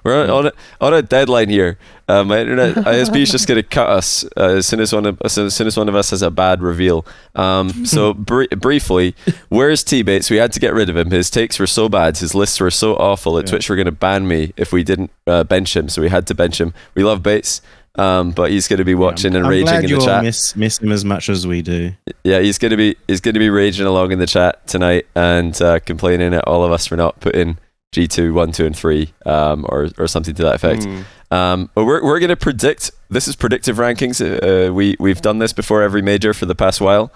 We're on a deadline here. My internet ISP is just going to cut us as soon as one of us has a bad reveal. So briefly, where's T-Bates? We had to get rid of him. His takes were so bad. His lists were so awful that Twitch were going to ban me if we didn't bench him. So we had to bench him. We love Bates, but he's going to be watching and raging in the chat. Miss him as much as we do. Yeah, he's going to be raging along in the chat tonight and complaining at all of us for not putting G2, 1, 2, and 3, or something to that effect. But we're going to predict. This is predictive rankings. We've done this before every major for the past while,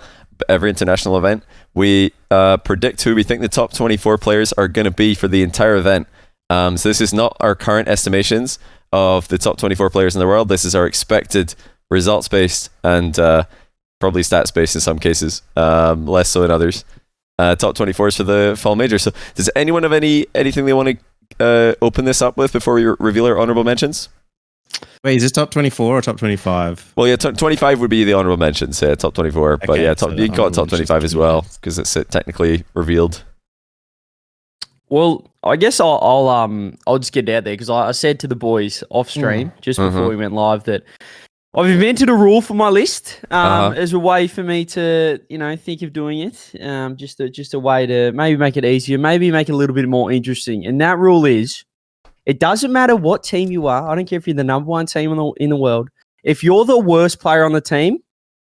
every international event. We predict who we think the top 24 players are going to be for the entire event. So this is not our current estimations of the top 24 players in the world. This is our expected results based and probably stats based in some cases, less so in others. Top 24s for the fall major. So does anyone have anything they want to open this up with before we reveal our honorable mentions? Wait, is this top 24 or top 25? Well, yeah, 25 would be the honorable mentions. Yeah, top 24. Okay, but yeah, you can call it top 25 as well because it's technically revealed. Well, I guess I'll just get it out there because I said to the boys off stream just before we went live that I've invented a rule for my list as a way for me to, think of doing it. Just a way to maybe make it easier, maybe make it a little bit more interesting. And that rule is, it doesn't matter what team you are. I don't care if you're the number one team in the world. If you're the worst player on the team,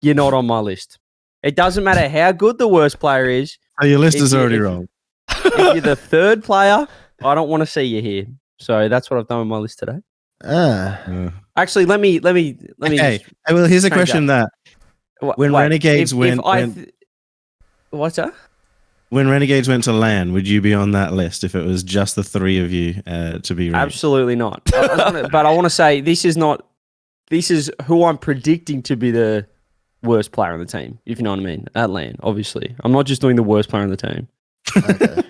you're not on my list. It doesn't matter how good the worst player is. Oh, your list is already wrong. If you're the third player, I don't want to see you here. So that's what I've done with my list today. Actually, let me. Okay. Well, here's a question that when Renegades went. What's that? When Renegades went to LAN, would you be on that list if it was just the three of you to be ranked? Absolutely not. But I want to say this is not. This is who I'm predicting to be the worst player on the team. If you know what I mean, at LAN, obviously, I'm not just doing the worst player on the team. Okay.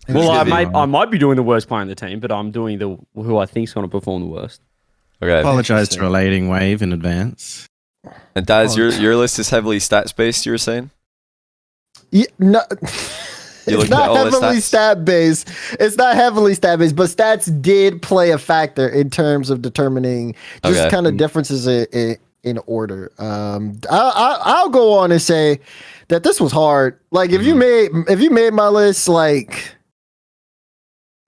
Well, I might be doing the worst player on the team, but I'm doing who I think is going to perform the worst. Okay. Apologize to Relating Wave in advance. And Daz, your list is heavily stats based. You were saying? Yeah, no, it's not heavily stat based. It's not heavily stat based, but stats did play a factor in terms of determining just kind of differences in order. I'll go on and say that this was hard. Like if you made my list, like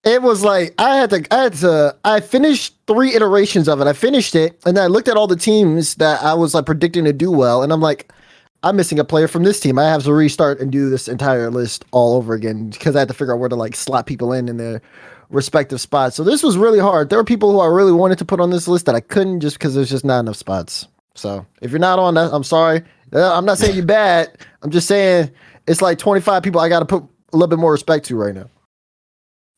it was like I finished 3 iterations of it. I finished it and then I looked at all the teams that I was like predicting to do well, and I'm like, I'm missing a player from this team. I have to restart and do this entire list all over again because I had to figure out where to like slot people in their respective spots. So this was really hard. There were people who I really wanted to put on this list that I couldn't just because there's just not enough spots. So if you're not on that, I'm sorry. I'm not saying you're bad. I'm just saying it's like 25 people I got to put a little bit more respect to right now.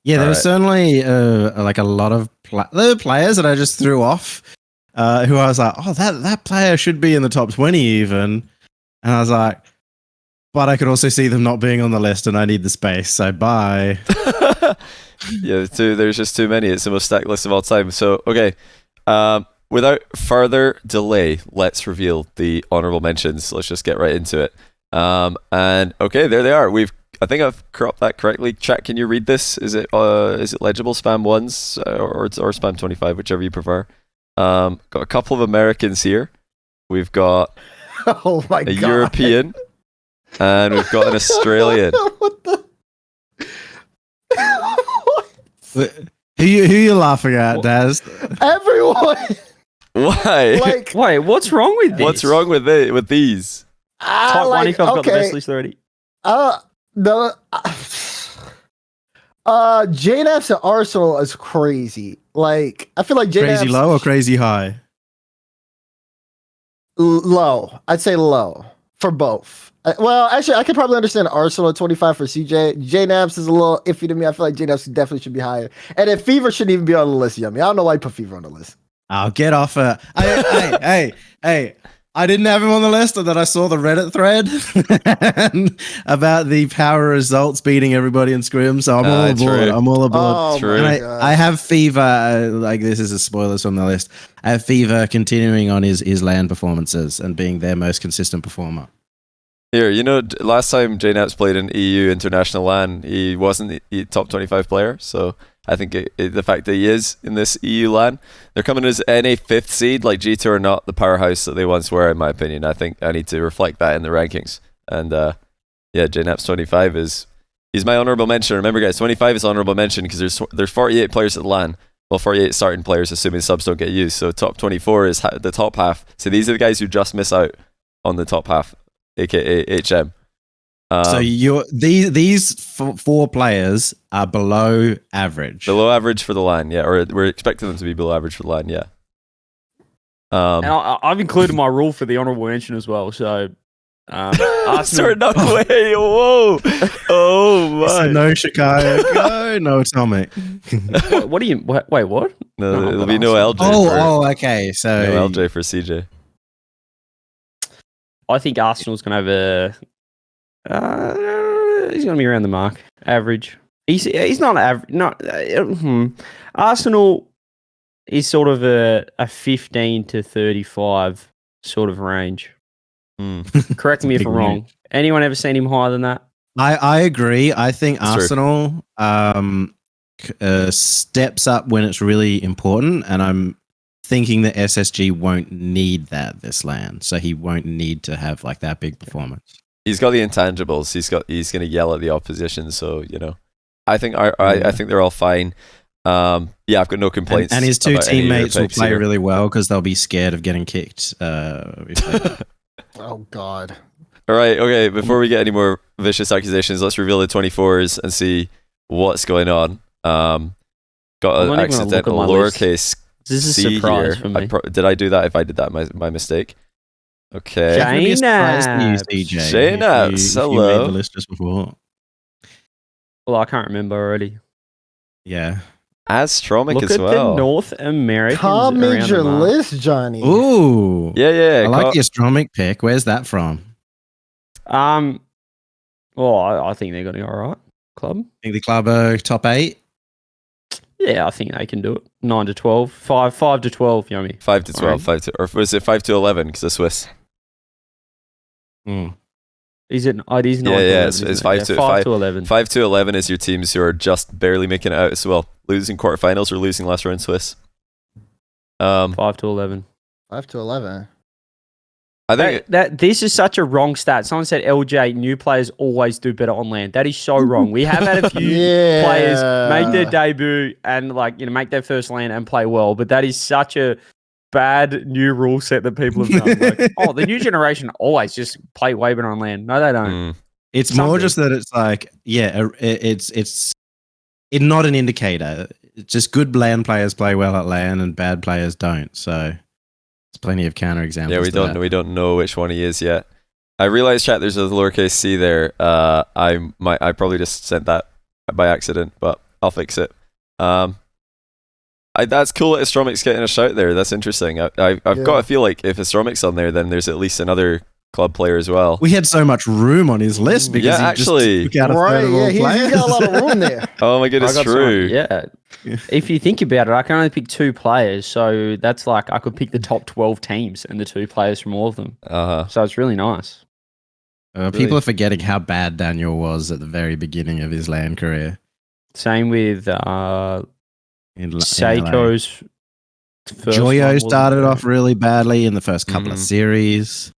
Yeah, there was certainly like a lot of players that I just threw off who I was like, oh, that player should be in the top 20 even. And I was like, but I could also see them not being on the list and I need the space, so bye. Yeah, there's just too many. It's the most stacked list of all time. So, okay. Without further delay, let's reveal the honorable mentions. Let's just get right into it. And okay, there they are. I think I've cropped that correctly. Chat, can you read this? Is it legible? Spam 1s or spam 25, whichever you prefer. Got a couple of Americans here. We've got a European, and we've got an Australian. What the? Who you laughing at, Daz? Everyone. Why? Like, wait, what's wrong with this? What's wrong with these? Top one if I've got the best list already. JNAPs at Arsenal is crazy. Like, I feel like JNAPs crazy low or crazy high? Low. I'd say low for both. Well, actually, I could probably understand Arsenal at 25 for CJ. JNAPs is a little iffy to me. I feel like JNAPs definitely should be higher. And then Fever shouldn't even be on the list, Yummy. I don't know why you put Fever on the list. I'll get off it. Hey. I didn't have him on the list, and then I saw the Reddit thread about the power results beating everybody in Scrim, so I'm all aboard. True. I'm all aboard. Oh, true. and I have Fever, like this is a spoilers from the list. I have Fever continuing on his LAN performances and being their most consistent performer. Here, last time JNAPS played in EU International LAN, he wasn't the top 25 player, so I think the fact that he is in this EU LAN, they're coming as NA 5th seed, like G2 are not the powerhouse that they once were, in my opinion. I think I need to reflect that in the rankings. And JNaps 25 he's my honorable mention. Remember, guys, 25 is honorable mention because there's 48 players at the LAN. Well, 48 starting players, assuming subs don't get used. So top 24 is the top half. So these are the guys who just miss out on the top half, aka HM. So these 4 players are below average. Below average for the LAN, yeah. Or we're expecting them to be below average for the LAN, yeah. And I've included my rule for the honorable mention as well. So Arsenal. No way! Whoa! Oh my! So no Chicago, no Atomic. What do you? Wait, what? No, it'll be no LJ. Okay. So no LJ for CJ. I think Arsenal's gonna have he's gonna be around the mark, average. He's not average. Arsenal is sort of a 15 to 35 sort of range. Correct me if I'm wrong. Anyone ever seen him higher than that? I agree. I think That's Arsenal steps up when it's really important, and I'm thinking that SSG won't need that this LAN, so he won't need to have like that big performance. He's got the intangibles. He's going to yell at the opposition. So I think I think they're all fine. I've got no complaints. And his 2 teammates will play really well because they'll be scared of getting kicked. Oh God! All right, okay. Before we get any more vicious accusations, let's reveal the 24s and see what's going on. Got an accidental lowercase this is C a surprise here. for me. Did I do that? If I did that, my mistake. Okay. Shaynaps, hello. You made the list just before. Well, I can't remember already. Yeah. Astromic Look as at well. the North Americans. Tom made around your the mark. list, Johnny. Ooh. Yeah. I like the Astromic pick. Where's that from? Well, I think they're going to go all right. Club. Think the club are top 8? Yeah, I think they can do it. 9 to 12. 5 to 12, Yumi. 5 to 12, or was it 5 to 11? Because the Swiss. Is it? Oh, it is 9 to 11. It's 5 to 11. 5 to 11 is your teams who are just barely making it out as well. Losing quarterfinals or losing last round Swiss. 5 to 11. 5 to 11. I think this is such a wrong stat. Someone said LJ new players always do better on land. That is so wrong. We have had a few players make their debut and make their first land and play well, but that is such a bad new rule set that people have done. The new generation always just play way better on land. No, they don't. It's more just that it's it's not an indicator. It's just good LAN players play well at LAN and bad players don't. So there's plenty of counter examples. Yeah, we don't know which one he is yet. I realize, chat, there's a lowercase c there. I probably just sent that by accident, but I'll fix it. That's cool that Astromic's getting a shout there. That's interesting. I've got to feel like if Astromic's on there, then there's at least another club player as well. We had so much room on his list because just took out a third of all players. He's got a lot of room there. Oh my goodness, true. If you think about it, I can only pick 2 players, so that's I could pick the top 12 teams and the 2 players from all of them. So it's really nice. People are forgetting how bad Daniel was at the very beginning of his LAN career. Same with Seiko's first Joyo started off really badly in the first couple of series.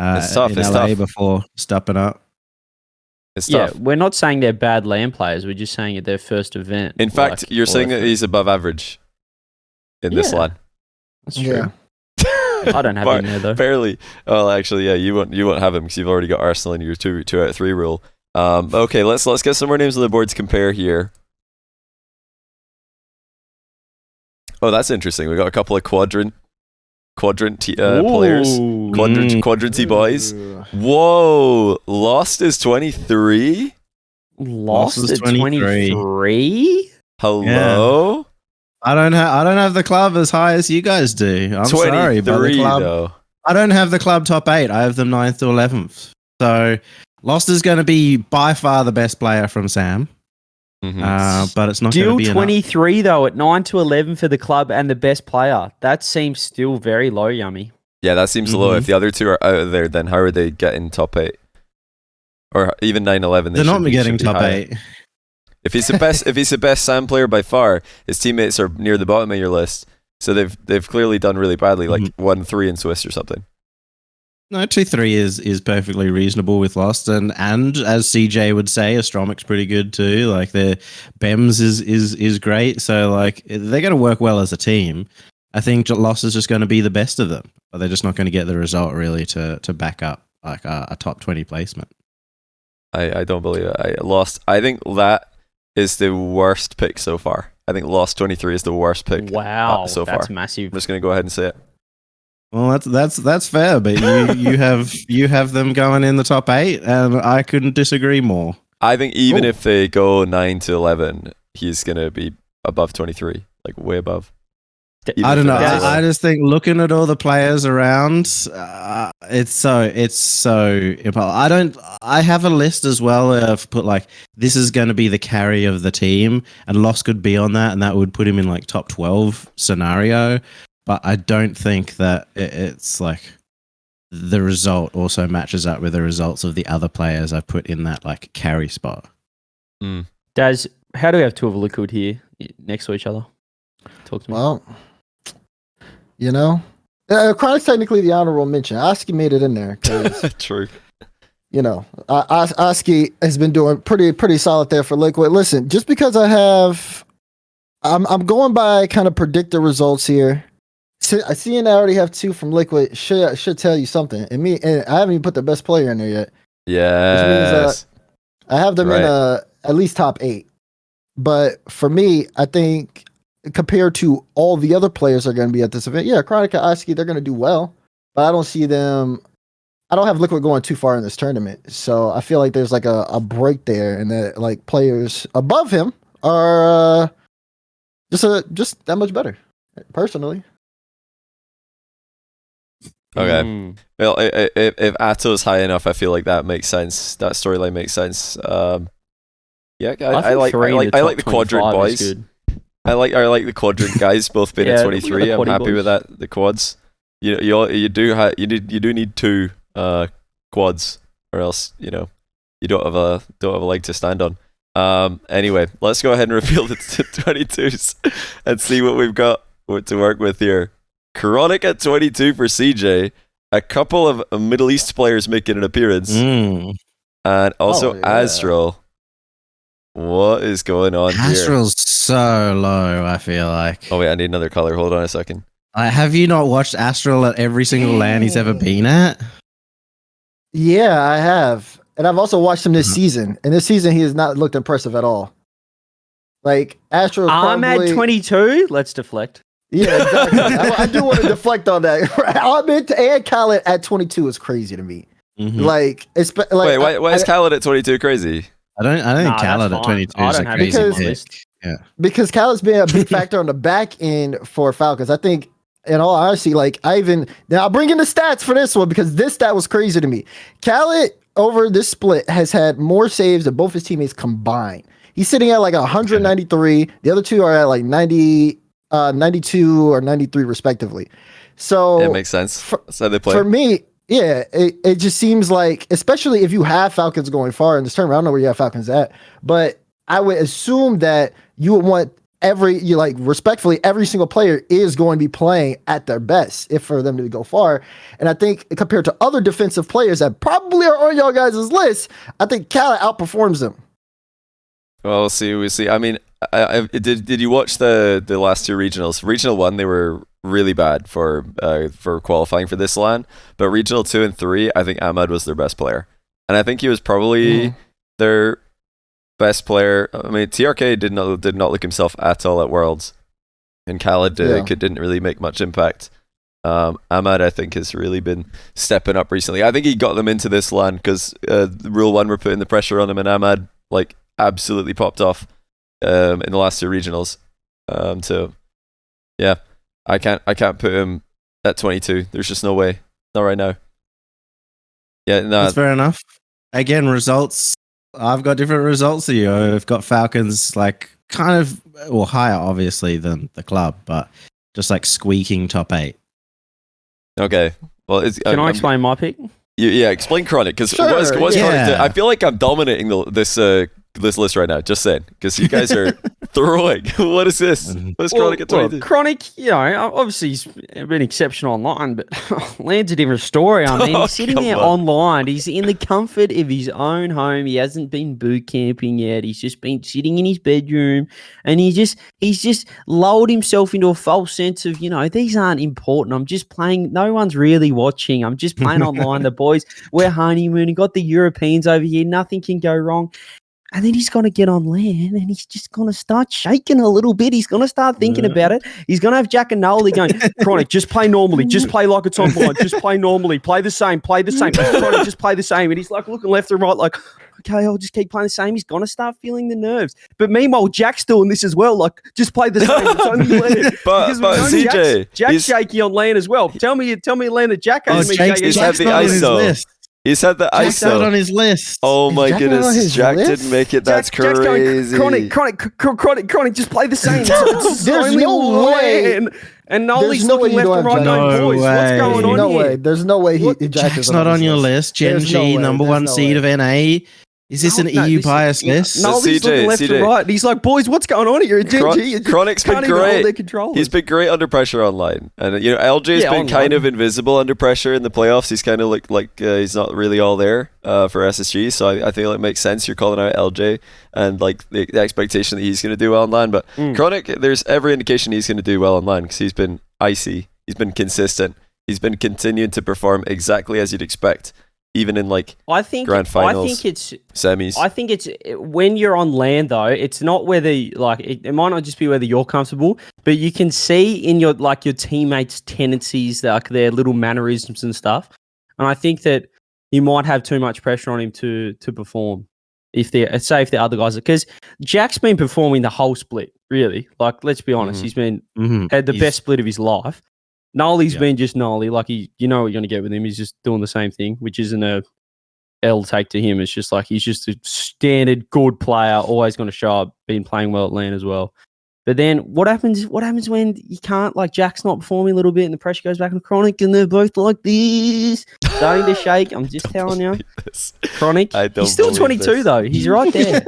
It's tough. In LA before stepping up. It's tough. We're not saying they're bad LAN players. We're just saying at their first event. In fact, you're saying that he's above average in this LAN. That's true. I don't have him there though. Barely. Well, actually, yeah, you won't have him because you've already got Arsenal in your 2 out of 3 rule. Okay, let's get some more names on the board to compare here. Oh, that's interesting. We got a couple of quadrant players, quadrant boys. Whoa, Lost is 23. Lost is 23. Hello. Yeah. I don't have the club as high as you guys do. I'm sorry, but the club, though. I don't have the club top 8. I have them 9th to 11th. So Lost is going to be by far the best player from Sam. But it's not going to be still 23 though at 9 to 11 for the club and the best player. That seems still very low, Yummy. Yeah, that seems low. If the other 2 are out of there, then how are they getting top 8? Or even 9-11? They're not getting top 8. If he's the best SAM player by far, his teammates are near the bottom of your list. So they've clearly done really badly, like 1-3 in Swiss or something. No, 2-3 is perfectly reasonable with Lost, and as CJ would say, Astromic's pretty good too. Like their Bems is great, so like they're going to work well as a team. I think Lost is just going to be the best of them, but they're just not going to get the result really to back up like a top 20 placement. I don't believe it. Lost. I think that is the worst pick so far. I think Lost 23 is the worst pick. Wow, so far. That's massive. I'm just going to go ahead and say it. Well, that's fair, but you have them going in the top 8, and I couldn't disagree more. I think even if they go 9 to 11, he's going to be above 23, like way above. I don't know. I just think looking at all the players around, it's so. I have a list as well of put like this is going to be the carry of the team, and Lost could be on that, and that would put him in like top 12 scenario. But I don't think that it's like the result also matches up with the results of the other players I put in that like carry spot. Daz, how do we have two of Liquid here next to each other? Talk to me. Well, you know, Chronic's technically the honorable mention. Oski made it in there. True. You know, Oski has been doing pretty solid there for Liquid. Listen, just because I'm going by kind of predictor results here. I see, and I already have 2 from Liquid. Should tell you something. And I haven't even put the best player in there yet. Yes. Which means I have them in at least top 8. But for me, I think compared to all the other players that are going to be at this event, Chronic and Oski, they're going to do well. But I don't see them. I don't have Liquid going too far in this tournament. So I feel like there's like a break there, and that like players above him are just that much better, personally. Okay. Well, if Atto's high enough, I feel like that makes sense. That storyline makes sense. I like the quadrant boys. I like the quadrant guys both being at 23. I'm happy with that. The quads. You do need 2 quads, or else you don't have a leg to stand on. Anyway, let's go ahead and reveal the 22s and see what we've got to work with here. Chronic at 22 for CJ. A couple of Middle East players making an appearance. And also Astral. What is going on here? Astral's so low, I feel like. Oh, wait, I need another color. Hold on a second. Have you not watched Astral at every single LAN he's ever been at? Yeah, I have. And I've also watched him this season. And this season, he has not looked impressive at all. Like, Astral. I'm at 22. Let's deflect. Yeah, exactly. I do want to deflect on that. Ahmed and Khaled at 22 is crazy to me. Like, why is Khaled at 22 crazy? I don't think Khaled at 22 is a crazy pick. Yeah, because Khaled's been a big factor on the back end for Falcons. I think, in all honesty, I'll bring in the stats for this one because this stat was crazy to me. Khaled over this split has had more saves than both his teammates combined. He's sitting at like 193. The other 2 are at like 92 or 93 respectively. So it makes sense. That's how they play. For me, it just seems like, especially if you have Falcons going far in this tournament, I don't know where you have Falcons at, but I would assume that you would want respectfully, every single player is going to be playing at their best if for them to go far. And I think compared to other defensive players that probably are on y'all guys' list, I think Khaled outperforms them. Well, we'll see. I mean, did you watch the last 2 regionals? Regional 1, they were really bad for qualifying for this LAN, but regional 2 and 3, I think Ahmad was their best player, and I think he was probably their best player. I mean, TRK did not look himself at all at Worlds, and Khaled didn't really make much impact. Ahmad, I think, has really been stepping up recently. I think he got them into this LAN because Rule 1 were putting the pressure on him, and Ahmad absolutely popped off in the last 2 regionals. So yeah, I can't put him at 22. There's just no way. Not right now. Yeah, no. That's fair enough. Again, results. I've got different results to you. I've got Falcons kind of higher obviously than the club, but just squeaking top 8. Okay. Well, can I explain my pick? Yeah, explain Chronic because Chronic? I feel like I'm dominating this this list right now. Just saying, because you guys are throwing. What is this? What is Chronic at 22? Chronic, obviously he's been exceptional online, but Land's a different story. I mean, he's sitting there online. He's in the comfort of his own home. He hasn't been boot camping yet. He's just been sitting in his bedroom, and he's just lulled himself into a false sense of, these aren't important. I'm just playing. No one's really watching. I'm just playing online. The boys, we're honeymooning. Got the Europeans over here. Nothing can go wrong. And then he's going to get on land and he's just going to start shaking a little bit. He's going to start thinking about it. He's going to have Jack and Nolly going, Chronic, just play normally. Just play like it's online. Just play normally. Play the same. Chronic, just play the same. And he's like looking left and right like, okay, I'll just keep playing the same. He's going to start feeling the nerves. But meanwhile, Jack's doing this as well. Like, just play the same. It's only land. but CJ, Jack's shaky on land as well. Tell me land that Jack has. Jack's had the ISO. He's had the Jack's ISO not on his list. Oh my goodness, Jack didn't make it. That's crazy. Going, Chronic, just play the same. There's no way. And Nolly's looking left and right going, boys, what's going on no here? Way. There's no way Jack's not on your list. Gen G, number one seed of NA. Is this an EU bias list? No, he's looking left and right. And he's like, boys, what's going on here? Gen G, Chronic's been great. He's been great under pressure online. And, LJ's been kind of invisible under pressure in the playoffs. He's kind of like he's not really all there for SSG. So I think it makes sense you're calling out LJ and like the expectation that he's going to do well online. But Chronic, there's every indication he's going to do well online because he's been icy. He's been consistent. He's been continuing to perform exactly as you'd expect. Even in grand finals, I think it's semis. I think it's when you're on land though. It's not whether it might not just be whether you're comfortable, but you can see in your teammates' tendencies, their little mannerisms and stuff. And I think that you might have too much pressure on him to perform. If the other guys, because Jack's been performing the whole split, really. Like, let's be honest, he's been had the best split of his life. Nolly's been just Nolly. Like, what you're going to get with him. He's just doing the same thing, which isn't a L take to him. It's just like he's just a standard good player, always going to show up, been playing well at LAN as well. But then what happens when you can't, Jack's not performing a little bit and the pressure goes back on Chronic and they're both like this, starting to shake. I'm just telling you. Chronic, he's still 22 though. He's right there.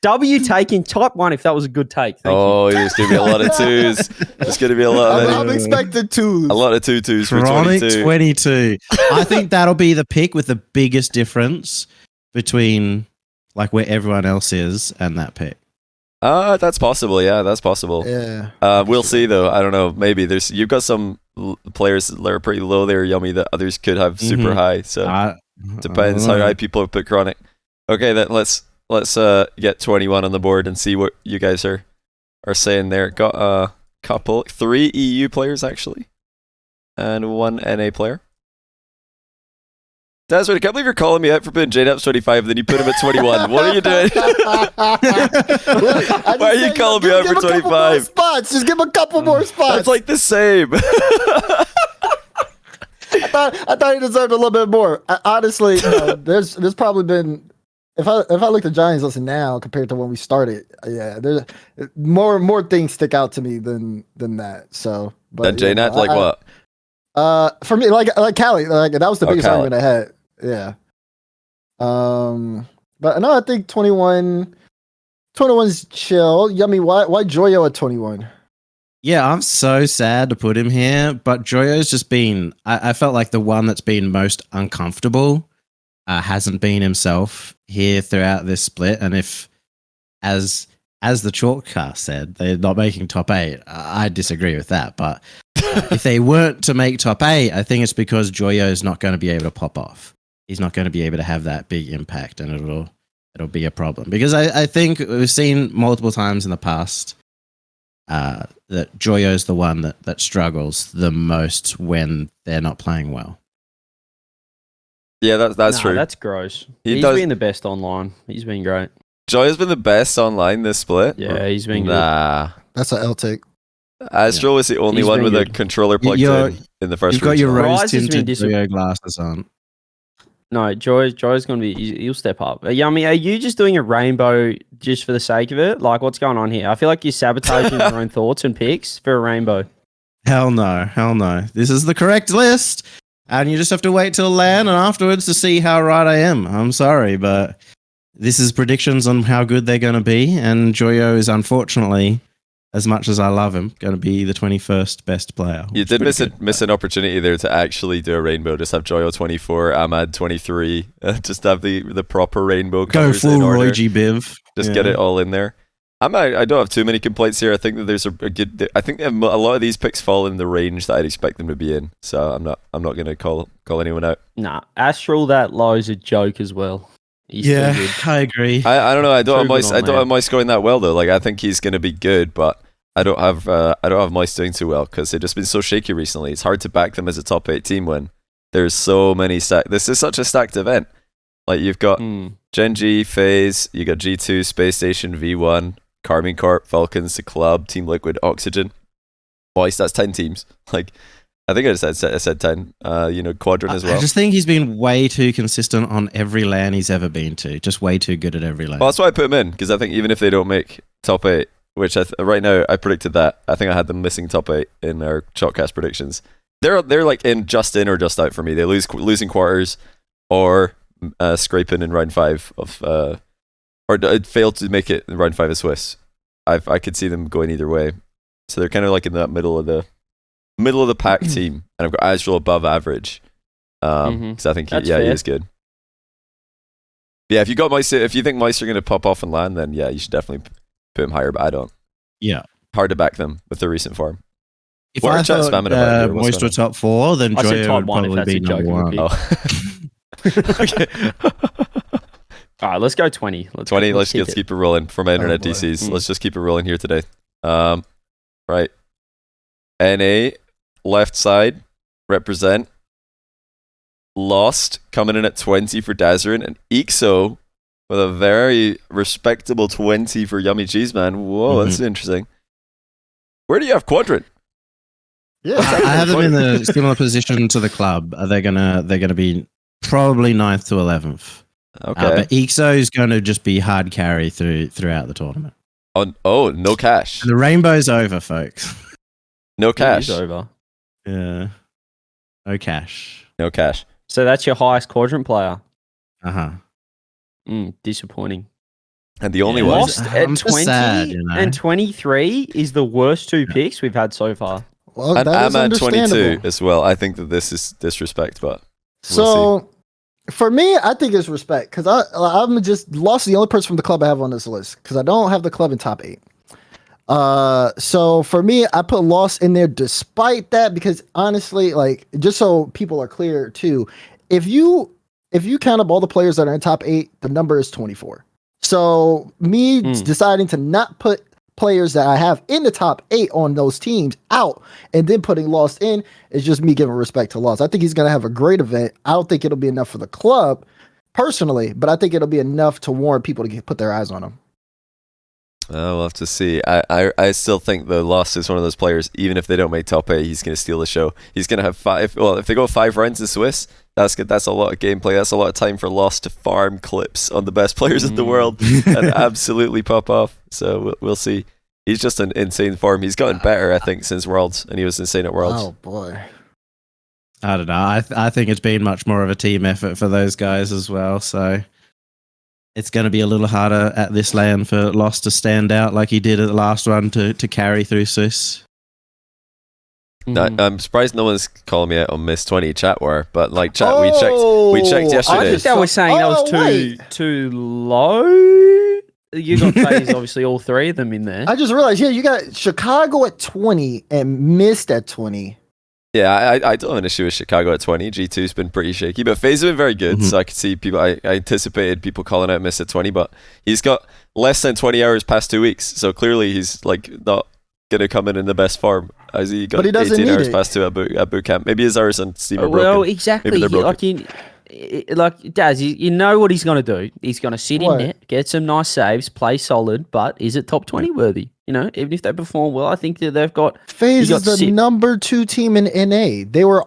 W taking type 1 if that was a good take. Thank you. There's going to be a lot of twos. There's going to be a lot of I'm expecting twos. A lot of twos for Chronic 22. I think that'll be the pick with the biggest difference between where everyone else is and that pick. That's possible. Yeah, that's possible. Yeah. We'll see though. I don't know. Maybe you've got some players that are pretty low there, Yummy, that others could have super high. So depends how high people put Chronic. Okay, then let's get 21 on the board and see what you guys are saying there. Got a couple, 3 EU players actually, and 1 NA player. Desmond, I can't believe you're calling me out for putting JNAPS 25 and then you put him at 21. What are you doing? Why are you calling me out for 25? Spots. Just give him a couple more spots. It's like the same. I thought he deserved a little bit more. Honestly, there's probably been, if I look at Giants list now compared to when we started, there's more things stick out to me than that. So, but JNAPS, what? For me, like Cali, that was the biggest argument I had. Yeah. But no, I think 21's chill. Yummy, why Joyo at 21? Yeah, I'm so sad to put him here, but Joyo's just been, I felt like the one that's been most uncomfortable hasn't been himself here throughout this split. And if, as the Chalkcast said, they're not making top 8, I disagree with that. But if they weren't to make top 8, I think it's because Joyo's not going to be able to pop off. He's not going to be able to have that big impact, and it'll be a problem. Because I think we've seen multiple times in the past that Joyo's the one that struggles the most when they're not playing well. Yeah, that's true. That's gross. He's been the best online. He's been great. Joyo's been the best online this split. Yeah, he's been good. That's an L take. Astro was the only one with a controller plugged in the first. You've got your rose-tinted Joyo glasses on. No, Joy's going to be. He'll step up. Yummy, are you just doing a rainbow just for the sake of it? What's going on here? I feel like you're sabotaging your own thoughts and picks for a rainbow. Hell no. This is the correct list, and you just have to wait till LAN and afterwards to see how right I am. I'm sorry, but this is predictions on how good they're going to be, and Joyo is unfortunately, as much as I love him, going to be the 21st best player. You did miss an opportunity there to actually do a rainbow. Just have Joyo 24, Ahmad 23. Just have the proper rainbow colours Go full in order. Roy G. Biv. Just get it all in there. I don't have too many complaints here. I think that there's a good. I think a lot of these picks fall in the range that I'd expect them to be in. So I'm not going to call anyone out. Nah, Astral that low is a joke as well. He's I agree. I don't know. I don't have Moist going that well though. Like I think he's going to be good, but I don't have Moist doing too well because they've just been so shaky recently. It's hard to back them as a top 8 team when there's so many This is such a stacked event. Like you've got Gen G, FaZe, you got G2, Space Station, V1. Carmine Corp, Falcons, The Club, Team Liquid, Oxygen. Moist, that's 10 teams. Like, I think I said 10. Quadrant as well. I just think he's been way too consistent on every LAN he's ever been to. Just way too good at every LAN. Well, that's why I put him in, because I think even if they don't make top 8, which right now I predicted that. I think I had them missing top 8 in our Shotcast predictions. They're like just in or just out for me. They losing quarters or scraping in round 5 of... or failed to make it in round 5 of Swiss. I could see them going either way. So they're kind of like in that middle of the pack team, and I've got Astral above average. Because I think he is good. Yeah, if you think Mice are going to pop off and land, then yeah, you should definitely put him higher. But I don't. Yeah, hard to back them with their recent form. If I thought Moist were top 4, then Joyo would probably be number 1. Oh. Okay. All right, let's go 20. Let's keep it rolling for my internet DCs. Let's just keep it rolling here today. Right. NA, left side, represent. Lost, coming in at 20 for Dazarin. And Ixo with a very respectable 20 for Yummy Cheeseman. Whoa, that's interesting. Where do you have Quadrant? Yeah, I have them in a similar position to the club. They're gonna be probably 9th to 11th. Okay. But Ixo is going to just be hard carry throughout the tournament. Oh, no cash. The rainbow's over, folks. No cash. It's over. Yeah. No cash. No cash. So that's your highest quadrant player. Uh-huh. Disappointing. And the only one. Lost at 20 and 23 is the worst 2 picks we've had so far. Well, and I'm at 22 understandable. as well. I think that this is disrespect, but we'll see. For me, I think it's respect because I'm just Lost the only person from the club I have on this list because I don't have the club in top 8. So for me, I put Lost in there despite that because honestly, like just so people are clear too, if you count up all the players that are in top 8, the number is 24. So me deciding to not put players that I have in the top 8 on those teams out and then putting Lost in is just me giving respect to Lost. I think he's going to have a great event. I don't think it'll be enough for the club personally, but I think it'll be enough to warrant people to put their eyes on him. We'll have to see. I still think the Lost is one of those players, even if they don't make top 8, he's going to steal the show. He's going to have 5. Well, if they go 5 rounds in Swiss, that's good. That's a lot of gameplay. That's a lot of time for Lost to farm clips on the best players in the world and absolutely pop off. So we'll see. He's just an insane form. He's gotten better, I think, since Worlds, and he was insane at Worlds. Oh boy. I don't know. I think it's been much more of a team effort for those guys as well. So it's going to be a little harder at this LAN for Lost to stand out like he did at the last one to carry through Swiss. I'm surprised no one's calling me out on Miss 20 chat war, but like chat, we checked yesterday. I think they were saying that was too low. You got FaZe, obviously all 3 of them in there. I just realized, you got Chicago at 20 and Mist at 20. Yeah, I don't have an issue with Chicago at 20. G2's been pretty shaky, but FaZe has been very good, so I could see people. I anticipated people calling out Mist at 20, but he's got less than 20 hours past 2 weeks, so clearly he's like not going to come in the best form. As he got 18 hours past 2 at boot camp. Maybe his hours on Steam are broken. Well, exactly. Like Daz, you know what he's going to do. He's going to sit in net, get some nice saves, play solid, but is it top 20 worthy? You know, even if they perform well, I think that they've got... FaZe is the number 2 team in NA. They were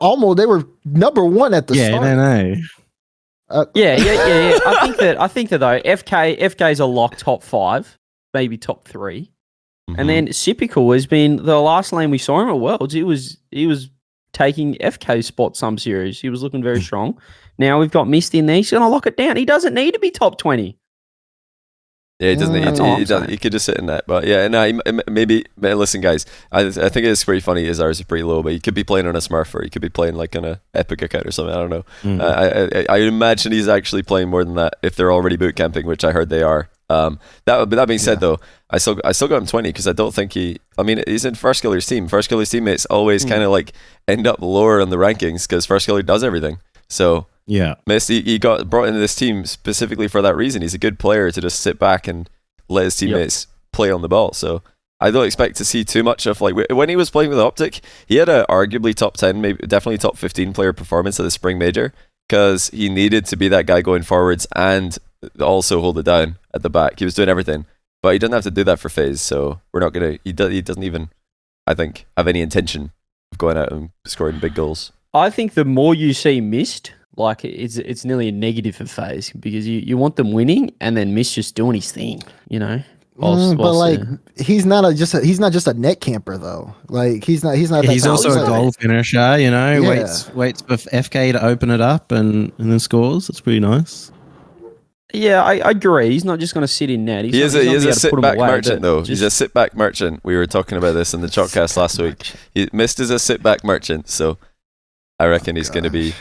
number 1 at the start. Yeah, in NA. Yeah. I think that though, FK is a lock top 5, maybe top 3. And then Sipical has been the last lane we saw him at Worlds. He was taking FK spot some series. He was looking very strong. Now we've got Mist in there. He's going to lock it down. He doesn't need to be top 20. Yeah, he doesn't. He could just sit in that. But yeah, no, maybe. Listen, guys, I think it's pretty funny. His ours is pretty low, but he could be playing on a Smurf, or he could be playing like on a Epic account or something. I don't know. I imagine he's actually playing more than that if they're already boot camping, which I heard they are. That being said, though, I still got him 20 because I don't think he's in First Killer's team. First Killer's teammates always kind of like end up lower on the rankings because First Killer does everything. So. Yeah, he got brought into this team specifically for that reason. He's a good player to just sit back and let his teammates play on the ball. So I don't expect to see too much of like when he was playing with Optic. He had a arguably top 10, maybe definitely top 15 player performance at the Spring Major because he needed to be that guy going forwards and also hold it down at the back. He was doing everything, but he doesn't have to do that for FaZe. So we're not gonna. He doesn't even, I think, have any intention of going out and scoring big goals. I think the more you see Mist, like it's nearly a negative for FaZe because you want them winning and then Mist just doing his thing, but like he's not just a net camper though. Like he's not. He's also a goal finisher. Waits for FK to open it up and then scores. It's pretty nice. Yeah, I agree. He's not just going to sit in net. He is a sit-back merchant, though. He's a sit-back merchant. We were talking about this in the Chalkcast last week. Mist is a sit-back merchant, so I reckon he's going to be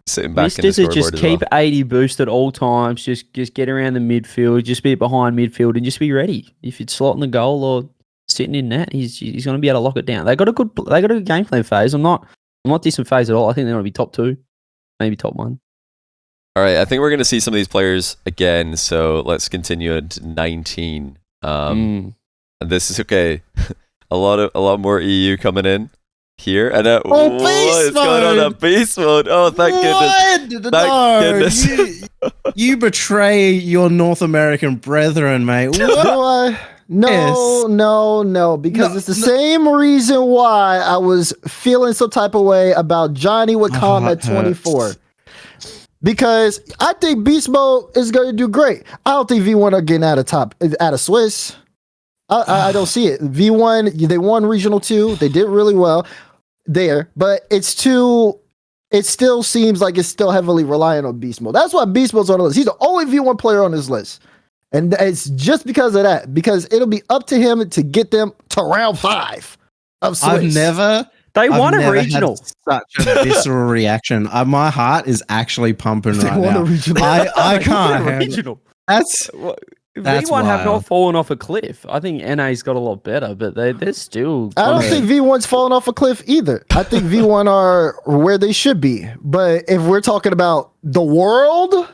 sitting back in the scoreboard just keep 80 boost at all times. Just get around the midfield. Just be behind midfield and just be ready. If it's slotting the goal or sitting in net, he's going to be able to lock it down. They got a good game plan phase. I'm not dissing phase at all. I think they're going to be top 2, maybe top 1. All right, I think we're going to see some of these players again. So let's continue at 19. And this is okay. a lot more EU coming in. Here and beast mode. Going on a beast mode. Oh, thank goodness. Thank goodness. You betray your North American brethren, mate. No, because it's the same reason why I was feeling some type of way about Johnny would come at 24. Because I think beast mode is going to do great. I don't think V1 are getting out of Swiss. I don't see it. V1, they won Regional 2. They did really well there, but it still seems like it's still heavily reliant on beast mode. That's why beast mode's on the list. He's the only V1 player on this list. And it's just because of that, because it'll be up to him to get them to round 5 of Swiss. They won a regional. Such a visceral reaction. My heart is actually pumping right now. I can't handle. That's V1 have not fallen off a cliff. I think NA's got a lot better, but they're still. I don't think V1's fallen off a cliff either. I think V1 are where they should be. But if we're talking about the world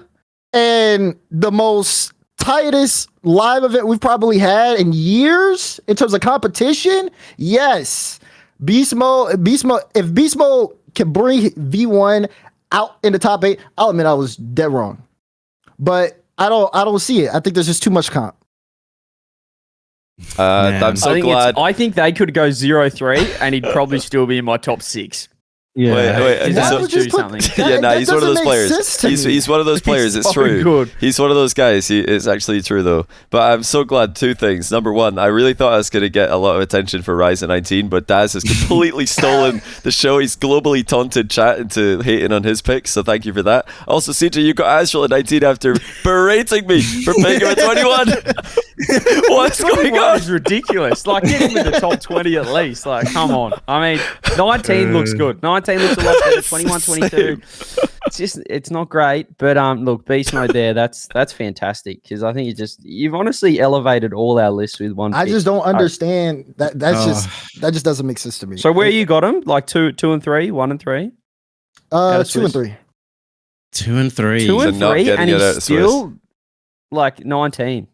and the most tightest live event we've probably had in years in terms of competition, yes. Beast mode. If beast mode can bring V1 out in the top 8, I'll admit I was dead wrong. But I don't see it. I think there's just too much comp. I'm so glad. I think they could go 0-3 and he'd probably still be in my top 6. Yeah, wait. He's one of those players. He's one of those players. It's true. Good. He's one of those guys. It's actually true though. But I'm so glad. 2 things. Number 1, I really thought I was going to get a lot of attention for Rise at 19, but Daz has completely stolen the show. He's globally taunted chat into hating on his picks. So thank you for that. Also, CJ, you got Astral at 19 after berating me for picking him at 21. What's going on? It's ridiculous. Like, get him in the top 20 at least. Like, come on. I mean, 19 looks good. 19 looks a lot better. 21, 22. It's not great. But look, beast mode there. That's fantastic because I think you've honestly elevated all our lists with one. I just don't understand that. That just doesn't make sense to me. So where you got him? Like 2 and 3, 1 and 3. 2 and 3. 2 and 3. 2 and 3, and he's still like 19.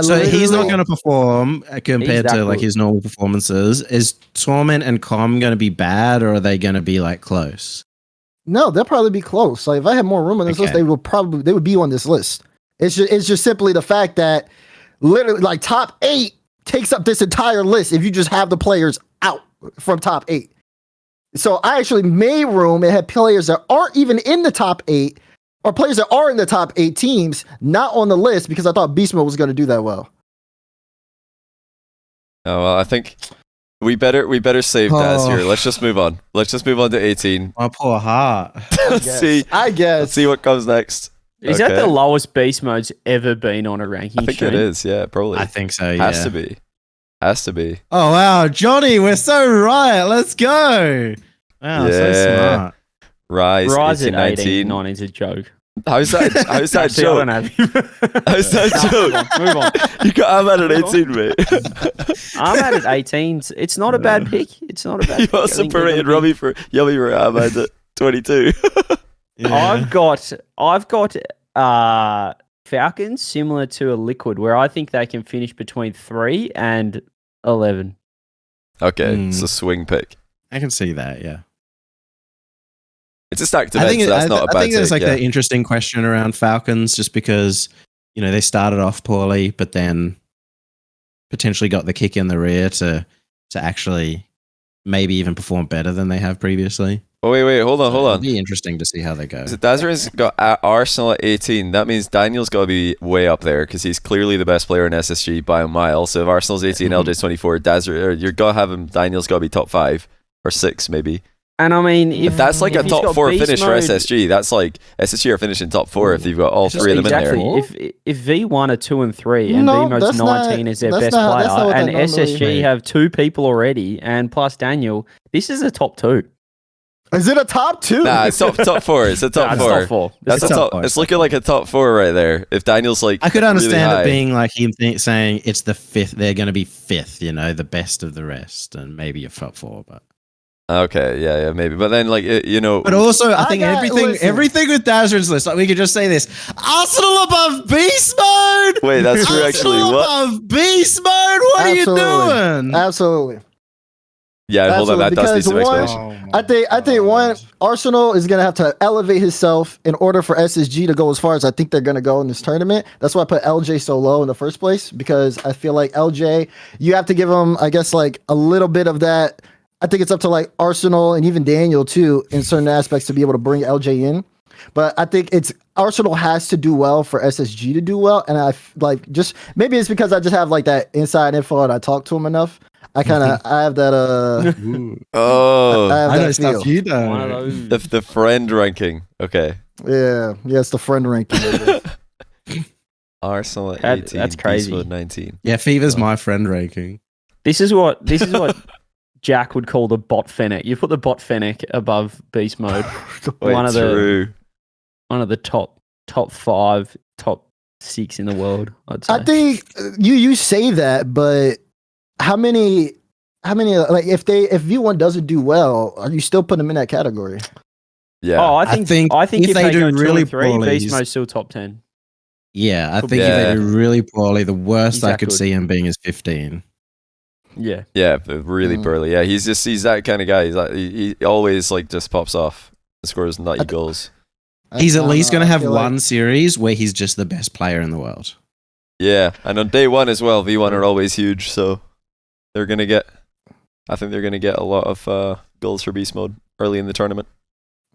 So he's not going to perform compared to like his normal performances. Is Torment and Com going to be bad, or are they going to be like close? No, they'll probably be close. Like if I had more room on this list, they would be on this list. It's just simply the fact that literally like top 8 takes up this entire list if you just have the players out from top 8. So I actually made room and had players that aren't even in the top 8. Or players that are in the top 8 teams, not on the list because I thought Beast Mode was going to do that well. Oh well, I think we better save Daz here. Let's just move on. Let's just move on to 18. My poor heart. I guess. Let's see what comes next. Is that the lowest beast mode's ever been on a ranking? I think it is. Yeah, probably. I think so. Yeah. Has to be. Oh wow, Johnny, we're so right. Let's go. Wow, so smart. Rise 18, 19. 19's a joke. How's that joke? How's that joke? Move on. I'm at an 18, mate. I'm at 18. It's not a bad pick. It's not a bad pick. You also paraded Robbie for Yummy for Ahmad at 22. I've got Falcons similar to a Liquid where I think they can finish between 3 and 11. Okay, it's a swing pick. I can see that, yeah. It's a stacked event, so that's not a bad I think there's take, an interesting question around Falcons just because, they started off poorly, but then potentially got the kick in the rear to actually maybe even perform better than they have previously. Oh, wait, hold on. It'll be interesting to see how they go. So Dazarin's got Arsenal at 18. That means Daniel's got to be way up there because he's clearly the best player in SSG by a mile. So if Arsenal's 18, LJ's 24, Dazarin, you're got to have him. Daniel's got to be top 5 or 6 maybe. And I mean, if that's like a top 4 finish mode, for SSG, that's like SSG are finishing top 4 if you've got all 3 of them in there. If V1 are 2 and 3 and V-Mode's 19 is their best player, and SSG have 2 people already, and plus Daniel, this is a top 2. Is it a top 2? Nah, it's top 4. It's a top 4. Top 4. That's a top 4. It's looking like a top 4 right there. If Daniel's like, I could understand really it being like him saying it's the 5th. They're going to be 5th. The best of the rest, and maybe a top 4, but. Okay, yeah, maybe. But then, like, But also, I think everything with Dazarin's list, like, we could just say this. Arsenal above beast mode! Wait, that's true, actually. What? Above beast mode? What are you doing? Absolutely. Yeah, hold on, that does need some explanation. I think one, Arsenal is going to have to elevate himself in order for SSG to go as far as I think they're going to go in this tournament. That's why I put LJ so low in the first place, because I feel like LJ, you have to give him, I guess, like a little bit of that. I think it's up to like Arsenal and even Daniel too in certain aspects to be able to bring LJ in. But I think Arsenal has to do well for SSG to do well. And I like just maybe it's because I just have like that inside info and I talk to him enough. I have that I know stuff you know. One of those. The friend ranking. Okay. Yeah, it's the friend ranking. Arsenal at 18. That's crazy. Beast Mode 19. Yeah, Fever's my friend ranking. This is what Jack would call the bot Fennec. You put the bot Fennec above beast mode. One of the top 5, top 6 in the world, I'd say. I think you say that, but how many like if V1 doesn't do well, are you still putting them in that category? Yeah. Oh, I think if they do really 3, poorly, beast mode's still top 10. Yeah, I think if they do really poorly, the worst I could see him being is 15. Yeah. Yeah, but really poorly. Yeah, he's that kind of guy. He's like he always like just pops off and scores nutty goals. He's at least going to have one series where he's just the best player in the world. Yeah, and on day 1 as well, V1 are always huge, so I think they're gonna get a lot of goals for beast mode early in the tournament.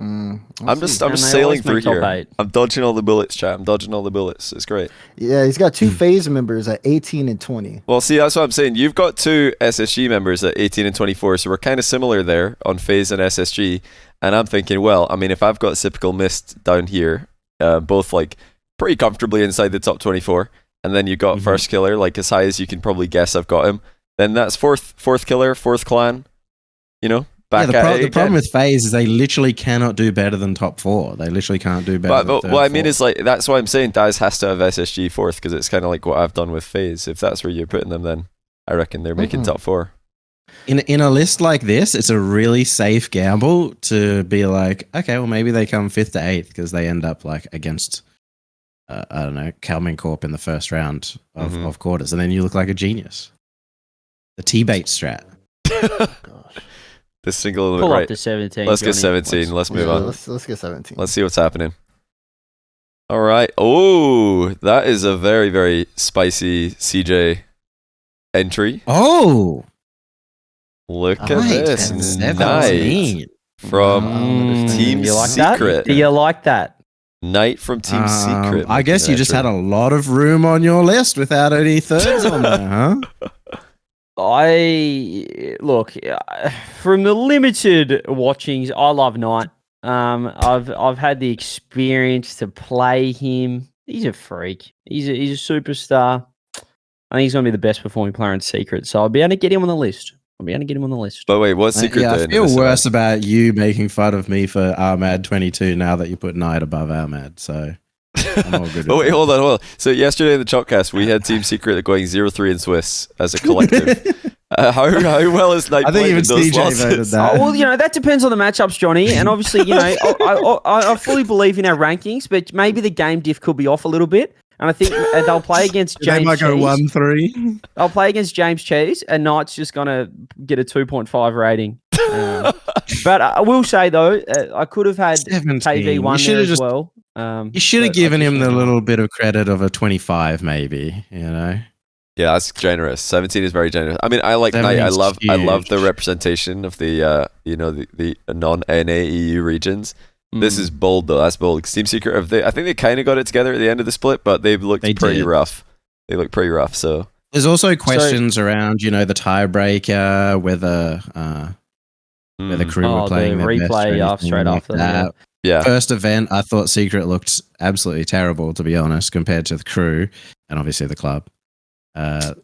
I'm just sailing through here. 8. I'm dodging all the bullets, chat. I'm dodging all the bullets. It's great. Yeah, he's got 2 phase members at 18 and 20. Well, see, that's what I'm saying. You've got 2 SSG members at 18 and 24, so we're kind of similar there on phase and SSG. And I'm thinking, well, I mean, if I've got Typical Mist down here, both like pretty comfortably inside the top 24, and then you got First Killer, like as high as you can probably guess I've got him, then that's fourth Killer, 4th Clan, the problem with FaZe is they literally cannot do better than top 4. They literally can't do better but what I mean is like that's why I'm saying Daz has to have SSG 4th because it's kind of like what I've done with FaZe. If that's where you're putting them, then I reckon they're making top 4. In a list like this, it's a really safe gamble to be like, okay, well maybe they come 5th to 8th because they end up like against I don't know, Calmin Corp in the first round of quarters, and then you look like a genius. The T-bait strat. The single pull right. Up to 17. Let's get 17. Let's move on. Let's get 17. Let's see what's happening. All right. Oh, that is a very, very spicy CJ entry. Oh, look at this. Nice. From Team you like Secret. That? Do you like that? Knight from Team Secret. I guess you just had a lot of room on your list without any thirds on there, huh? Look from the limited watchings. I love Knight. I've had the experience to play him. He's a freak. He's a superstar. I think he's going to be the best performing player in Secret. So I'll be able to get him on the list. But wait, what's Secret doing? I feel worse about you making fun of me for Ahmad 22 now that you put Knight above Ahmad. So I'm all good. Oh wait, hold on. So yesterday in the Chalkcast, we had Team Secret going 0-3 in Swiss as a collective. How well is Knight playing in those losses? Voted that. Well, that depends on the matchups, Johnny. And obviously, I fully believe in our rankings, but maybe the game diff could be off a little bit. And I think they'll play against James. They might go Cheese. 1-3. They'll play against James Cheese, and Knight's just gonna get a 2.5 rating. But I will say though, I could have had 17. KV1 there as well. You should have given him the little bit of credit of a 25 , maybe. Yeah, that's generous. 17 is very generous. I mean, I like Knight. I love the representation of the the non-NA EU regions. This is bold though. That's bold. Team Secret, I think they kind of got it together at the end of the split, but they've looked pretty rough. They look pretty rough. So there's also questions around, the tiebreaker, whether the crew were playing the their replay best straight after that. Yeah. First event, I thought Secret looked absolutely terrible, to be honest, compared to the crew and obviously the club. I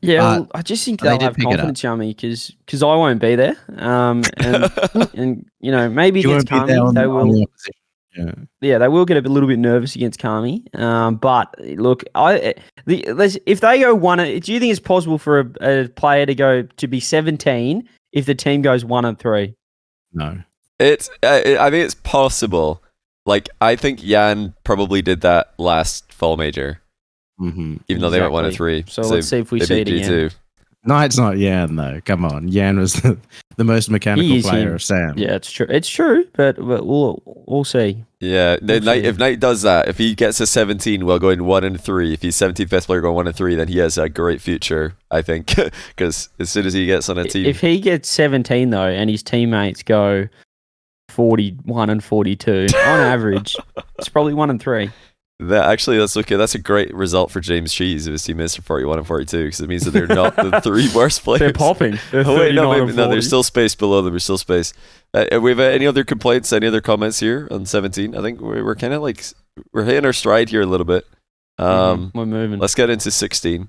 just think they'll have confidence, Yumi, because I won't be there. And maybe against Kami, they will. They will get a little bit nervous against Kami. But look, if they go one, do you think it's possible for a player to be 17 if the team goes 1-3? No, I think it's possible. Like, I think Jan probably did that last fall major. Mm-hmm. Even though they went 1-3. So let's see if we see it again. Knight's not Yan though. Come on, Yan was the most mechanical player of Sam. Yeah, it's true. It's true, but we'll see. Yeah, if Knight does that, if he gets a 17 while going 1-3, if he's 17th best player going 1-3, then he has a great future, I think, because as soon as he gets on a team, if he gets 17 though, and his teammates go 41 and 42 on average, it's probably 1-3. Let's look at that's a great result for James Cheese if his teammates are 41 and 42 because it means that they're not the three worst players. They're popping. No, there's still space below them. There's still space. We have any other complaints? Any other comments here on 17? I think we're kind of like we're hitting our stride here a little bit. We're moving. Let's get into 16.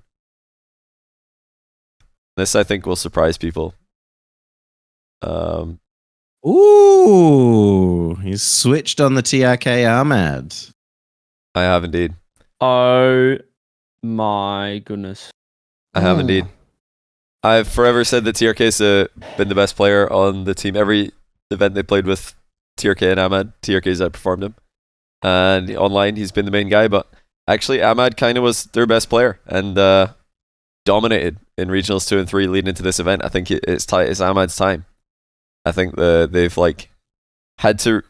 This I think will surprise people. Ooh, he's switched on the TRK Ahmad. I have indeed. Oh my goodness. I have indeed. I've forever said that TRK's been the best player on the team. Every event they played with TRK and Ahmad, TRK's outperformed him. And online, he's been the main guy. But actually, Ahmad kind of was their best player and dominated in regionals 2 and 3 leading into this event. I think it's Ahmad's time. I think they've had to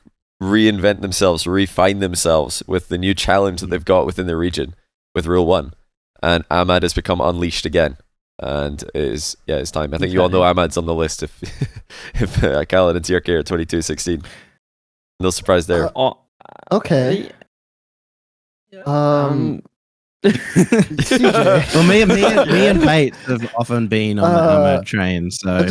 reinvent themselves, refine themselves with the new challenge that they've got within the region with Rule 1. And Ahmad has become unleashed again. And it's time. I think you all know Ahmad's on the list if Khaled and TRK are 22-16. No surprise there. Okay. Well, me and Pate have often been on the Ahmad train, so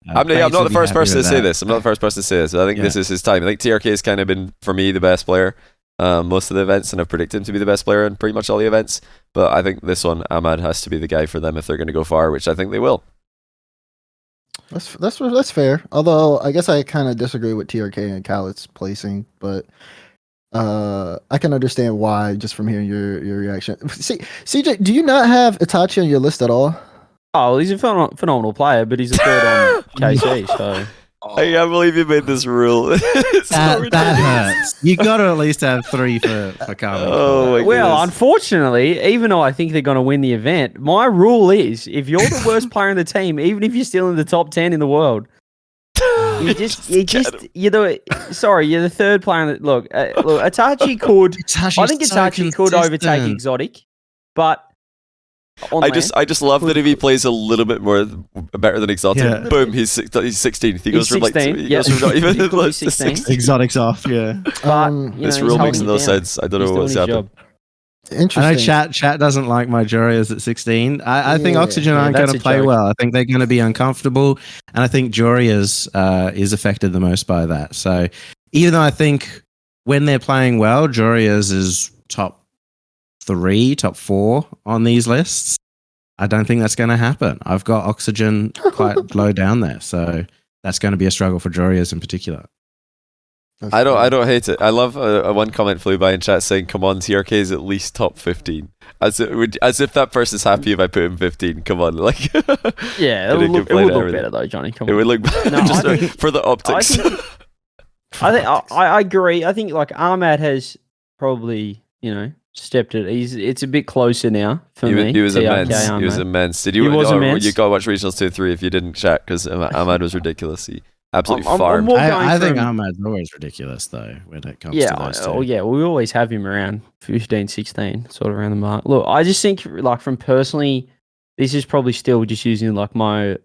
I'm not the first person to say this. I'm not the first person to say this. I think this is his time. I think TRK has kind of been, for me, the best player most of the events, and I've predicted him to be the best player in pretty much all the events. But I think this one, Ahmad has to be the guy for them if they're going to go far, which I think they will. That's fair. Although I guess I kind of disagree with TRK and Khaled's placing, but I can understand why just from hearing your reaction. See, CJ, do you not have Itachi on your list at all? Oh, he's a phenomenal player, but he's a third on KC, so... I can't believe you made this rule. That hurts. You got to at least have 3 for Kami. Oh my well, unfortunately, even though I think they're going to win the event, my rule is if you're the worst player in the team, even if you're still in the top 10 in the world, you're the third player. Look, Itachi could. I think Itachi could overtake Exotic, but. I just love that if he plays a little bit better than Exotic, boom, he's 16th. He goes from not even to 16. Exotic's off, yeah. But this rule makes no sense. I don't know what's happened. Interesting. I know chat doesn't like my Jorias at 16. I think Oxygen aren't going to play well. I think they're going to be uncomfortable, and I think Jorias is affected the most by that. So even though I think when they're playing well, Joria's is top 3, top 4 on these lists. I don't think that's going to happen. I've got Oxygen quite low down there, so that's going to be a struggle for Joria's in particular. I don't hate it. I love one comment flew by in chat saying, "Come on, TRK is at least top 15." As if that person's happy if I put him 15. Come on, like yeah, it would look better though, Johnny. Come on. It would look better just for the optics. I agree. I think like Ahmad has probably stepped it. It's a bit closer now for me. He was immense. He was immense. Did you? He was immense. You got to watch regionals 2 and 3 if you didn't chat because Ahmad was ridiculous. He absolutely farmed. I think Ahmad's always ridiculous though when it comes to those two. Yeah, we always have him around 15, 16, sort of around the mark. Look, I just think like from personally, this is probably still just using like my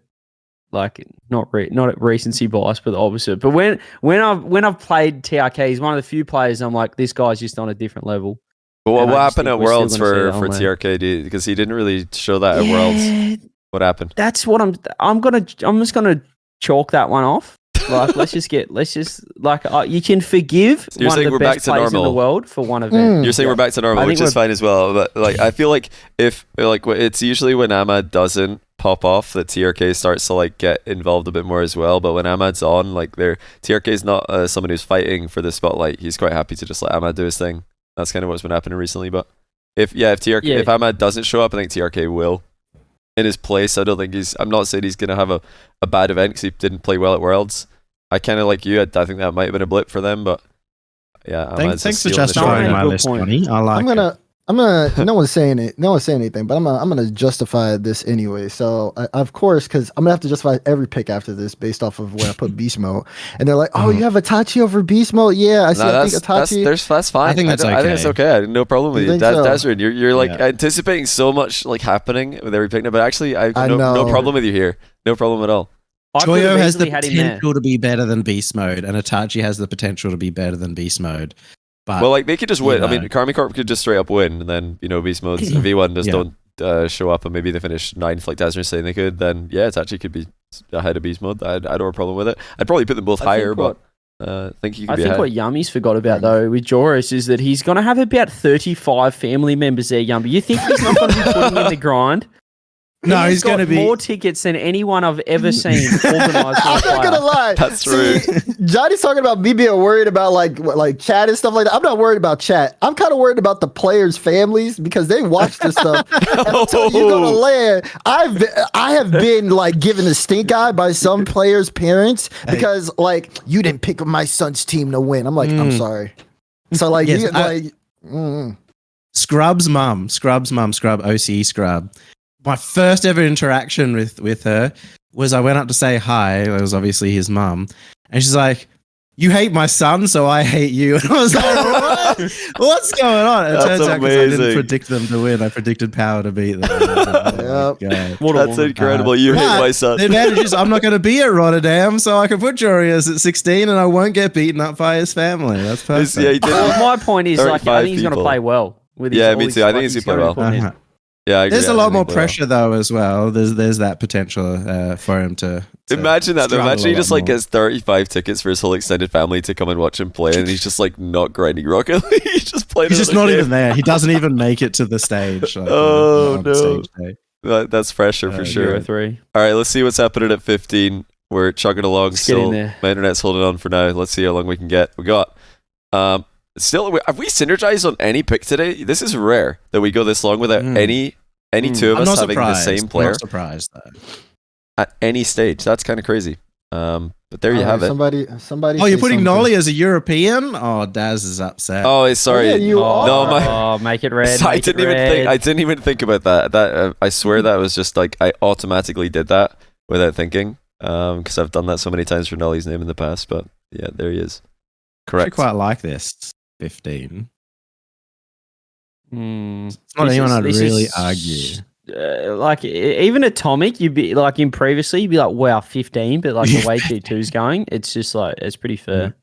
not recency bias, but the opposite. But when I've played TRK, he's one of the few players I'm like, this guy's just on a different level. But what happened at Worlds for TRK? Because he didn't really show that at Worlds. What happened? That's what I'm just gonna chalk that one off. Like you can forgive one of the best players in the world for one event. You're saying we're back to normal, which is fine as well. But like, I feel like if like it's usually when Ahmad doesn't pop off that TRK starts to like get involved a bit more as well. But when Ahmad's on, like TRK is not someone who's fighting for the spotlight. He's quite happy to just let Ahmad do his thing. That's kind of what's been happening recently. But if Ahmad doesn't show up, I think TRK will. In his place, I'm not saying he's going to have a bad event because he didn't play well at Worlds. I kind of like you. I think that might have been a blip for them, but yeah. Thanks for justifying my list, Tony. I'm gonna. No one's saying it. No one's saying anything, but I'm gonna justify this anyway. So of course, because I'm gonna have to justify every pick after this based off of where I put beast mode, and they're like, "Oh, you have Itachi over beast mode?" Yeah, I think Itachi. That's fine. I think that's okay. I think it's okay. I have no problem with you. Desrin, you're like Yeah. anticipating so much like happening with every pick, but actually, I have no problem with you here. No problem at all. Choyo has the potential to be better than beast mode, and Itachi has the potential to be better than beast mode. But, well, like they could just win. I mean, Karmi Corp could just straight up win, and then Beast Mode's V1 just don't show up, and maybe they finish 9th, like Desiree saying they could. Then Itachi could be ahead of Beast Mode. I don't have a problem with it. I'd probably put them both higher, but I think he could be ahead. What Yummy's forgot about though with Joris is that he's going to have about 35 family members there. Yummy, you think he's not going to be putting in the grind? No, he's going to be more tickets than anyone I've ever seen organized. I'm not gonna lie. That's true. Johnny's talking about me being worried about like chat and stuff like that. I'm not worried about chat. I'm kind of worried about the players' families because they watch this stuff. And I'm telling you, gonna land. I have been like given the stink eye by some players' parents because like you didn't pick my son's team to win. I'm like, I'm sorry. So like, Scrub's mum, Scrub, OCE Scrub. My first ever interaction with her was I went up to say hi. It was obviously his mum. And she's like, "You hate my son, so I hate you." And I was like, "What? What's going on?" It turns out because I didn't predict them to win. I predicted Power to beat them. That's incredible. You hate my son. The advantage is I'm not going to be at Rotterdam, so I can put Jorius at 16 and I won't get beaten up by his family. That's perfect. My point is, like, I think he's going to play well. With me too. I think he's going to play well. Yeah, I agree. There's a lot more pressure though as well. There's that potential for him to imagine that. Imagine he just like gets 35 tickets for his whole extended family to come and watch him play, and he's just like not grinding Rocket League. He's just playing. He's just not even there. He doesn't even make it to the stage. Like, no, that's pressure for sure. 3. All right, let's see what's happening at 15. We're chugging along. Still, my internet's holding on for now. Let's see how long we can get. We got. Still, have we synergized on any pick today? This is rare that we go this long without any two of us having the same player. I'm not surprised though. At any stage. That's kind of crazy. But there you have it. Somebody. Oh, you're putting Nolly as a European? Oh, Daz is upset. Oh, sorry. Yeah, you are. No, make it red. I didn't even think about that. That I swear that was just like I automatically did that without thinking. Because I've done that so many times for Nolly's name in the past. But yeah, there he is. Correct. I quite like this. 15. It's not anyone I'd really argue. Like even Atomic, you'd be like in previously, you'd be like, wow, 15. But like the way G2's going, it's just like it's pretty fair.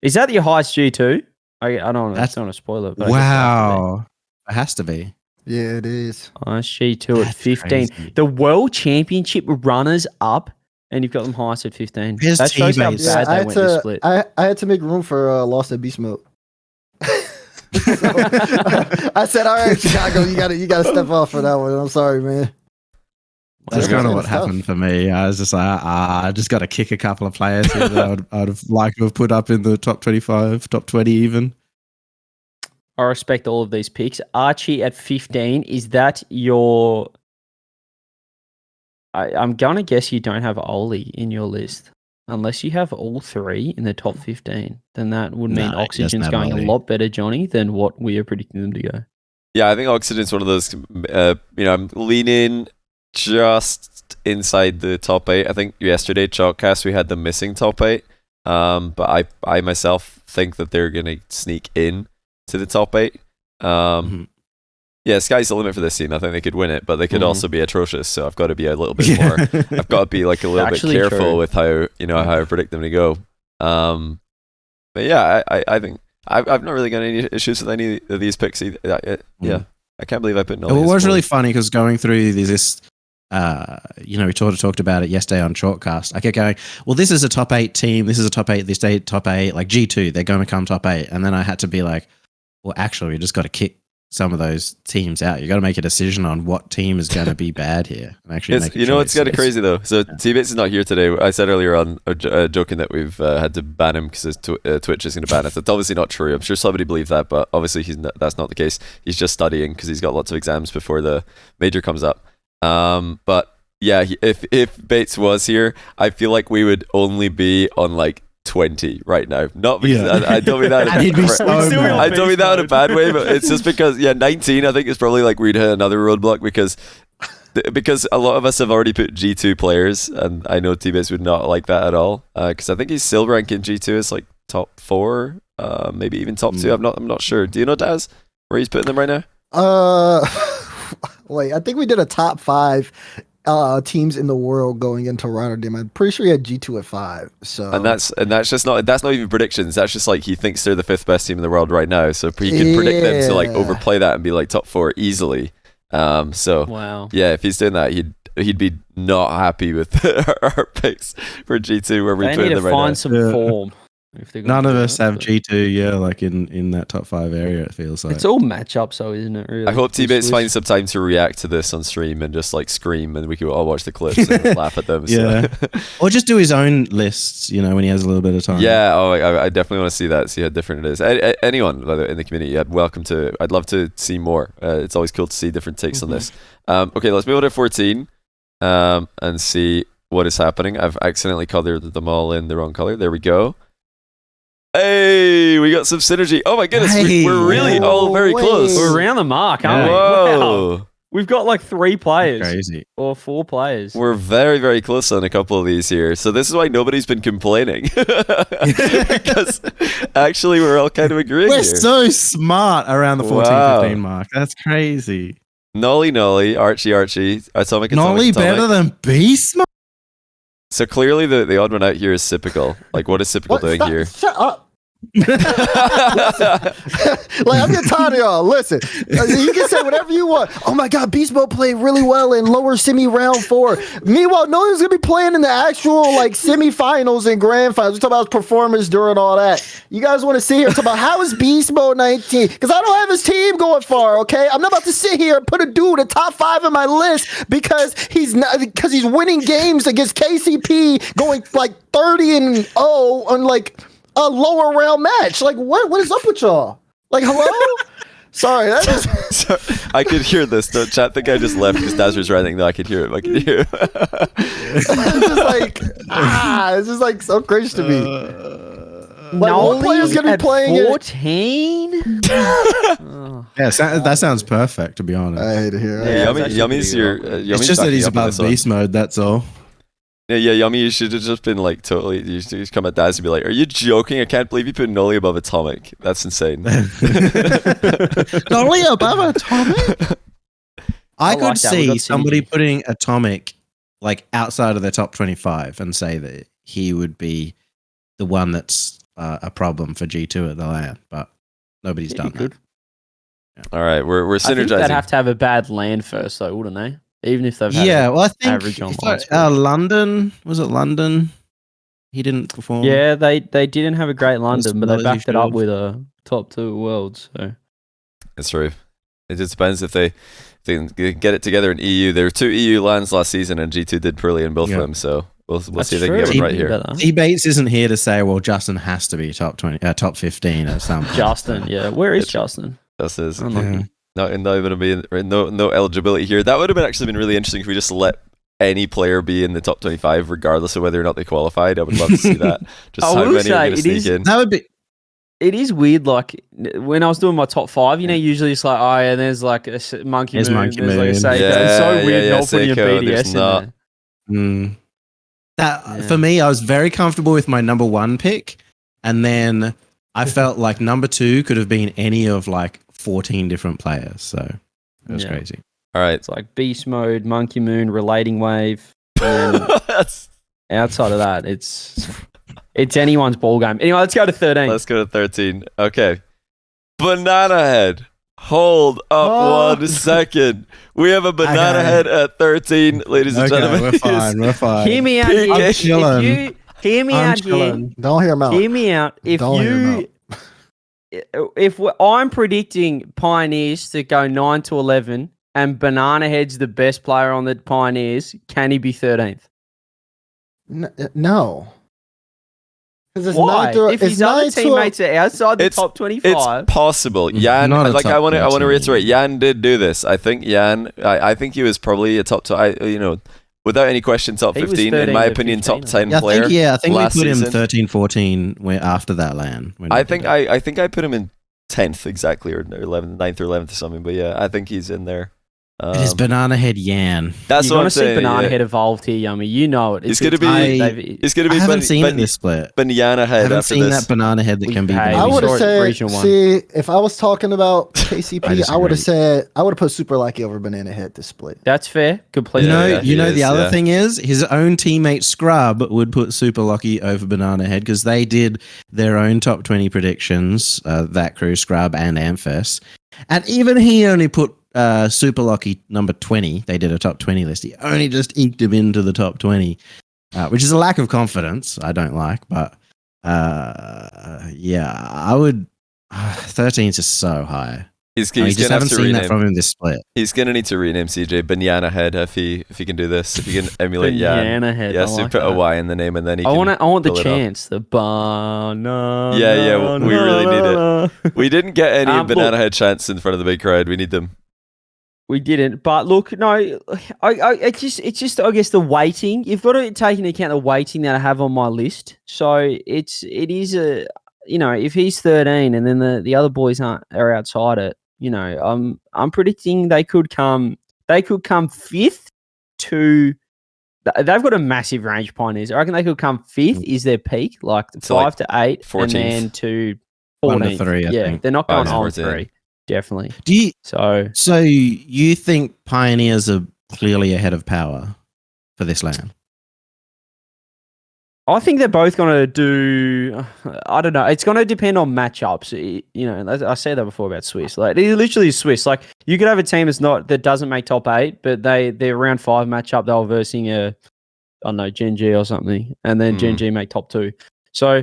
Is that your highest G2? I don't want to spoil it. But wow, it has to be. Yeah, it is. Highest G2 at 15. Crazy. The World Championship runners up and you've got them highest at 15. Here's That shows how T-base. bad they went this split. I had to make room for Lost at Beast Mode. So, I said, "All right, Chicago, you gotta step off for that one." I'm sorry, man. That's kind of what happened for me. I was just like, I just got to kick a couple of players here that I'd have liked to have put up in the top 25, top 20 even. I respect all of these picks. Archie at 15, is that your... I'm going to guess you don't have Oli in your list. Unless you have all three in the top 15, then that would mean Oxygen's going a lot better, Johnny, than what we are predicting them to go. Yeah, I think Oxygen's one of those, I'm leaning just inside the top 8. I think yesterday, Chalkcast, we had them missing top 8. But I myself think that they're going to sneak in to the top 8. Yeah, sky's the limit for this team. I think they could win it, but they could also be atrocious. So I've got to be a little bit more. I've got to be like a little bit careful with how how I predict them to go. But yeah, I think I've not really got any issues with any of these picks either. Yeah, I can't believe I put. It was really funny because going through this, we talked about it yesterday on Shortcast. I kept going, well, this is a top 8 team. This is a top 8. This day top 8. Like G2, they're going to come top 8. And then I had to be like, well, actually, we just got to kick some of those teams out. You got to make a decision on what team is going to be bad here. And actually, it's kind of crazy though. So T-Bates is not here today. I said earlier on, joking that we've had to ban him because Twitch is going to ban us. That's obviously not true. I'm sure somebody believed that, but obviously that's not the case. He's just studying because he's got lots of exams before the major comes up. But yeah, if Bates was here, I feel like we would only be on like 20 right now. Not because I don't mean that. I don't mean that in a bad way, but it's just because 19. I think is probably like we'd hit another roadblock because a lot of us have already put G2 players, and I know T-Base would not like that at all. Because I think he's still ranking G2 as like top 4, maybe even top 2. I'm not sure. Do you know, Daz, where he's putting them right now? Wait, I think we did a top 5 teams in the world going into Rotterdam. I'm pretty sure he had G2 at 5. So and that's not even predictions. That's just like he thinks they're the 5th best team in the world right now. So he can predict them to like overplay that and be like top 4 easily. So wow. Yeah, if he's doing that, he'd be not happy with our picks for G2 where we put them right now. They need to find some form. None of us have G2, like in that top 5 area, it feels like. It's all matchups, though, isn't it? Really? I hope T-Bates finds some time to react to this on stream and just like scream, and we can all watch the clips and laugh at them. Yeah. Or just do his own lists, when he has a little bit of time. Yeah, I definitely want to see that, see how different it is. Anyone in the community, I'd love to see more. It's always cool to see different takes on this. Okay, let's move on to 14 and see what is happening. I've accidentally colored them all in the wrong color. There we go. Hey, we got some synergy. Oh my goodness, we're really all very close. We're around the mark, aren't we? Whoa. Wow. We've got like 3 players. Crazy. Or 4 players. We're very, very close on a couple of these here. So this is why nobody's been complaining. Because actually we're all kind of agreeing We're here. so smart around the 14-15 mark. That's crazy. Nolly, Archie, Atomic. Nolly better than Beast Mode? So clearly the odd one out here is Sypical. Like, what is Sypical doing here? Shut up. Like, I'm getting tired of y'all. Listen, you can say whatever you want. Oh my God, Beast Mode played really well in lower semi round 4. Meanwhile, no one's gonna be playing in the actual like semifinals and grand finals. We're talking about his performance during all that. You guys want to sit here and talk about how is Beast Mode 19? Because I don't have his team going far. Okay, I'm not about to sit here and put a dude at top 5 in my list because he's winning games against KCP, going like 30-0 on like a lower round match. Like, what is up with y'all? Like, hello? Sorry, that is... So, I could hear this. The chat think I just left because Daz was writing. No, I could hear him. It's just like so crazy to me. Like, what player's gonna be playing 14? Yeah, that sounds perfect, to be honest. I hate it here. Yeah, Yummy's your. It's just that he's above Beast Mode, that's all. Yeah, Yummy, you should have just been like totally. You should just come at Daz and be like, "Are you joking? I can't believe you put Nolly above Atomic. That's insane." Nolly above Atomic? I could see somebody putting Atomic like outside of the top 25 and say that he would be the one that's a problem for G2 at the LAN, but nobody's done that. Yeah. All right, we're synergizing. I think they'd have to have a bad LAN first, though, wouldn't they? even if they've had Well, I think average on London, was it London? He didn't perform. Yeah, they didn't have a great London, but well they as he backed it up should. with a top 2 world. So It's true. It just depends if they can get it together in EU. There were 2 EU lands last season, and G2 did poorly in both of them. So we'll see if they can get one right here. T-Bates isn't here to say, well, Justin has to be top 15 at some point. Justin, yeah. Where is Justin? Justin is not even to be no eligibility here. That would have actually been really interesting if we just let any player be in the top 25, regardless of whether or not they qualified. I would love to see that. Just how many are going to sneak in. That would be. It is weird, like, when I was doing my top 5, there's like, oh, yeah, there's like a Monkey Moon. Monkey there's Moon. like a Seiko. It's so weird not putting a BDS in there. For me, I was very comfortable with my number 1 pick, and then I felt like number 2 could have been any of like 14 different players. So it was crazy. All right. It's like Beast Mode, Monkey Moon, Relating Wave. And outside of that, it's anyone's ball game. Anyway, let's go to 13. Let's go to 13. Okay. Banana Head. Hold up 1 second. We have a Banana Head at 13, ladies and gentlemen. We're fine. Hear me out. I'm chilling. Hear me out here. Don't hear him out. Hear me out. If I'm predicting Pioneers to go 9 to 11 and Banana Head's the best player on the Pioneers, can he be 13th? No. Why? If his other teammates are outside the top 25, it's possible. Yan, like I want to reiterate, Yan did do this. I think Yan. I think he was probably a top. Without any question, top 15. In my opinion, top 10 player. I think we put him 13, 14 after that LAN. I think I put him in 10th exactly, or 11th, 9th or 11th or something. But yeah, I think he's in there. It is Banana Head Yan. That's what I'm saying. See Banana Head evolved here, Yummy. You know it. It's going to be. I haven't seen it this split. Banana Head. I haven't seen that Banana Head that can be. I would have said. See, if I was talking about KCP, I would have put Super Lucky over Banana Head this split. That's fair. Completely. The other thing is his own teammate Scrub would put Super Lucky over Banana Head because they did their own top 20 predictions. That crew, Scrub and Amphis, and even he only put. Super Lucky number 20. They did a top 20 list. He only just eked him into the top 20, which is a lack of confidence I don't like. But I would. 13 is just so high. He's just gonna haven't have to seen rename. that from him this split. He's gonna need to rename CJ Banana Head if he can do this. If he can emulate Banana Head. Yes, like put a Y in the name, and then he. I want the chance. The banana. Yeah. We really need it. We didn't get any Banana Head chants in front of the big crowd. We need them. We didn't, but look, no, it's just I guess the weighting. You've got to take into account the weighting that I have on my list. So it is a if he's 13 and then the other boys are outside it, I'm predicting they could come 5th to. They've got a massive range, Pioneers. I reckon they could come 5th is their peak, like 5 to 8, 14th. And then to 14th. 1 to 3, I think. They're not going on 3. Definitely. So you think Pioneers are clearly ahead of Power for this LAN? I think they're both going to do. I don't know. It's going to depend on matchups. I said that before about Swiss. Like it literally is Swiss. Like you could have a team that doesn't make top 8, but they're round 5 matchup. They're versing Gen G or something, and then Gen G make top 2. So.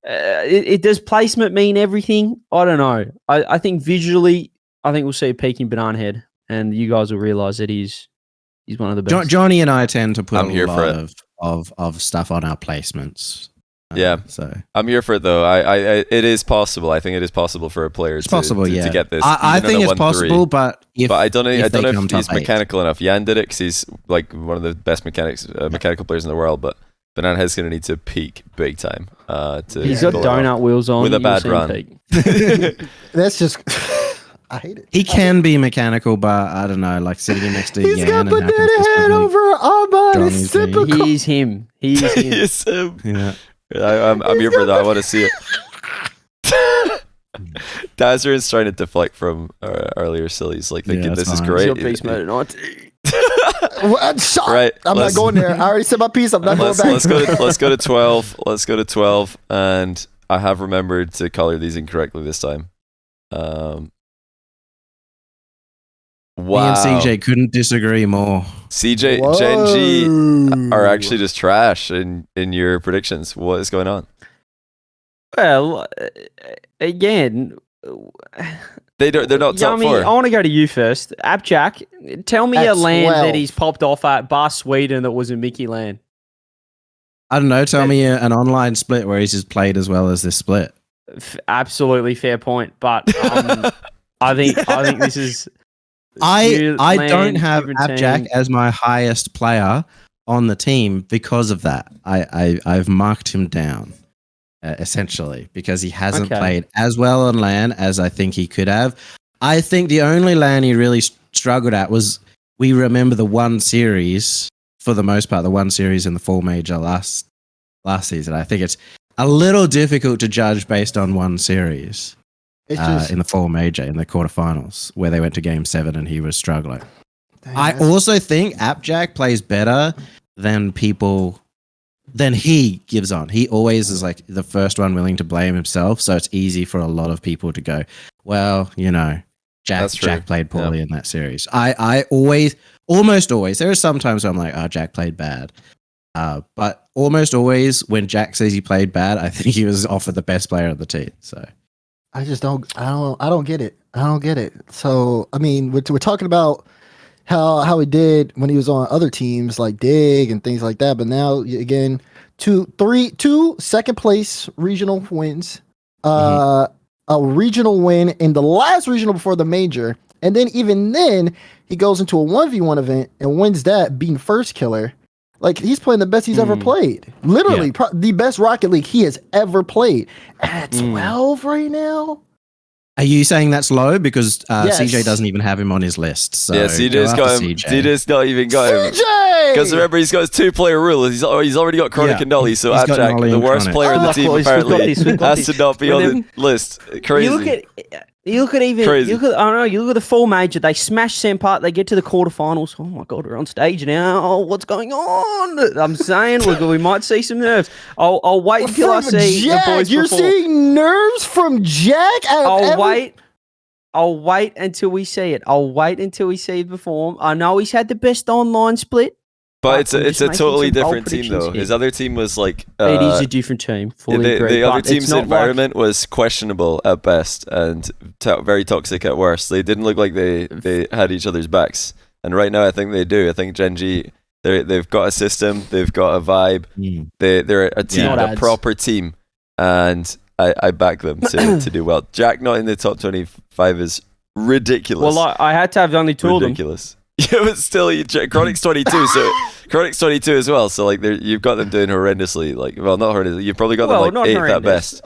Does placement mean everything? I don't know. I think visually, we'll see a peak in Banana Head, and you guys will realise that he's one of the best. Johnny and I tend to put a lot of stuff on our placements. So I'm here for it though. It is possible. I think it is possible for a player to get this. I think it's possible, but I don't know if he's mechanical enough. Yan did it because he's like one of the best mechanical players in the world, but Banana Head's going to need to peak big time. He's got donut wheels on with a bad run. That's just. I hate it. He can be mechanical, but I don't know, like sitting next to He's Yan got Banana Head over Arbon. It's typical. He's him. He is him. Yeah. I'm here for that. I want to see it. Dazarin's trying to deflect from earlier sillies, like thinking this is great. Right, I'm not going there. I already said my piece. I'm not going back. Let's go to 12. Let's go to 12, and I have remembered to color these incorrectly this time. Wow. Me and CJ couldn't disagree more. CJ, Gen G are actually just trash in your predictions. What is going on? Well, again, they're not top Yumi, 4. I want to go to you first. Appjack, tell me At a land 12. that he's popped off at bar Sweden that was a Mickey land. I don't know. Tell me an online split where he's just played as well as this split. Absolutely fair point, but I think this is. I don't have Appjack as my highest player on the team because of that. I've marked him down essentially because he hasn't played as well on LAN as I think he could have. I think the only LAN he really struggled at was we remember the one series for the most part, the one series in the full major last season. I think it's a little difficult to judge based on one series. It's just, in the full major in the quarterfinals where they went to game 7 and he was struggling. I also think Appjack plays better than he gives on. He always is like the first one willing to blame himself, so it's easy for a lot of people to go, well, Jack played poorly in that series. I almost always, there are some times where I'm like, oh, Jack played bad. But almost always when Jack says he played bad, I think he was offered the best player of the team. So I don't get it. I don't get it. So, I mean, we're talking about how he did when he was on other teams like Dig and things like that. But now, again, two second place regional wins, a regional win in the last regional before the major. And then even then, he goes into a 1v1 event and wins that, being first killer. Like, he's playing the best he's ever played. Literally, the best Rocket League he has ever played. At 12 right now? Are you saying that's low? Because CJ doesn't even have him on his list. So yeah, CJ's got him. CJ's not even got him. CJ! Because remember, he's got his 2-player rule. He's already got Chronic and Nolly, so Appjack, the worst player in the team, apparently has to not be on the list. Crazy. You look at the full major. They smash Sempart. They get to the quarterfinals. Oh my god, we're on stage now. Oh, what's going on? I'm saying we might see some nerves. I'll wait until I see Jack, the boys. You're seeing nerves from Jack. I'll wait until we see it. I'll wait until we see it perform. I know he's had the best online split. But it's a totally different team, though. His other team was like... it is a different team. The other team's environment was questionable at best and very toxic at worst. They didn't look like they had each other's backs. And right now, I think they do. I think Gen G, they've got a system. They've got a vibe. They're a team, a proper team. And I back them to do well. Jack not in the top 25 is ridiculous. Well, I had to have only two of them. Ridiculous. Yeah, but still, Chronic's 22, so Chronic's 22 as well. So like, you've got them doing horrendously. Like, well, not horrendously. You've probably got them like 8th at best.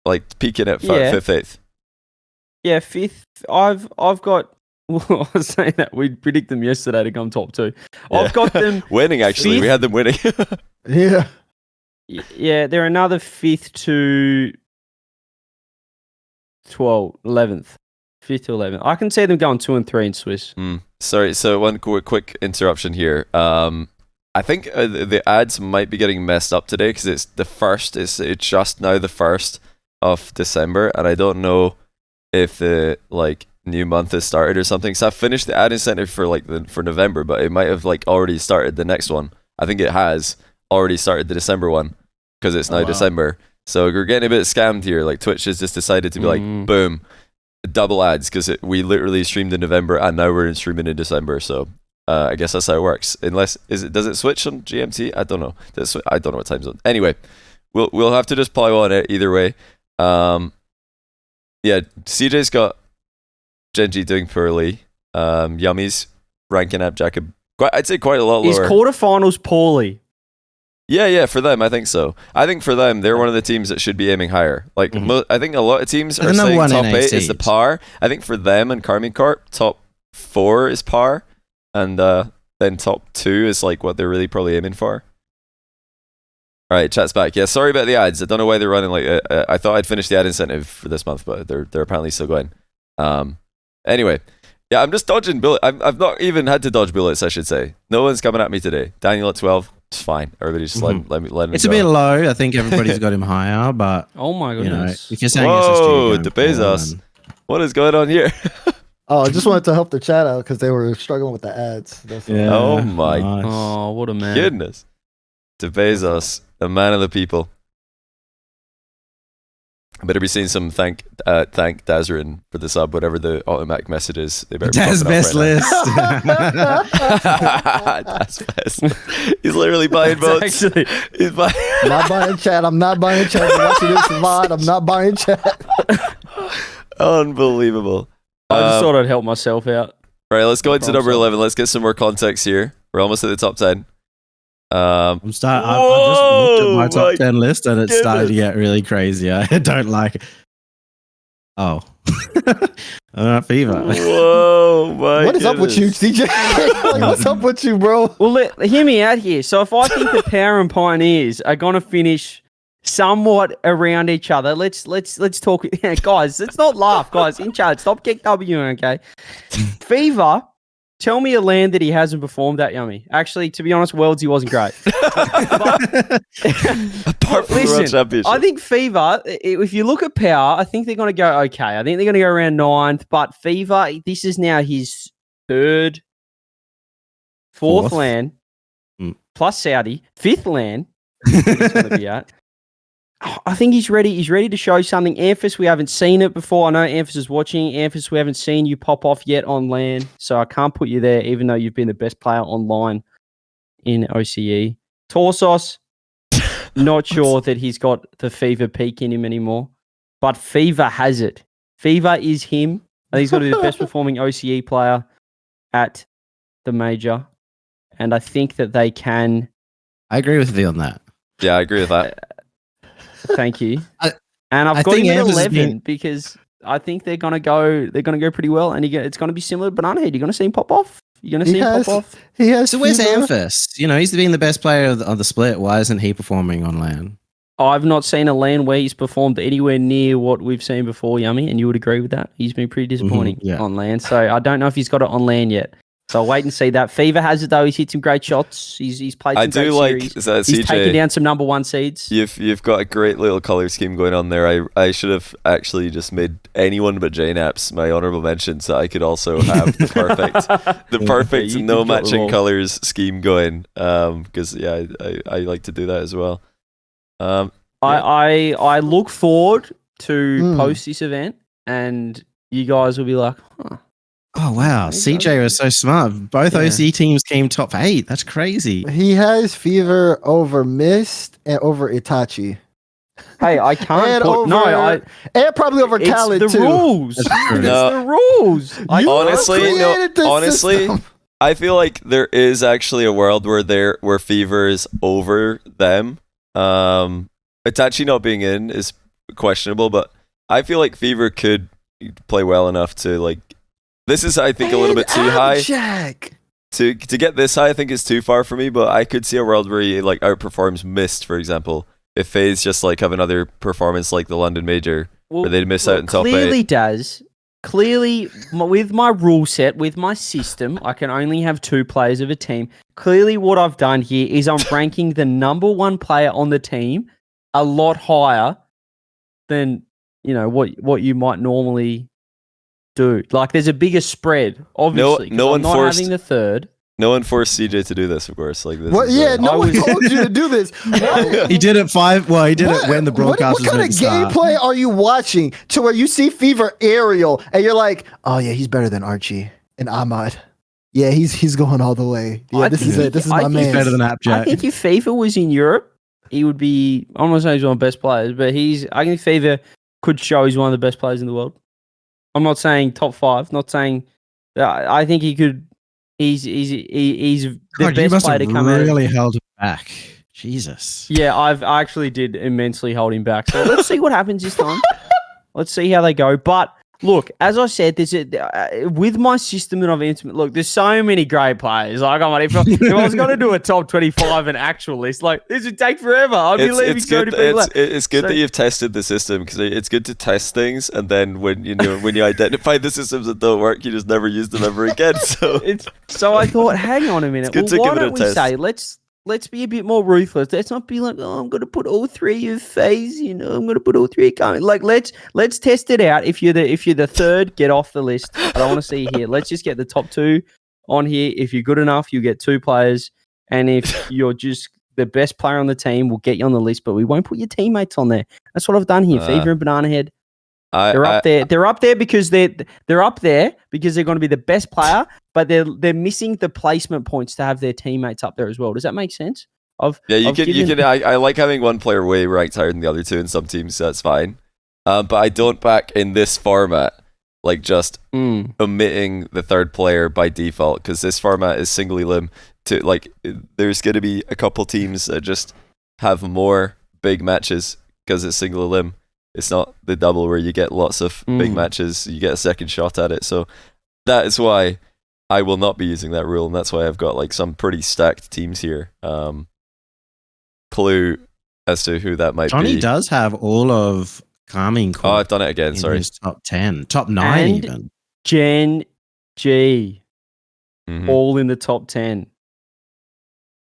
Like peaking at 5th, 8th. Yeah, 5th. I've got. I was saying that we predict them yesterday to come top 2. Yeah. I've got them winning. Actually, 5th. We had them winning. Yeah. Yeah, they're another 5th to 11th. 5th to 11th. I can see them going 2 and 3 in Swiss. Sorry, so one quick interruption here. I think the ads might be getting messed up today because it's the 1st. It's just now the 1st of December, and I don't know if the new month has started or something. So I finished the ad incentive for November, but it might have already started the next one. I think it has already started the December one because it's now December. So we're getting a bit scammed here. Like Twitch has just decided to be boom. Double ads because we literally streamed in November and now we're streaming in December. So I guess that's how it works. Does it switch on GMT? I don't know. I don't know what time zone. Anyway, we'll have to just plow on it either way. Yeah, CJ's got Gen G doing poorly. Yummy's ranking Appjack I'd say quite a lot lower. Is quarterfinals poorly? Yeah, for them, I think so. I think for them, they're one of the teams that should be aiming higher. I think a lot of teams are saying top 8 is the par. I think for them and Carmine Corp, top 4 is par, and then top 2 is what they're really probably aiming for. All right, chat's back. Yeah, sorry about the ads. I don't know why they're running I thought I'd finished the ad incentive for this month, but they're apparently still going. Anyway, yeah, I'm just dodging bullets. I've not even had to dodge bullets, I should say. No one's coming at me today. Daniel at 12. It's fine. Everybody's just let him It's go. A bit low. I think everybody's got him higher, but oh my goodness! If you're saying whoa, the Bezos, what is going on here? Oh, I just wanted to help the chat out because they were struggling with the ads. That's all. Yeah. Oh my Nice. Oh, what a man. goodness. De Bezos, a man of the people. I better be seeing some thank Dazarin for the sub, whatever the automatic message is. They better be That's popping up best right list. now. That's best. He's literally buying votes. Actually, He's buying. I'm not buying chat. I'm not buying chat. I'm watching this VOD. I'm not buying chat. Unbelievable. I just thought I'd help myself out. All right, let's go into number 11. Let's get some more context here. We're almost at the top 10. I just looked at my Whoa, top 10 list and it started to goodness. get really crazy. I don't like it. Oh. Fever. Whoa, my What is up with you, goodness. CJ? Like, what's up with you, bro? Well, hear me out here. So if I think the Power and Pioneers are going to finish somewhat around each other, let's talk. Guys, let's not laugh. Guys, in charge, stop kick W, okay? Fever, tell me a land that he hasn't performed at, Yummy. Actually, to be honest, Worlds, he wasn't great. Apart from the World Championship. I think Fever, if you look at Power, I think they're going to go okay. I think they're going to go around 9th, but Fever, this is now his fourth land, plus Saudi, 5th land. He's going to be at. I think he's ready. He's ready to show something. Amphis, we haven't seen it before. I know Amphis is watching. Amphis, we haven't seen you pop off yet on LAN, so I can't put you there, even though you've been the best player online in OCE. Torsos, not sure that he's got the Fever peak in him anymore, but Fever has it. Fever is him. I think he's got to be the best performing OCE player at the major, and I think that they can. I agree with you on that. Yeah, I agree with that. Thank you. And I've got him at 11 because I think they're gonna go. They're gonna go pretty well, and it's gonna be similar to Banana Head. You're gonna see him pop off. You're gonna see him pop off. He has. So where's Amphis? You know, he's been the best player of the split. Why isn't he performing on LAN? I've not seen a LAN where he's performed anywhere near what we've seen before, Yummy, and you would agree with that. He's been pretty disappointing on LAN, so I don't know if he's got it on LAN yet. So I'll wait and see that. Fever has it though. He's hit some great shots. He's played some great series. That he's CJ, taken down some number 1 seeds. You've got a great little color scheme going on there. I should have actually just made anyone but JNaps my honorable mention, so I could also have the perfect no matching colors scheme going. Because I like to do that as well. I look forward to post this event, and you guys will be like, huh. Oh, wow. CJ was so smart. Both OC teams came top 8. That's crazy. He has Fever over Mist and over Itachi. Hey, I can't and put... and probably over Khaled, too. It's the rules. It's the rules. Honestly, I feel like there is actually a world where Fever is over them. Itachi not being in is questionable, but I feel like Fever could play well enough to, like... This is, I think, a little bit too high. To get this high, I think is too far for me, but I could see a world where he like outperforms Mist, for example. If FaZe just like have another performance like the London Major, where they'd miss out in top 8. Clearly, with my rule set, with my system, I can only have 2 players of a team. Clearly, what I've done here is I'm ranking the number 1 player on the team a lot higher than what you might normally do. Like, there's a bigger spread, obviously. No one not forced having the 3rd. No one forced CJ to do this, of course. Like this. Well, no one told you to do this. He did it 5. Well, he did it when the broadcast was What kind of gameplay are you watching to where you see Fever aerial and you're like, oh yeah, he's better than Archie and Ahmad. Yeah, he's going all the way. Yeah, this is it. This is my man. He's better than Appjack. I think if Fever was in Europe, he would be. I'm not saying he's one of the best players, but I think Fever could show he's one of the best players in the world. I'm not saying top 5. Not saying. I think he could. He's the best player to come out. Really held him back. Jesus. Yeah, I actually did immensely hold him back. So let's see what happens this time. Let's see how they go. But look, as I said, with my system that I've implemented, look, there's so many great players. Like, if I was going to do a top 25 an actual list, like, this would take forever. I'd be leaving so many people. It's good that you've tested the system, because it's good to test things, and then when you identify the systems that don't work, you just never use them ever again. So I thought, hang on a minute. It's good to why give it a don't we test. say let's let's be a bit more ruthless. Let's not be like, oh, I'm going to put all three of FaZe, I'm going to put all three coming. Like, let's test it out. If you're the third, get off the list. I don't want to see you here. Let's just get the top two on here. If you're good enough, you get two players. And if you're just the best player on the team, we'll get you on the list, but we won't put your teammates on there. That's what I've done here. Fever and Banana Head. They're up there. They're up there because they're up there because they're going to be the best player, but they're missing the placement points to have their teammates up there as well. Does that make sense? You can. I like having one player way ranked higher than the other two in some teams. So that's fine. But I don't back in this format, like just omitting the third player by default, because this format is single elim. There's going to be a couple teams that just have more big matches because it's single elim. It's not the double where you get lots of big matches. You get a second shot at it. So that is why I will not be using that rule, and that's why I've got like some pretty stacked teams here. Clue as to who that might be. Johnny does have all of Calming Corp. Oh, I've done it again. Sorry. His top 10, top 9 and even. Gen G, all in the top 10.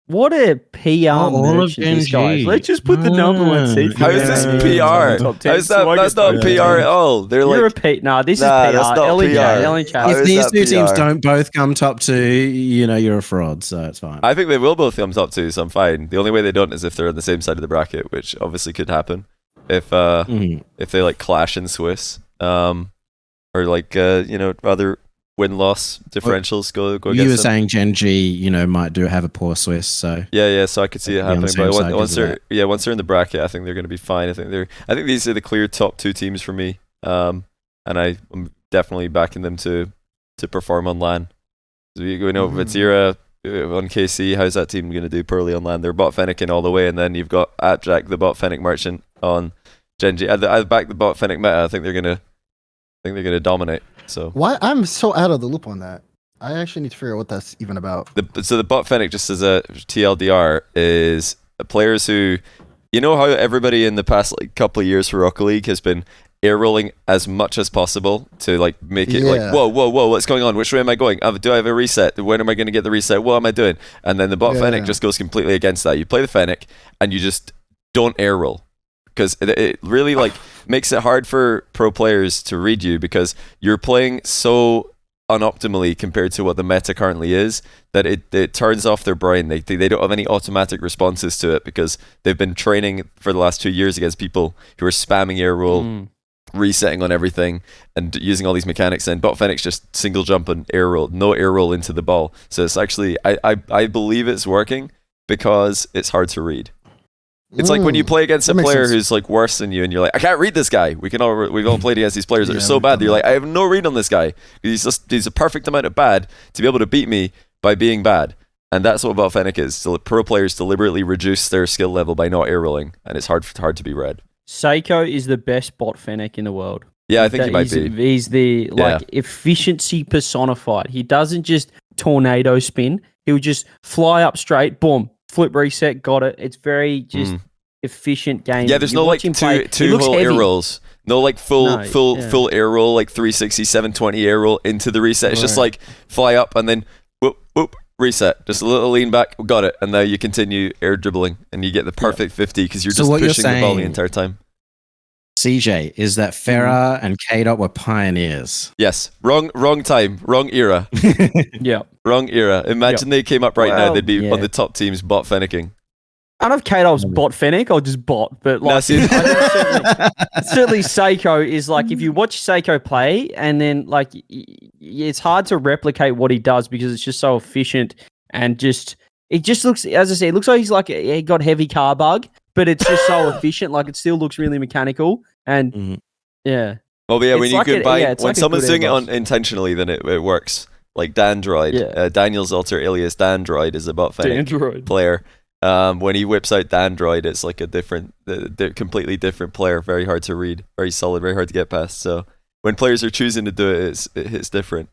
What a PR all of Gen this guy. G. Let's just put the number one seed. How is this PR? That's not PR at all. They're You're like, this is that's PR. not Ellen PR. Chat. If these two teams PR? don't both come top 2, you're a fraud, so it's fine. I think they will both come top 2, so I'm fine. The only way they don't is if they're on the same side of the bracket, which obviously could happen if they like clash in Swiss, or like rather win-loss differentials go against You were them. saying Gen G, might have a poor Swiss, so Yeah, so I could see it be on the happening. same But side once because of once they're in the bracket, I think they're going to be fine. I think these are the clear top 2 teams for me. And I'm definitely backing them to perform on LAN. So we know Vatira on KC. How's that team going to do poorly on LAN? They're bot Fenneking all the way, and then you've got Appjack, the bot Fennec merchant on Gen G. I back the bot Fennec meta. I think they're gonna dominate. So why I'm so out of the loop on that. I actually need to figure out what that's even about. So the bot Fennec, just as a TLDR, is players who, how everybody in the past couple of years for Rocket League has been air rolling as much as possible to make it like whoa, what's going on? Which way am I going? Do I have a reset? When am I going to get the reset? What am I doing? And then the bot Fennec just goes completely against that. You play the Fennec and you just don't air roll, because it really makes it hard for pro players to read you, because you're playing so unoptimally compared to what the meta currently is that it turns off their brain. They don't have any automatic responses to it because they've been training for the last 2 years against people who are spamming air roll, resetting on everything and using all these mechanics. And bot Fennec's just single jump and air roll, no air roll into the ball. So it's actually I believe it's working because it's hard to read. It's like when you play against a player who's worse than you, and you're like, I can't read this guy. We've all played against these players that are so bad that you're like, I have no read on this guy. He's a perfect amount of bad to be able to beat me by being bad. And that's what bot Fennec is. So pro players deliberately reduce their skill level by not air rolling, and it's hard to be read. Seiko is the best bot Fennec in the world. Yeah, I think he might be. He's the efficiency personified. He doesn't just tornado spin. He'll just fly up straight, boom, flip reset, got it. It's very just efficient game. Yeah, there's no two whole air rolls. No full air roll, 360, 720 air roll into the reset. It's just fly up and then whoop, whoop, reset. Just a little lean back, got it. And now you continue air dribbling and you get the perfect 50 because you're just pushing the ball the entire time. CJ, is that Farah and K-Dot were pioneers? Yes. Wrong time. Wrong era. Yeah. Wrong era. Imagine they came up now, they'd be on the top teams bot Fennecking. I don't know if K-Dot's bot Fennec or just bot, but certainly Seiko is if you watch Seiko play and then it's hard to replicate what he does because it's just so efficient and it just looks, as I said, it looks like he's he got heavy car bug, but it's just so efficient. It still looks really mechanical and yeah. Well, yeah, when you combine, when someone's doing it intentionally, then it works. Like Dandroid, Daniel's alter alias Dandroid is a bot Fennec player. When he whips out Dandroid, it's a different, completely different player. Very hard to read, very solid, very hard to get past. So when players are choosing to do it, it's different.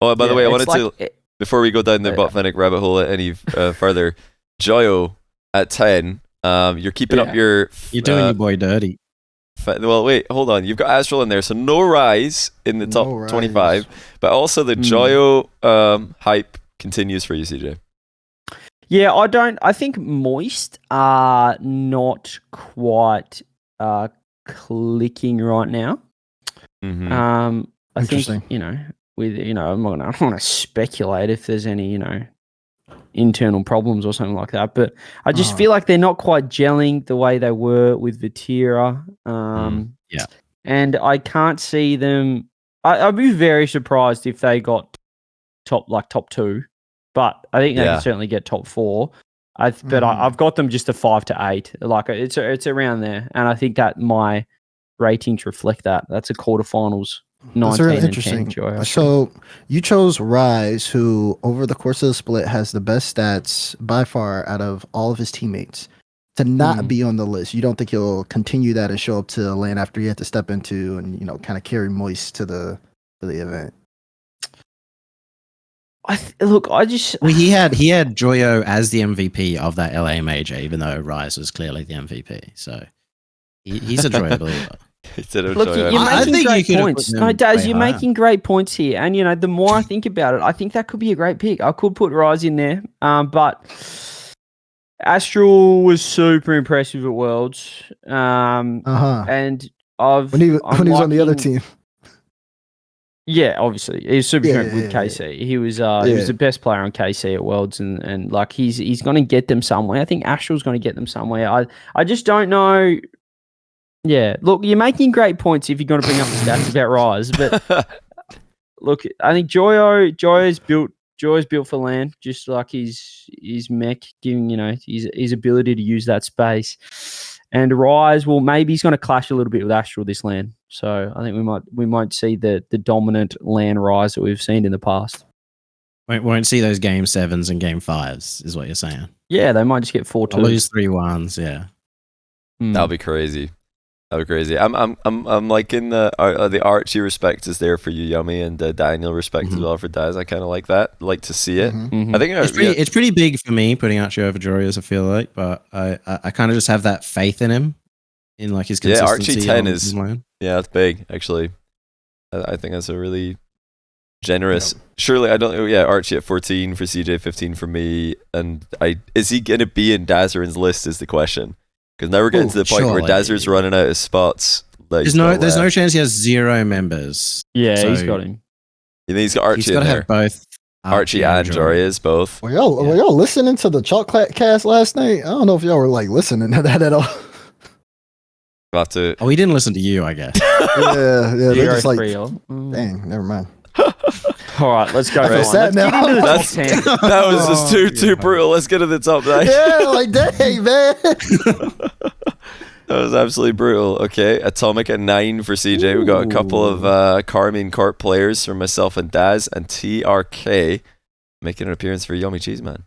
Oh, by the way, I wanted to, before we go down the bot Fennec rabbit hole any further, Joyo at 10. You're keeping up your. You're doing your boy dirty. Well, wait, hold on. You've got Astral in there, so no rise in the top 25, but also the Joyo hype continues for you, CJ. Yeah, I think Moist are not quite clicking right now. Mm-hmm. I think, I'm not gonna speculate if there's any, internal problems or something like that, but I just feel like they're not quite gelling the way they were with Vatira. Yeah. And I can't see them. I'd be very surprised if they got top 2, but I think they can certainly get top 4. But I've got them just a 5 to 8. Like it's around there, and I think that my ratings reflect that. That's a quarterfinals. 19 really interesting. And 10, so you chose Rise, who over the course of the split has the best stats by far out of all of his teammates, to not be on the list. You don't think he'll continue that and show up to LAN after he had to step into and kind of carry Moist to the event? He had Joyo as the MVP of that LA major, even though Rise was clearly the MVP. So he's a Joyo believer. Look, you're making great points. No, Daz, you're making great points here. And, the more I think about it, I think that could be a great pick. I could put Rise in there. But Astral was super impressive at Worlds. And when he was on the other team. Yeah, obviously. He was super good with KC. He was the best player on KC at Worlds, and like he's going to get them somewhere. I think Astral's going to get them somewhere. I just don't know. Yeah, look, you're making great points if you're going to bring up the stats about Rise, but look, I think Joyo's built for LAN, just like his mech, giving his ability to use that space. And Rise, well, maybe he's going to clash a little bit with Astral this LAN. So I think we might see the dominant LAN Rise that we've seen in the past. Won't see those game 7s and game 5s, is what you're saying. Yeah, they might just get 4-2. Lose 3-1s, yeah. That'll be crazy. That'd be crazy. I'm like in the Archie respect is there for you, Yumi, and Daniel respect as well for Daz. I kind of like that. Like to see it. I think it's pretty big for me putting Archie over Joreas, I feel like, but I kind of just have that faith in him, in like his consistency. Archie 10 is that's big actually. I think that's a really generous. Yeah. Surely I don't. Yeah, Archie at 14 for CJ, 15 for me, and is he gonna be in Dazarin's list? Is the question. Because now we're getting to the point where Dazer's running out of spots. Like, there's no chance he has 0 members. Yeah, so he's got him. You think he's got Archie in there? Have both. Archie and Jorias, both. Were y'all listening to the Chalk Cast last night? I don't know if y'all were like listening to that at all. We'll have to. Oh, we didn't listen to you, I guess. yeah. They're just like, dang, never mind. All right, let's go. Let's get into the top 10. That was just too brutal. Let's get to the top 9. Yeah, like dang, man. That was absolutely brutal. Okay, Atomic at 9 for CJ. We got a couple of Carmine Corp players from myself and Daz, and TRK making an appearance for Yummy Cheese Man.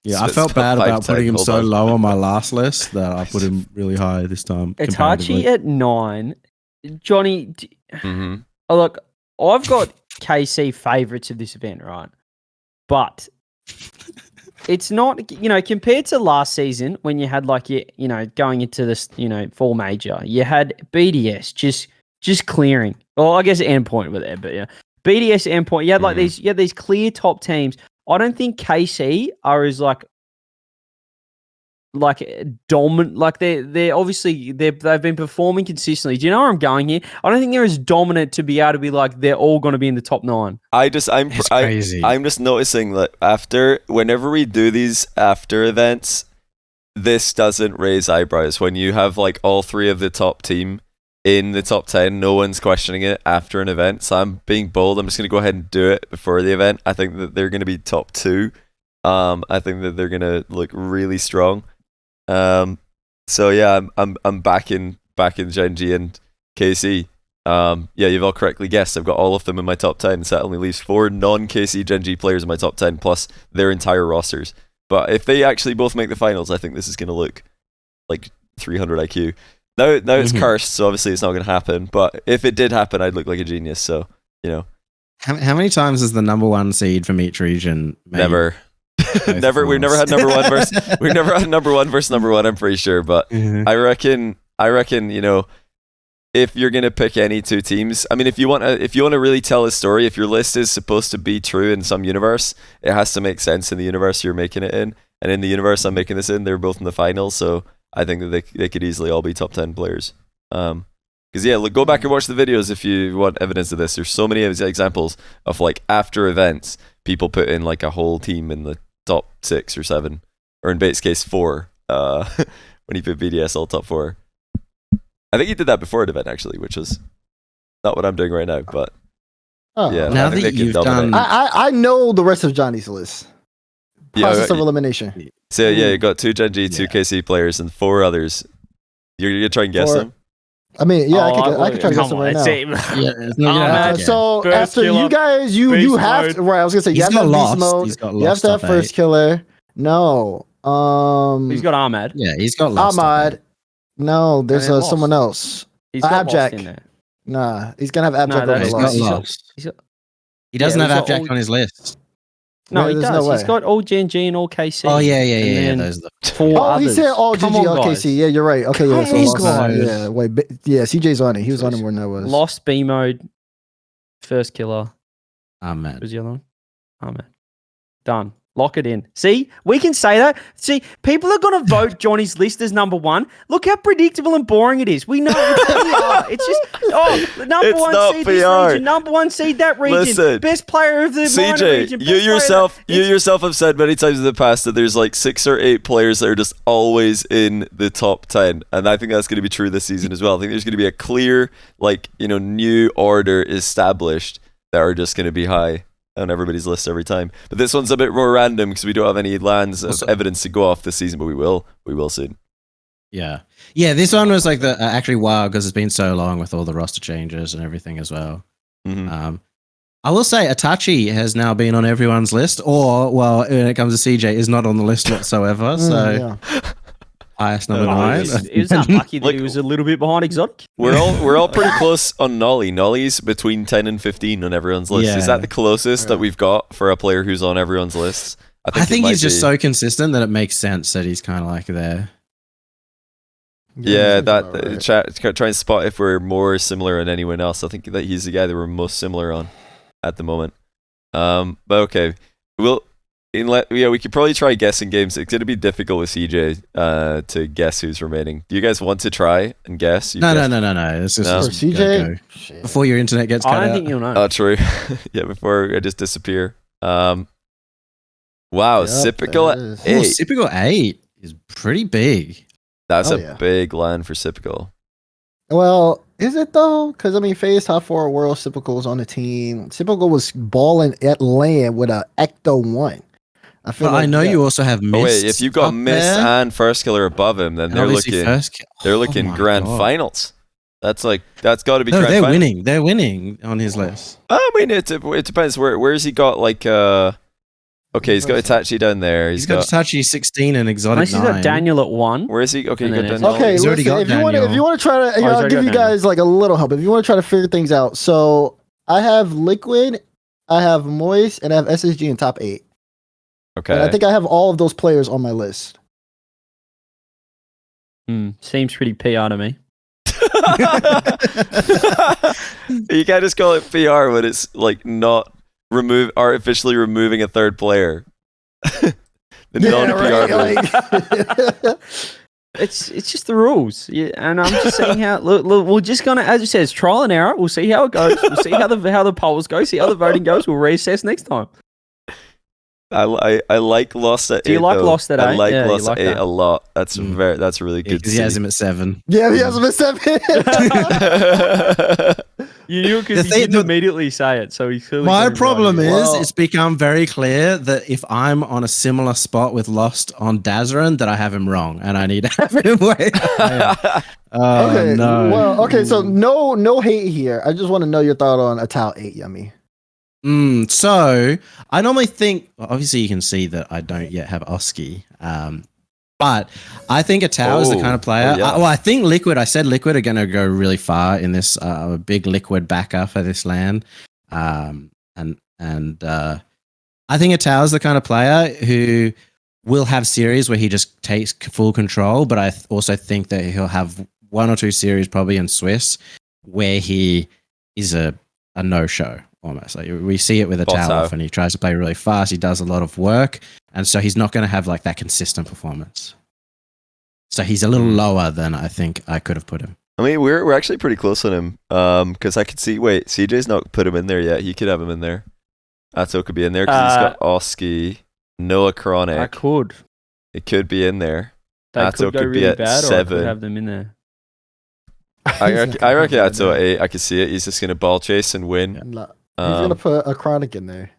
Yeah, so I felt bad about putting him so low on my last list that I put him really high this time. Itachi at 9. Johnny, oh, look, I've got KC favourites of this event, right? But it's not, compared to last season when you had going into this, fall major, you had BDS just clearing. Well, I guess Endpoint were there, but yeah, BDS, Endpoint. You had these clear top teams. I don't think KC are as dominant. Like they're obviously they've been performing consistently. Do you know where I'm going here? I don't think they're as dominant to be able to be like they're all going to be in the top 9. I'm just noticing that whenever we do these after events, this doesn't raise eyebrows. When you have like all 3 of the top team in the top 10, no one's questioning it after an event. So I'm being bold. I'm just going to go ahead and do it before the event. I think that they're going to be top 2. I think that they're going to look really strong. So yeah, I'm back in Gen G and KC. Yeah, you've all correctly guessed. I've got all of them in my top 10, so that only leaves 4 non-KC Gen G players in my top 10 plus their entire rosters. But if they actually both make the finals, I think this is going to look like 300 IQ. Now it's cursed, so obviously it's not going to happen. But if it did happen, I'd look like a genius. So How many times has the number 1 seed from each region? Never. We've never had number 1 versus we've never had number 1 versus number 1, I'm pretty sure, but I reckon if you're going to pick any 2 teams, I mean if you want to really tell a story, if your list is supposed to be true in some universe, it has to make sense in the universe you're making it in. and in the universe I'm making this in, they're both in the finals, so I think that they could easily all be top 10 players. Because look, go back and watch the videos if you want evidence of this. There's so many examples of like after events, people put in like a whole team in the top 6 or 7, or in Bates' case 4. When he put BDS all top 4. I think he did that before an event actually, which is not what I'm doing right now. But yeah, now that you've done, I know the rest of Johnny's list. Process of elimination. So you got 2 Gen G, 2 KC players, and 4 others. You're gonna try and guess them. I mean, I could try to guess them right now. So after you guys, you have to, right? I was gonna say you have to have beast mode. You have to have first killer. No. He's got Ahmad. Yeah, he's got lost. Ahmad. No, there's someone else. He's got Abjack. in there. Nah, he's gonna have Abjack. He's got lost. He doesn't have Abjack on his list. No, he does. He's got all Gen G and all KC. Oh yeah. Those are the 4 others. He said all Gen G, all KC. Yeah, you're right. Okay, yeah. So he's CJ's on it. He was on it more than I was. Lost B mode. First killer. Ahmad. Who's the other one? Ahmad. Done. Lock it in. See, we can say that. See, people are going to vote Johnny's list as number 1. Look how predictable and boring it is. We know it's PR. It's just, number it's 1 seed PR. this region, number 1 seed that region, Listen, best player of the minor region. You yourself have said many times in the past that there's like 6 or 8 players that are just always in the top 10, and I think that's going to be true this season as well. I think there's going to be a clear, new order established that are just going to be high on everybody's list every time. But this one's a bit more random because we don't have any lands of evidence to go off this season, but we will soon. Yeah, this one was like actually wild because it's been so long with all the roster changes and everything as well. Mm-hmm. I will say Itachi has now been on everyone's list, or when it comes to CJ, is not on the list whatsoever. Highest number 9. He was unlucky that he was a little bit behind Exotic. We're all pretty close on Nolly. Nolly's between 10 and 15 on everyone's list. Yeah. Is that the closest that we've got for a player who's on everyone's lists? I think he's just so consistent that it makes sense that he's kind of like there. Yeah, try and spot if we're more similar on anyone else. I think that he's the guy that we're most similar on at the moment. But okay, we could probably try guessing games. It's going to be difficult with CJ to guess who's remaining. Do you guys want to try and guess? No. It's just CJ go. Before your internet gets cut out. I don't think you'll know. Oh, true. Yeah, before I just disappear. Wow, Sypical 8. Sypical 8 is pretty big. That's a big land for Sypical. Well, is it though? Because I mean, FaZe top 4 world Sypical was on the team. Sypical was balling at land with a Ecto 1. I know you also have Mist. Oh wait, if you got Mist and First Killer above him, then they're looking grand finals. That's got to be. No, they're winning. They're winning on his list. I mean, it depends. Where's he got Okay, he's got Itachi down there. He's got Itachi 16 and Exotic 9. He's got Daniel at 1. Where is he? Okay, you got Daniel. Okay, listen, if you want to try to, I'll give you guys like a little help. If you want to try to figure things out, so I have Liquid, I have Moist, and I have SSG in top 8. Okay. And I think I have all of those players on my list. Seems pretty PR to me. You can't just call it PR when it's not artificially removing a third player. It's just the rules, and I'm just saying how. Look, we're just gonna, as you said, it's trial and error. We'll see how it goes. We'll see how the polls go. See how the voting goes. We'll reassess next time. I like Lost at 8. Do you like Lost at 8? I like Lost at 8 a lot. That's really good. He has him at 7. Yeah, he has him at 7. You knew it because he didn't immediately say it. So he's clearly. My problem is it's become very clear that if I'm on a similar spot with Lost on Dazarin, that I have him wrong, and I need to have him way higher. Okay. No. Well, okay. So no hate here. I just want to know your thought on Atal 8, Yummy. So I normally think, obviously you can see that I don't yet have Oski, but I think Atal is the kind of player. I think I said Liquid are going to go really far in this big Liquid backer for this land, and I think Atal is the kind of player who will have series where he just takes full control, but I also think that he'll have 1 or 2 series probably in Swiss where he is a no-show. Almost like we see it with Atal, and he tries to play really fast. He does a lot of work, And so he's not going to have like that consistent performance. So he's a little lower than I think I could have put him. I mean, we're actually pretty close on him. Because I could see. Wait, CJ's not put him in there yet. He could have him in there. Atto could be in there because he's got Oski, Noah Chronic. I could. It could be in there. They Atto could go could be really at bad, or I 7. could have them in there. I reckon Atto at 8. I could see it. He's just going to ball chase and win. He's gonna put a Chronic in there.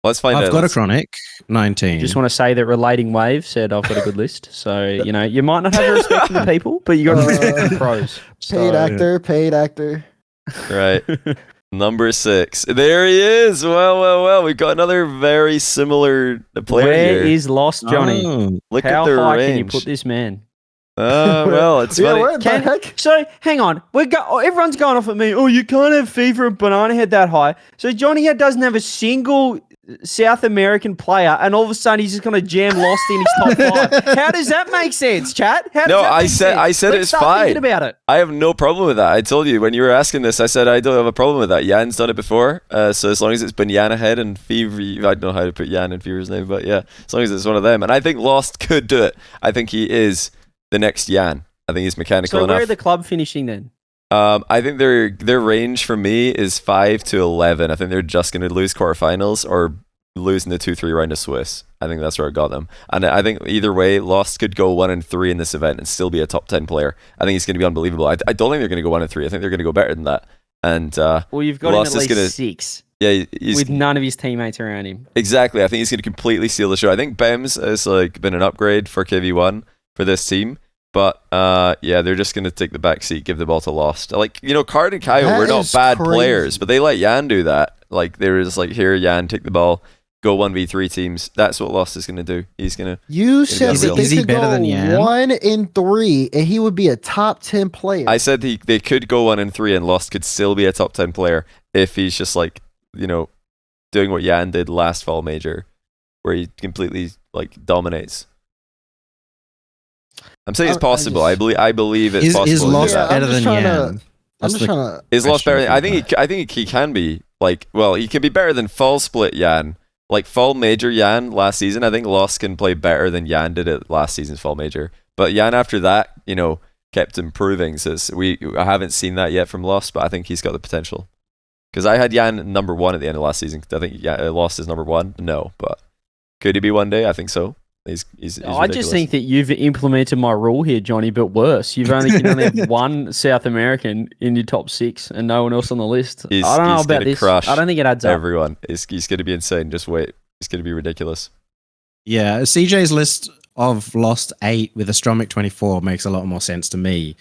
Let's find out. I've got a Chronic, 19. Just want to say that Relating Wave said I've got a good list. So, you might not have the respect for the people, but you got to respect the pros. Paid actor. Right. Number 6. There he is. Well. We've got another very similar player Where here. is Lost Johnny? Look How at the high range. can you put this man? Well, it's funny. Where the heck? So, hang on. Everyone's going off at me. Oh, you can't have FIFA and Banana Head that high. So, Johnny doesn't have a single South American player, and all of a sudden he's just going to jam Lost in his top 5. How does that make sense, chat? I said it's fine. Thinking about it. I have no problem with that. I told you when you were asking this, I said I don't have a problem with that. Yan's done it before, so as long as it's Banana Head and Fever, I don't know how to put Yan in Fever's name, but yeah, as long as it's one of them. And I think Lost could do it. I think he is the next Yan. I think he's mechanical enough. So where are the club finishing then? I think their range for me is 5 to 11. I think they're just going to lose quarterfinals or lose in the 2-3 round of Swiss. I think that's where I got them. And I think either way, Lost could go 1-3 in this event and still be a top 10 player. I think he's going to be unbelievable. I don't think they're going to go 1-3. I think they're going to go better than that. And well, you've got Lost him at least 6. Yeah, he's with none of his teammates around him. Exactly. I think he's going to completely steal the show. I think Bems has been an upgrade for KV1 for this team. But they're just going to take the back seat, give the ball to Lost. Card and Kyle were not bad players, but they let Yan do that. They were just like, here, Yan, take the ball, go 1v3 teams. That's what Lost is going to do. He's going to. You said that they could go than Yan? 1-3, and he would be a top 10 player. I said they could go 1-3, and Lost could still be a top 10 player if he's just doing what Yan did last fall major, where he completely dominates. I'm saying it's possible. I believe it's possible. Is Lost better than Yan? I'm just trying to. Is Lost better? I think he can be he can be better than fall split Yan. Fall major Yan last season. I think Lost can play better than Yan did at last season's fall major. But Yan after that, kept improving. So I haven't seen that yet from Lost, but I think he's got the potential. Because I had Yan number 1 at the end of last season. I think Lost is number 1. No, but could he be one day? I think so. He's I just think that you've implemented my rule here, Johnny, but worse. You can only have one South American in your top 6 and no one else on the list. I don't know about this. I don't think it adds up. Everyone. He's going to be insane. Just wait. It's going to be ridiculous. Yeah, CJ's list of Lost 8 with Astromic 24 makes a lot more sense to me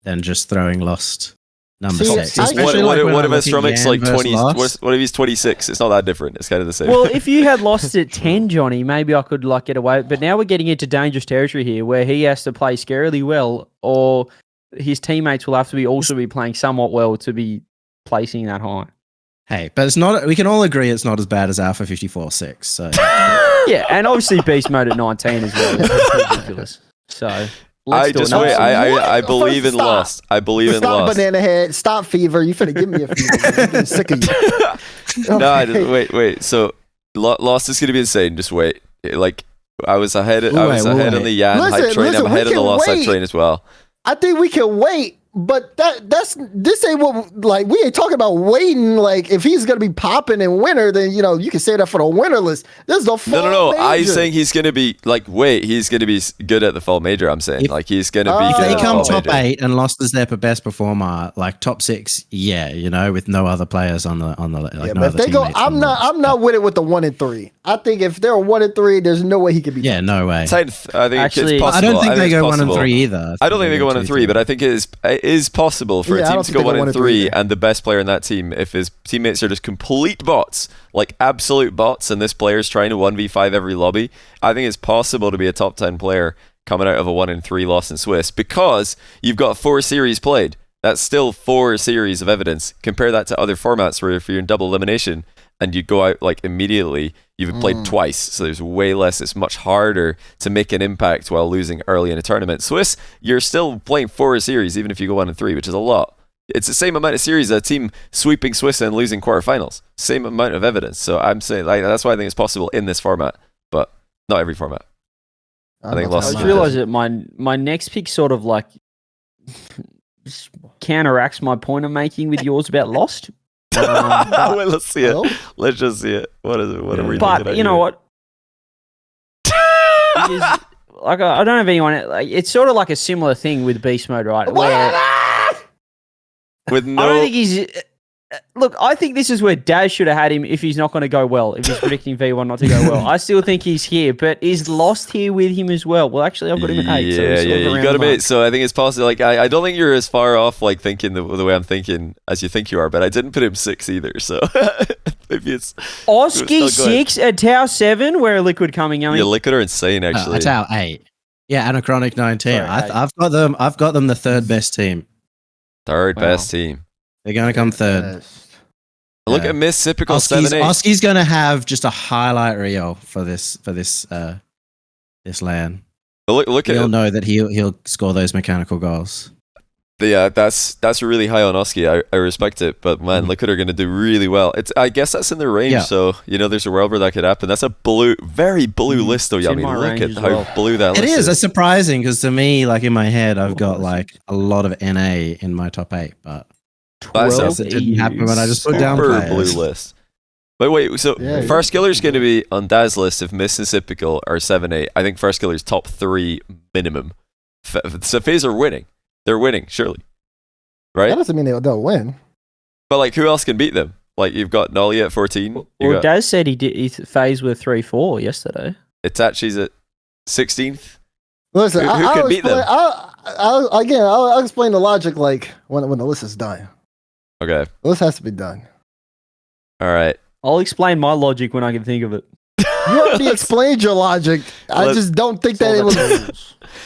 than just throwing Lost number 6. What if Astromic's 20? What if he's 26? It's not that different. It's kind of the same. Well, if you had Lost at 10, Johnny, maybe I could get away. But now we're getting into dangerous territory here, where he has to play scarily well, or his teammates will have to also be playing somewhat well to be placing that high. Hey, but it's not. We can all agree it's not as bad as Alpha 54-6. So yeah, and obviously Beast Mode at 19 as well. That's ridiculous. So. I believe in Lost. I believe in Lost. Stop Banana Head. Stop Fever. You finna give me a fever. I'm getting sick of you. No, wait. So Lost is gonna be insane. Just wait. I was ahead. I was ahead on the Yan hype train. I'm ahead on the Lost hype train as well. I think we can wait, but this ain't what we ain't talking about waiting. If he's gonna be popping in winter, then you can say that for the winter list. This is the fall No. major. I'm saying he's gonna be he's gonna be good at the fall major. I'm saying he's gonna be. If good they at come the fall top major. 8 and Lost is their best performer, top 6, with no other players on the but if they go, I'm not with it with the 1-3. I think if they're 1-3, there's no way he could be. Yeah, no way. I think Actually, it's possible. I don't think they go possible. 1-3 either. I don't think they go 1-3, but I think it is possible for a team to go 1-3, and the best player in that team, if his teammates are just complete bots, absolute bots, and this player's trying to 1v5 every lobby, I think it's possible to be a top 10 player coming out of a 1-3 loss in Swiss, because you've got 4 series played. That's still 4 series of evidence. Compare that to other formats where if you're in double elimination and you go out immediately, you've played twice, so there's way less. It's much harder to make an impact while losing early in a tournament. Swiss, you're still playing 4 series even if you go 1-3, which is a lot. It's the same amount of series as a team sweeping Swiss and losing quarterfinals. Same amount of evidence. So I'm saying that's why I think it's possible in this format. But Not every format. I think I just realised that my next pick sort of like counteracts my point I'm making with yours about Lost. Well, let's see it. Let's just see it. What is it? What are we? But you know what? Like I don't have anyone. Like, it's sort of like a similar thing with beast mode, right? With no, I don't think he's. Look, I think this is where Daz should have had him if he's not going to go well. If he's predicting V1 not to go well, I still think he's here. But is Lost here with him as well? Well, actually, I've got him at 8. Yeah, you got to be. So I think it's possible. Like I don't think you're as far off, like thinking the way I'm thinking as you think you are. But I didn't put him 6 either. So maybe it's Oski 6 at Tau 7. Where Liquid coming? Yeah, Liquid are insane actually. Tau 8. Yeah, Anachronic 19. Sorry, I've got them. I've got them the third best team. Third best team. They're going to come third. Look at Miss Typical 7-8. Oski's going to have just a highlight reel for this LAN. Look at He'll know that he'll score those mechanical goals. Yeah, that's really high on Oski. I respect it, but man, Liquid are going to do really well. I guess that's in their range, so there's a world where that could happen. That's a very blue list, though, Yumi. Look at how blue that list is. It is. It's surprising because to me, like in my head, I've got like a lot of NA in my top 8, but it didn't happen when I just put down players. Blue list. But wait, so First Killer's going to be on Daz's list if Miss and Typical are 7-8. I think First Killer's top 3 minimum. So FaZe are winning. They're winning, surely. Right? That doesn't mean they'll win. But like, who else can beat them? Like, you've got Nolly at 14. Well, Daz said he FaZe with 3-4 yesterday. Itachi's at 16th. Listen, who can beat them? I'll explain the logic like when the list is done. Okay. The list has to be done. All right. I'll explain my logic when I can think of it. You already explained your logic. I just don't think that it was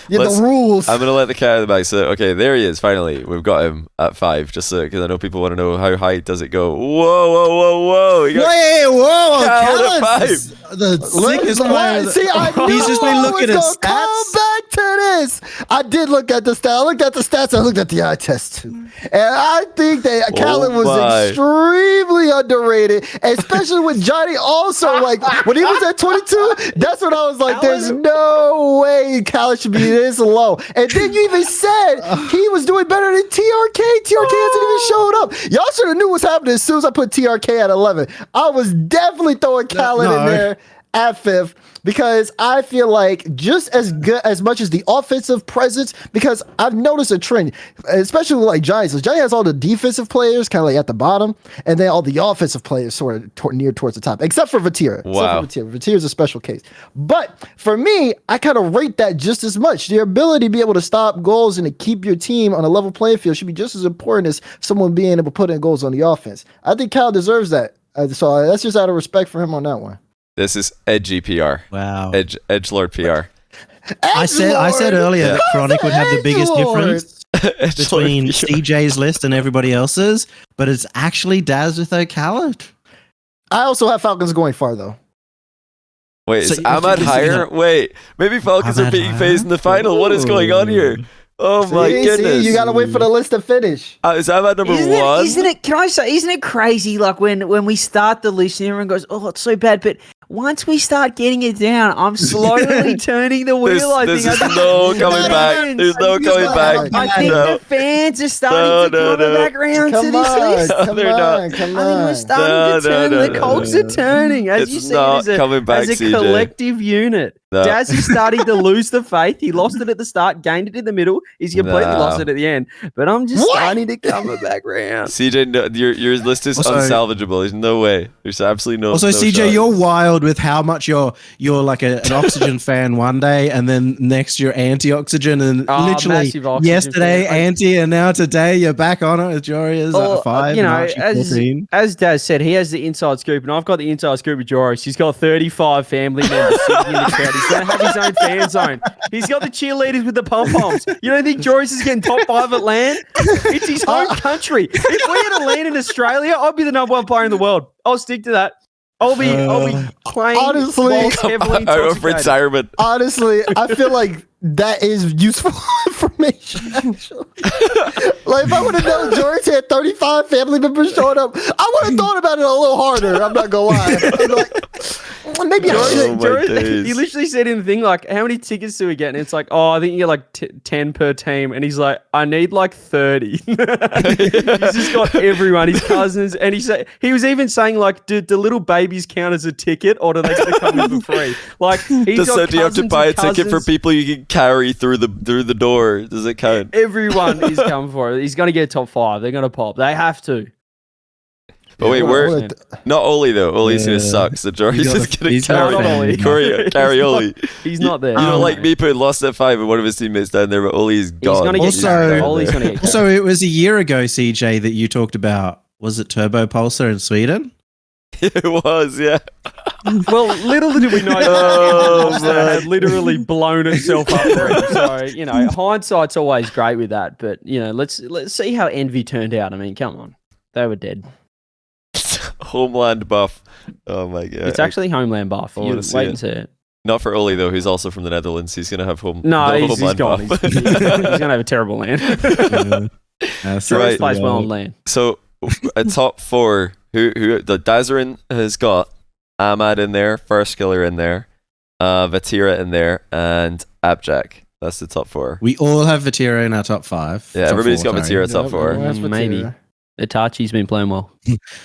the rules. I'm gonna let the cat out of the bag. So okay, there he is. Finally, we've got him at 5. Just because I know people want to know how high does it go. Whoa! Whoa! Cal at 5. The sickest player. See, he's just been looking at stats. Come back to this. I did look at the stats. I looked at the stats. I looked at the eye test too, and I think that Khaled was extremely underrated, especially with Johnny. Also, like when he was at 22, that's when I was like, "There's no way Khaled should be this low." And then you even said he was doing better than TRK. TRK hasn't even showed up. Y'all should have knew what's happening as soon as I put TRK at 11. I was definitely throwing Khaled in there at 5th because I feel like just as good as much as the offensive presence, because I've noticed a trend, especially with like Giants. So Giants has all the defensive players kind of like at the bottom, and then all the offensive players sort of near towards the top, except for Vatira. Wow. Vatira's a special case. But for me, I kind of rate that just as much. Your ability to be able to stop goals and to keep your team on a level playing field should be just as important as someone being able to put in goals on the offense. I think Cal deserves that. So that's just out of respect for him on that one. This is edgy PR. Wow. Edgelord PR. I said earlier that Chronic would have the biggest difference between CJ's list and everybody else's, but it's actually Daz with Khaled. I also have Falcons going far though. Wait, is Ahmad higher? Wait, maybe Falcons are beating FaZe in the final. What is going on here? Oh my goodness! You gotta wait for the list to finish. Is Ahmad number 1? Isn't it? Can I say? Isn't it crazy? Like when we start the list, and everyone goes, "Oh, it's so bad," but once we start getting it down, I'm slowly turning the wheel. There's no coming back. There's no coming back. I think the fans are starting to come back around to this list. Come on. I think we're starting to turn. The cogs are turning, as you said, as a collective unit. No. Daz is starting to lose the faith. He lost it at the start, gained it in the middle. He's completely lost it at the end. But I'm just starting to come back around. CJ, no, your list is unsalvageable. There's no way. There's absolutely no. Also, no CJ, shot. you're wild with how much you're like an Oxygen fan one day, and then next you're anti-Oxygen, and literally yesterday anti, and now today you're back on it. Jory's at 5. You know, as Daz said, he has the inside scoop, and I've got the inside scoop with Jory. He's got 35 family members sitting in the crowd. He's going to have his own fan zone. He's got the cheerleaders with the pom-poms. You don't think Joris is getting top 5 at LAN? It's his home country. If we had a LAN in Australia, I'd be the number 1 player in the world. I'll stick to that. I'll be playing honestly heavily out of retirement. Honestly, I feel like that is useful information, actually. Like, if I would have known George had 35 family members showing up, I would have thought about it a little harder. I'm not going to lie. I'm like, well, maybe I should. George, he literally said in the thing, like, how many tickets do we get? And it's like, oh, I think you get like 10 per team. And he's like, I need like 30. He's just got everyone, his cousins. And he was even saying, like, do little babies count as a ticket, or do they get to come in for free? Like, he's got do you have to buy a ticket for people you can carry through the door? Does it count? Everyone is coming for it. He's going to get top 5. They're going to pop. They have to. But wait, we're not Oli though. Oli's gonna suck. So Jory's just gonna carry Oli. He's not there. You don't like me putting Lost at 5 and one of his teammates down there, but Oli's gone. He's gonna get Oli's gonna get also, it was a year ago, CJ, that you talked about. Was it Turbo Pulsar in Sweden? It was, yeah. Well, little did we know that had literally blown itself up for him. So, you know, hindsight's always great with that. But, you know, let's see how Envy turned out. I mean, come on. They were dead. Homeland buff. Oh my god. It's actually Homeland buff. You wait and see it. Not for Oli though, who's also from the Netherlands. He's gonna have he's Homeland gone. buff. He's gonna have a terrible land. Right. Plays well on land. So a top 4 who the Dazarin has got Ahmad in there, First Killer in there, Vatira in there, and Abjack. That's the top 4. We all have Vatira in our top 5. Yeah, everybody's got Vatira top 4. Maybe. Itachi's been playing well.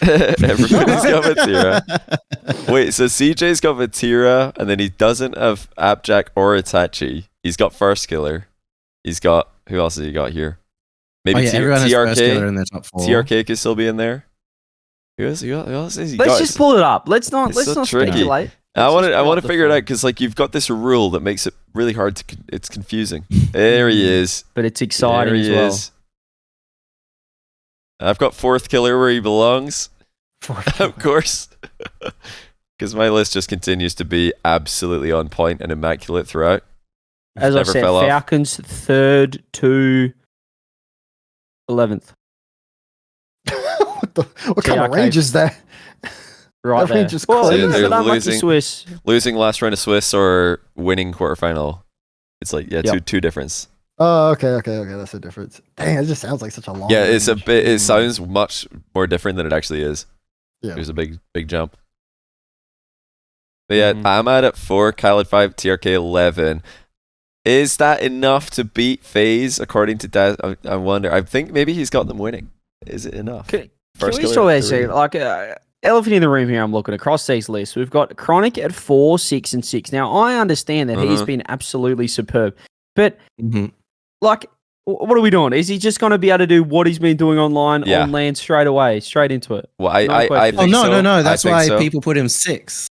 Everybody's got Vatira. Wait, so CJ's got Vatira, and then he doesn't have Abjack or Itachi. He's got First Killer. He's got, who else has he got here? Maybe everyone has First Killer in their top 4. TRK could still be in there. Who else has he got? Let's just pull it up. Let's not speculate. I want to figure it out because like you've got this rule that makes it really hard to. It's confusing. There he is. But it's exciting as well. I've got Fourth Killer where he belongs. Of course. Because my list just continues to be absolutely on point and immaculate throughout. As I said, Falcons 3rd to 11th. what kind of range is that? Right there. Just crazy. Losing last round of Swiss or winning quarterfinal. It's like two difference. Oh, okay. That's a difference. Dang, it just sounds like such a long. Yeah, it's a bit. It sounds much more different than it actually is. Yeah, it was a big jump. But yeah, Ahmad at 4, Khaled 5, TRK 11. Is that enough to beat FaZe according to Daz? I wonder. I think maybe he's got them winning. Is it enough? Can we say like elephant in the room here? I'm looking across these lists. We've got Chronic at 4, 6, and 6. Now I understand that he's been absolutely superb, but like, what are we doing? Is he just going to be able to do what he's been doing online on land straight away, straight into it? Well, I think so. No. That's why people put him 6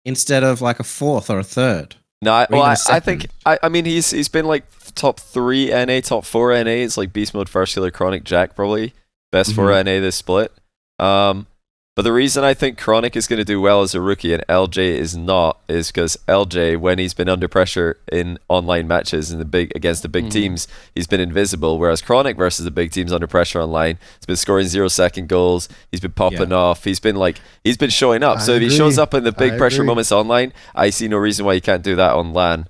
instead of like a 4th or a 3rd. No, I think I mean he's been like top 3 NA, top 4 NA. It's like Beast Mode, First Killer, Chronic, Jack probably best 4 NA this split. But the reason I think Chronic is going to do well as a rookie and LJ is not is because LJ, when he's been under pressure in online matches in against the big teams, he's been invisible. Whereas Chronic versus the big teams under pressure online, he's been scoring 0-second goals. He's been popping off. He's been showing up. So if he shows up in the big pressure moments online, I see no reason why he can't do that on LAN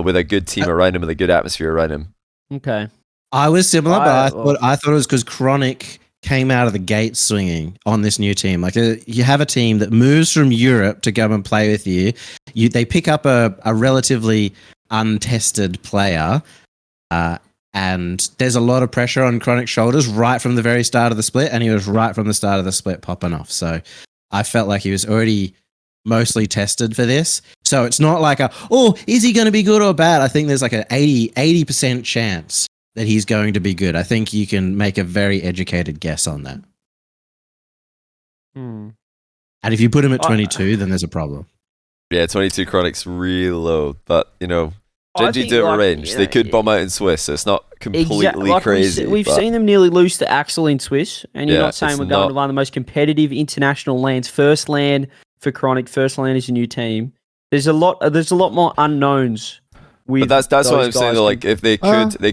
with a good team around him, with a good atmosphere around him. Okay. I was similar, but I thought it was because Chronic came out of the gate swinging on this new team. Like you have a team that moves from Europe to come and play with you. They pick up a relatively untested player, and there's a lot of pressure on Chronic's shoulders right from the very start of the split, and he was right from the start of the split popping off. So I felt like he was already mostly tested for this. So it's not like is he going to be good or bad? I think there's like an 80% chance that he's going to be good. I think you can make a very educated guess on that. And if you put him at 22, then there's a problem. Yeah, 22 Chronic's really low, but Genji do have a range. They could bomb out in Swiss, so it's not completely crazy. We've seen them nearly lose to Axel in Swiss, and you're not saying we're going to one of the most competitive international lands. First land for Chronic, first land is a new team. There's a lot more unknowns. But that's what I'm saying. Like, if they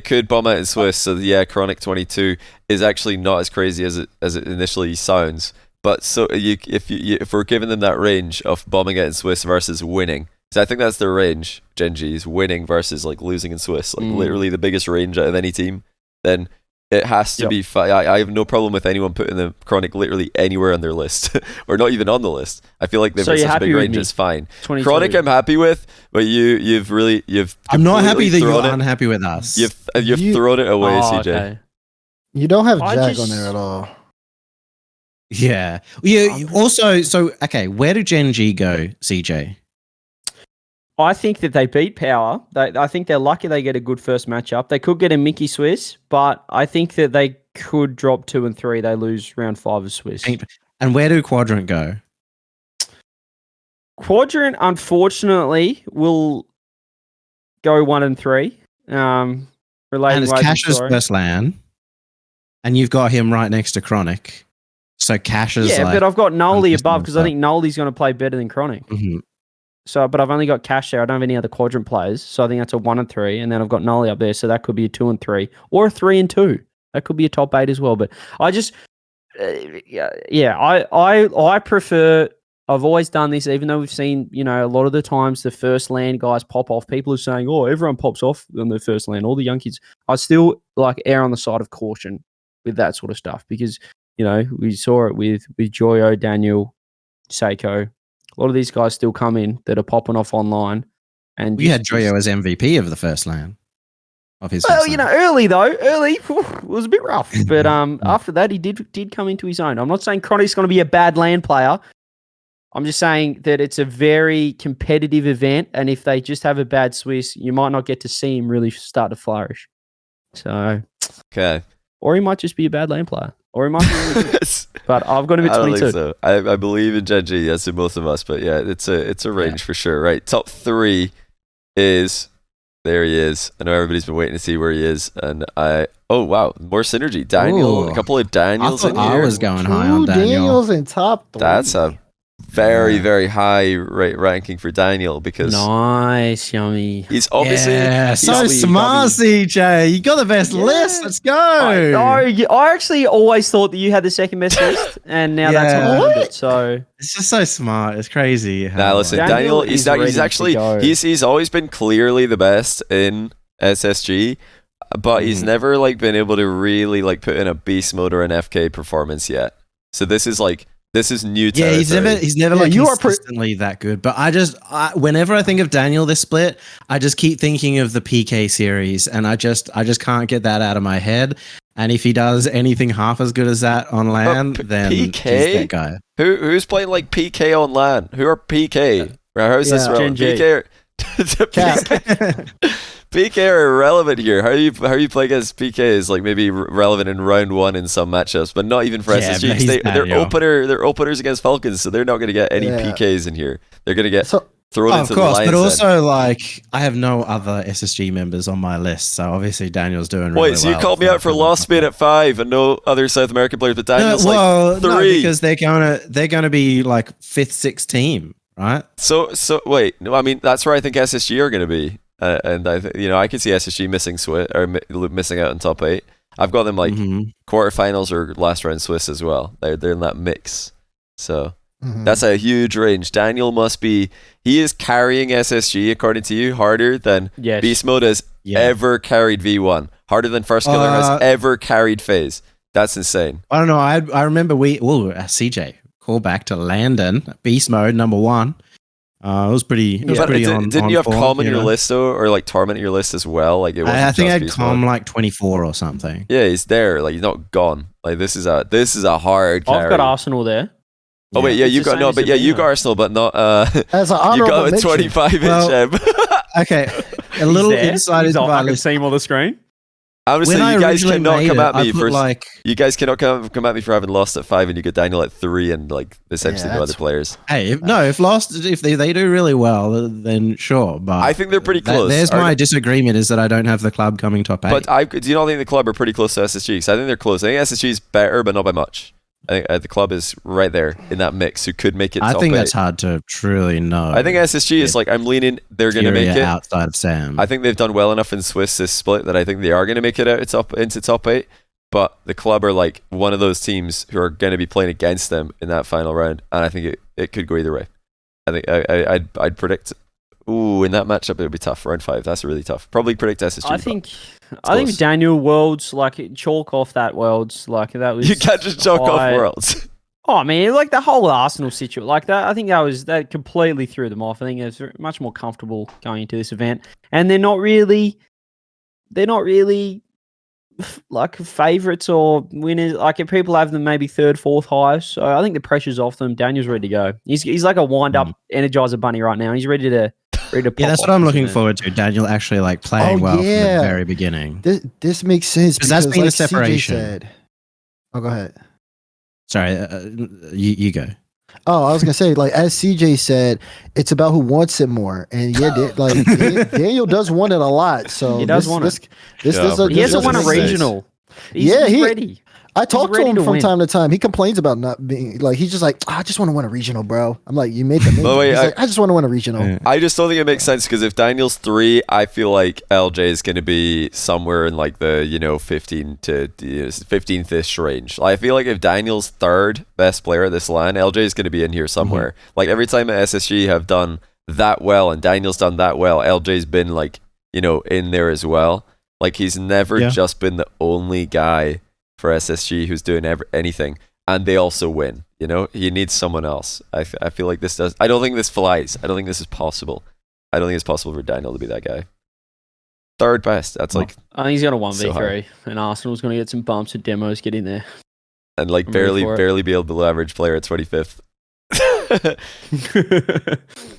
could bomb out in Swiss. So yeah, Chronic 22 is actually not as crazy as it initially sounds. But so if we're giving them that range of bombing out in Swiss versus winning, So I think that's their range. Genji's winning versus like losing in Swiss, like literally the biggest range out of any team. Then it has to be. I have no problem with anyone putting the Chronic literally anywhere on their list, or not even on the list. I feel like they've got such a big range. It's fine. Chronic, I'm happy with, but you've. I'm not happy that you're unhappy with us. You've thrown it away, CJ. Okay. You don't have Jag on there at all. Yeah. Also, okay, where do Genji go, CJ? I think that they beat Power. I think they're lucky they get a good first matchup. They could get a Mickey Swiss, but I think that they could drop 2 and 3. They lose round 5 of Swiss. And where do Quadrant go? Quadrant, unfortunately, will go 1 and 3. And it's Cash's first LAN, and you've got him right next to Chronic. So Cash is but I've got Noli above because I think Noli's going to play better than Chronic. Mm-hmm. So, but I've only got Cash there. I don't have any other Quadrant players. So I think that's a 1 and 3. And then I've got Noli up there. So that could be a 2 and 3 or a 3 and 2. That could be a top 8 as well. But I just, I prefer, I've always done this, even though we've seen, a lot of the times the first LAN guys pop off. People are saying, everyone pops off on their first LAN, all the young kids. I still err on the side of caution with that sort of stuff because, we saw it with Joyo, Daniel, Seiko. A lot of these guys still come in that are popping off online. And we had Joyo as MVP of the first LAN. Early was a bit rough. But after that, he did come into his own. I'm not saying Chronics going to be a bad LAN player. I'm just saying that it's a very competitive event. And if they just have a bad Swiss, you might not get to see him really start to flourish. So, okay. Or he might just be a bad LAN player. Or he might be really good. But I've got him at 22. I don't think so. I believe in Genji, yes, in most of us. But yeah, it's a range for sure. Right. Top 3 is... There he is. I know everybody's been waiting to see where he is. And oh, wow. More synergy. Daniel. A couple of Daniels in here. I was going high on Daniel. Daniels in top 3. That's a very, very high ranking for Daniel because... Nice, Yummy. He's obviously... Yeah, so smart, CJ. You got the best list. Let's go. I actually always thought that you had the second best list, and now that's it. So it's just so smart. It's crazy. Now listen, Daniel he's actually he's always been clearly the best in SSG, but he's never been able to really put in a beast mode or an FK performance yet. So this is new territory. Yeah, he's never consistently that good. But whenever I think of Daniel this split, I just keep thinking of the PK series, and I just can't get that out of my head. And if he does anything half as good as that on LAN, then PK? he's that guy. Who's playing PK on LAN? Who are PK? How's this relevant? PK are irrelevant here. How you play against PK is maybe relevant in round 1 in some matchups, but not even for SSG. They're openers against Falcons, so they're not going to get any PKs in here. They're going to get thrown into the lion's but also I have no other SSG members on my list, so obviously Daniel's doing really well. Wait, so you called me out for Lost Spain at 5 and no other South American players, but Daniel's 3. No, because they're gonna be 5th, 6th team, right? So wait, no, I mean that's where I think SSG are going to be. And I can see SSG missing missing out in top 8. I've got them quarterfinals or last round Swiss as well. They're in that mix. So that's a huge range. Daniel he is carrying SSG according to you harder than Beast Mode has ever carried V1. Harder than First Killer has ever carried FaZe. That's insane. I don't know. I remember CJ, call back to Landon, Beast Mode number 1. It was pretty. Didn't you have Calm on your list though, or Torment on your list as well? I think I had Calm 24 or something. Yeah, he's there. He's not gone. This is a hard carry. I've got Arsenal there. Oh wait, you got you got Arsenal, but not. As an you got a 25-inch. Okay, a little insight into my list. I can see him on the screen. Honestly, you guys cannot come at me for you guys cannot come at me for having lost at 5 and you got Daniel at 3 and essentially no other players. Hey, if they do really well, then sure. But I think they're pretty close. There's my disagreement is that I don't have the club coming top 8. But do you not think the club are pretty close to SSG? Because I think they're close. I think SSG is better, but not by much. I think the club is right there in that mix who could make it top 8. I think that's hard to truly know. I think SSG is I'm leaning they're going to make it outside of Sam. I think they've done well enough in Swiss this split that I think they are going to make it out into top 8, but the club are one of those teams who are going to be playing against them in that final round, and I think it could go either way. I think I'd predict Ooh, in that matchup, it would be tough. Round 5, that's really tough. Probably predict SSG. I think Daniel Worlds, like, chalk off that Worlds. Like, that was... You can't just chalk off Worlds. Oh, man, like, the whole Arsenal situation, like, that, I think that completely threw them off. I think they're much more comfortable going into this event. And they're not really like favourites or winners. Like, if people have them maybe third, fourth highest. So I think the pressure's off them. Daniel's ready to go. He's like a wind-up Energizer Bunny right now. He's ready to pop. Yeah, that's what I'm looking forward to. Daniel actually like playing well from the very beginning. This makes sense because that's been like the separation. CJ said, go ahead. Sorry, you go. Oh, I was gonna say, like as CJ said, it's about who wants it more, and Daniel does want it a lot. So he does want it. He hasn't won a regional. He's ready. I talk to him from time to time. He complains about not being like. He's just like, I just want to win a regional, bro. I'm like, you made the major. He's like, I just want to win a regional. I just don't think it makes sense because if Daniel's 3, I feel like LJ is going to be somewhere in like the 15 to 15th-ish range. I feel like if Daniel's 3rd best player at this LAN, LJ is going to be in here somewhere. Like every time at SSG have done that well and Daniel's done that well, LJ's been like in there as well. Like he's never just been the only guy for SSG who's doing anything, and they also win. He needs someone else. I feel like this does. I don't think this flies. I don't think this is possible. I don't think it's possible for Daniel to be that guy. 3rd best. That's like. I think he's got a 1v3, and Arsenal's going to get some bumps at demos. Get in there, and like barely be able to below average player at 25th.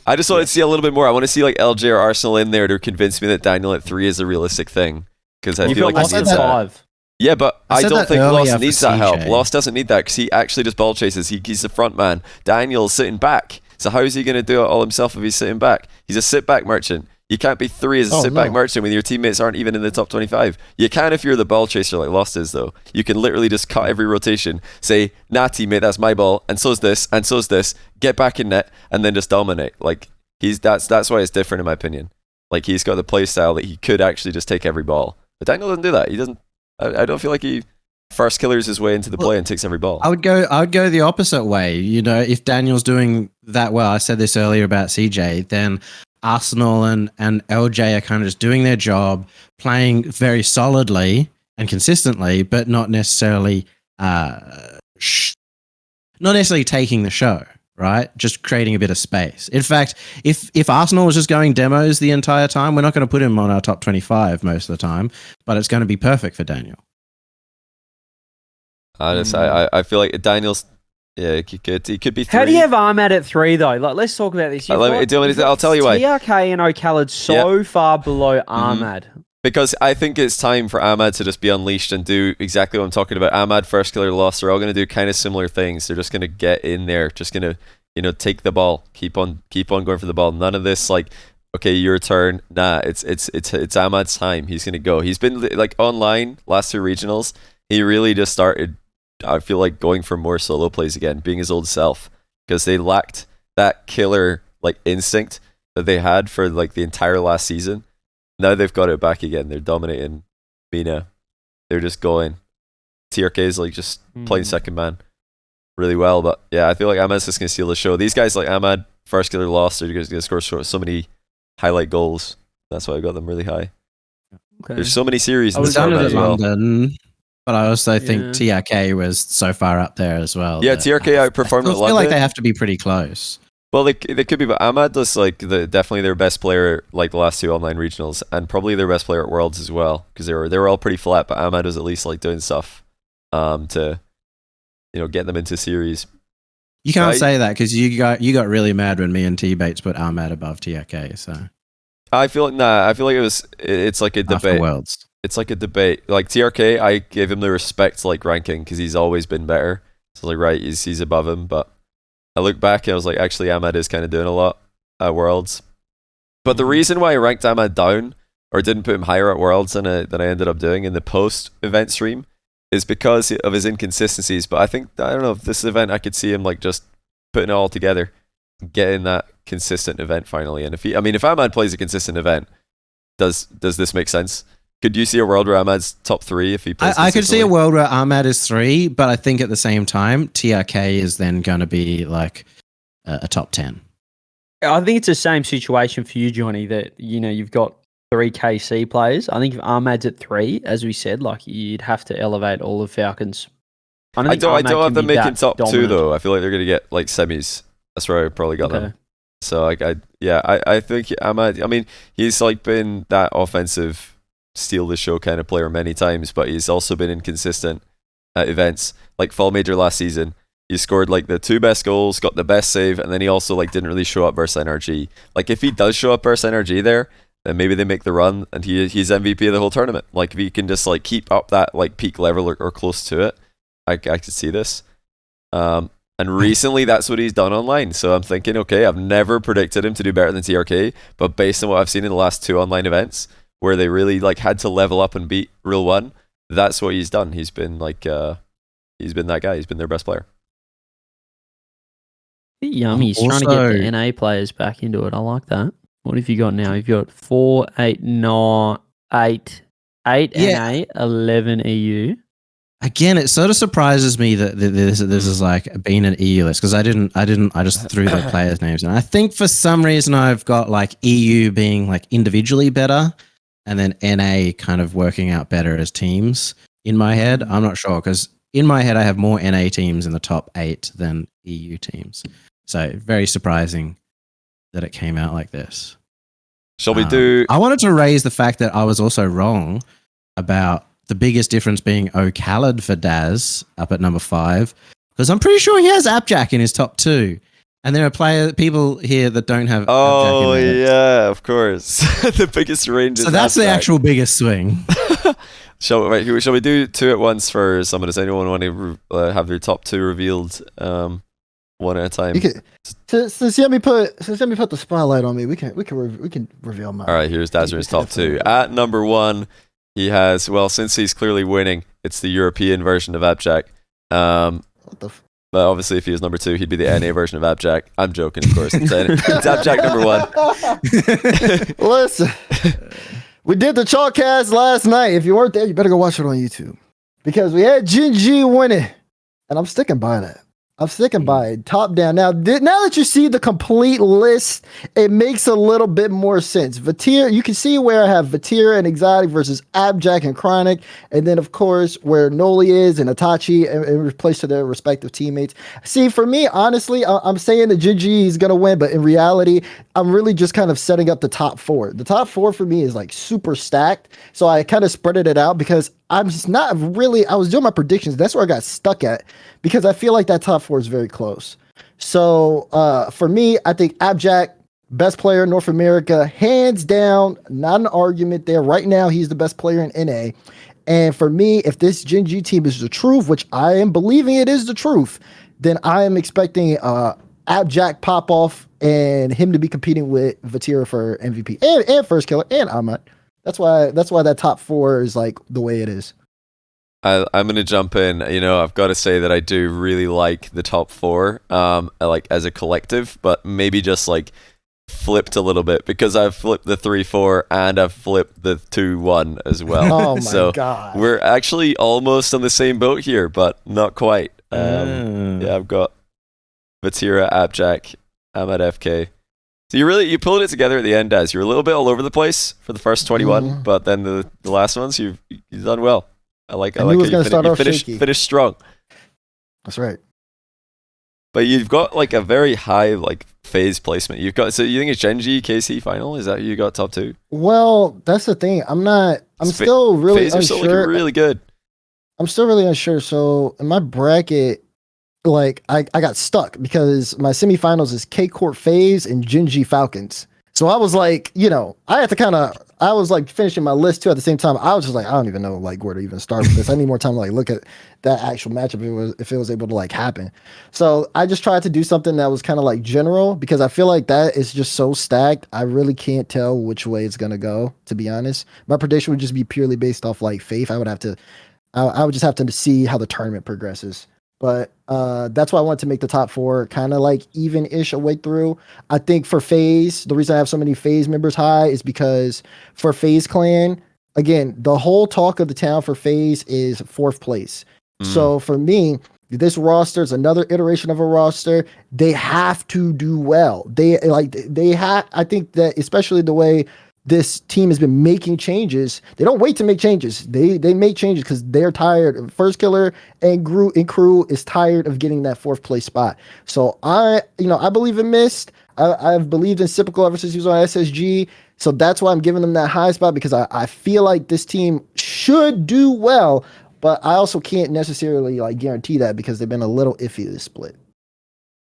I just want to see a little bit more. I want to see like LJ or Arsenal in there to convince me that Daniel at 3 is a realistic thing, because I feel like Lost at 5. Yeah, but I don't think Lost needs that help. CJ. Lost doesn't need that because he actually just ball chases. He's the front man. Daniel's sitting back. So how is he going to do it all himself if he's sitting back? He's a sit-back merchant. You can't be 3 as a sit-back merchant when your teammates aren't even in the top 25. You can if you're the ball chaser like Lost is, though. You can literally just cut every rotation, say, nah, teammate, that's my ball, and so's this, get back in net, and then just dominate. Like, that's why it's different in my opinion. Like, he's got the play style that he could actually just take every ball. But Daniel doesn't do that. He doesn't. I don't feel like he first killers his way into the play and takes every ball. I would go the opposite way. If Daniel's doing that well, I said this earlier about CJ, then Arsenal and LJ are kind of just doing their job, playing very solidly and consistently, but not necessarily taking the show, right? Just creating a bit of space. In fact, if Arsenal was just going demos the entire time, we're not going to put him on our top 25 most of the time, but it's going to be perfect for Daniel. I feel like Daniel's, he could be 3. How do you have Ahmad at 3 though? Like, let's talk about this. I'll tell you why. TRK and O'Callaghan so far below Ahmad. Because I think it's time for Ahmad to just be unleashed and do exactly what I'm talking about. Ahmad, first killer, Lost, they're all going to do kind of similar things. They're just going to get in there, just going to, take the ball, keep on going for the ball. None of this like, okay, your turn. Nah, it's Ahmad's time. He's going to go. He's been like online last 2 regionals. He really just started, I feel like, going for more solo plays again, being his old self, because they lacked that killer like instinct that they had for like the entire last season. Now they've got it back again. They're dominating Mina. They're just going. TRK is like just playing second man really well. But yeah, I feel like Ahmad's just going to steal the show. These guys like Ahmad, first killer, Lost, are going to score so many highlight goals. That's why I got them really high. Okay. There's so many series in this format as well. London, but I also think TRK was so far up there as well. Yeah, TRK outperformed at London. I feel like they have to be pretty close. Well, they could be, but Ahmad was like definitely their best player like the last 2 online regionals, and probably their best player at Worlds as well, because they were all pretty flat. But Ahmad was at least like doing stuff to get them into series. You can't say that because you got really mad when me and T-Bates put Ahmad above TRK. So I feel like it's like a debate. After Worlds. It's like a debate. Like TRK, I gave him the respect like ranking because he's always been better. So like right, he's above him, but I look back and I was like, actually, Ahmad is kind of doing a lot at Worlds. But the reason why I ranked Ahmad down or didn't put him higher at Worlds than I ended up doing in the post-event stream is because of his inconsistencies. But I don't know, if this event, I could see him like just putting it all together, getting that consistent event finally. And if Ahmad plays a consistent event, does this make sense? Could you see a world where Ahmad's top 3 if he plays? I could see a world where Ahmad is 3, but I think at the same time, TRK is then going to be like a top 10. I think it's the same situation for you, Johnny, that, you've got 3 KC players. I think if Ahmad's at 3, as we said, like, you'd have to elevate all of Falcons. I don't have them making top dominant. 2, though. I feel like they're going to get, like, semis. That's where I probably got them. So, I think Ahmad, he's, like, been that offensive steal the show kind of player many times, but he's also been inconsistent at events. Like, Fall Major last season, he scored, like, the 2 best goals, got the best save, and then he also, like, didn't really show up versus NRG. Like, if he does show up versus NRG there, then maybe they make the run, and he's MVP of the whole tournament. Like, if he can just, like, keep up that, like, peak level or close to it, I could see this. And recently, that's what he's done online. So I'm thinking, okay, I've never predicted him to do better than TRK, but based on what I've seen in the last 2 online events, where they really, like, had to level up and beat Real One, that's what he's done. He's been, like, he's been that guy. He's been their best player. Yummy. He's trying to get the NA players back into it. I like that. What have you got now? You've got 4, 8, 9, 8 NA, 11 EU. Again, it sort of surprises me that this is like being an EU list, because I just threw the players' names in. I think for some reason I've got like EU being like individually better, and then NA kind of working out better as teams in my head. I'm not sure, because in my head I have more NA teams in the top 8 than EU teams. So very surprising that it came out like this. Shall we do? I wanted to raise the fact that I was also wrong about the biggest difference being O'Khaled for Daz up at number 5, because I'm pretty sure he has Abjack in his top 2, and there are people here that don't have. Oh Abjack in yeah, of course, the biggest range. So that's Abjack. The actual biggest swing. Shall we do 2 at once for someone? Does anyone want to have their top 2 revealed? One at a time. Since Yumi put the spotlight on me, we can reveal mine. All right, here's Dazer's top 2. At number 1, he has, well, since he's clearly winning, it's the European version of Abjack. But obviously, if he was number 2, he'd be the NA version of Abjack. I'm joking, of course. It's Abjack number 1. Listen, we did the Chalkcast last night. If you weren't there, you better go watch it on YouTube, because we had Jin G winning, and I'm sticking by that. I'm sticking by it, top down. Now that you see the complete list, it makes a little bit more sense. Vatir, you can see where I have Vatir and Exotic versus Abjack and Chronic, and then of course where Noli is and Itachi and replaced to their respective teammates. See, for me, honestly, I'm saying that Gigi is gonna win, but in reality, I'm really just kind of setting up the top 4. The top 4 for me is like super stacked, so I kind of spreaded it out because I'm just not really. I was doing my predictions. That's where I got stuck at, because I feel like that top 4 is very close. So for me, I think Abjack, best player in North America, hands down, not an argument there. Right now, he's the best player in NA. And for me, if this Gen G team is the truth, which I am believing it is the truth, then I am expecting Abjack pop off and him to be competing with Vatira for MVP and First Killer and Ahmad. That's why that top 4 is like the way it is. I'm going to jump in. I've got to say that I do really like the top 4, like as a collective, but maybe just like flipped a little bit, because I've flipped the 3-4 and I've flipped the 2-1 as well. Oh my God. We're actually almost on the same boat here, but not quite. Yeah, I've got Vatira, Abjack, Ahmad FK. So you pulled it together at the end, Daz. You were a little bit all over the place for the first 21, but then the last ones you've done well. I like how you finished strong. That's right. But you've got like a very high like phase placement. So you think it's Gen G KC final? Is that who you got top 2? Well, that's the thing. I'm still really unsure. Still looking really good. I'm still really unsure. So in my bracket, like I got stuck because my semifinals is K Court FaZe and Gen G Falcons. So I was like, I was like finishing my list too at the same time. I was just like, I don't even know like where to even start with this. I need more time to like look at that actual matchup if it was able to like happen. So I just tried to do something that was kind of like general, because I feel like that is just so stacked. I really can't tell which way it's gonna go, to be honest. My prediction would just be purely based off like faith. I would just have to see how the tournament progresses. But that's why I wanted to make the top 4 kind of like even-ish a way through. I think for FaZe, the reason I have so many FaZe members high is because for FaZe Clan, again, the whole talk of the town for FaZe is 4th place. So for me, This roster is another iteration of a roster. They have to do well. I think that especially the way this team has been making changes, they don't wait to make changes. They make changes because they're tired. First Killer and crew is tired of getting that 4th place spot. So I believe in Mist. I've believed in Sypical ever since he was on SSG. So that's why I'm giving them that high spot, because I feel like this team should do well. But I also can't necessarily guarantee that, because they've been a little iffy this split.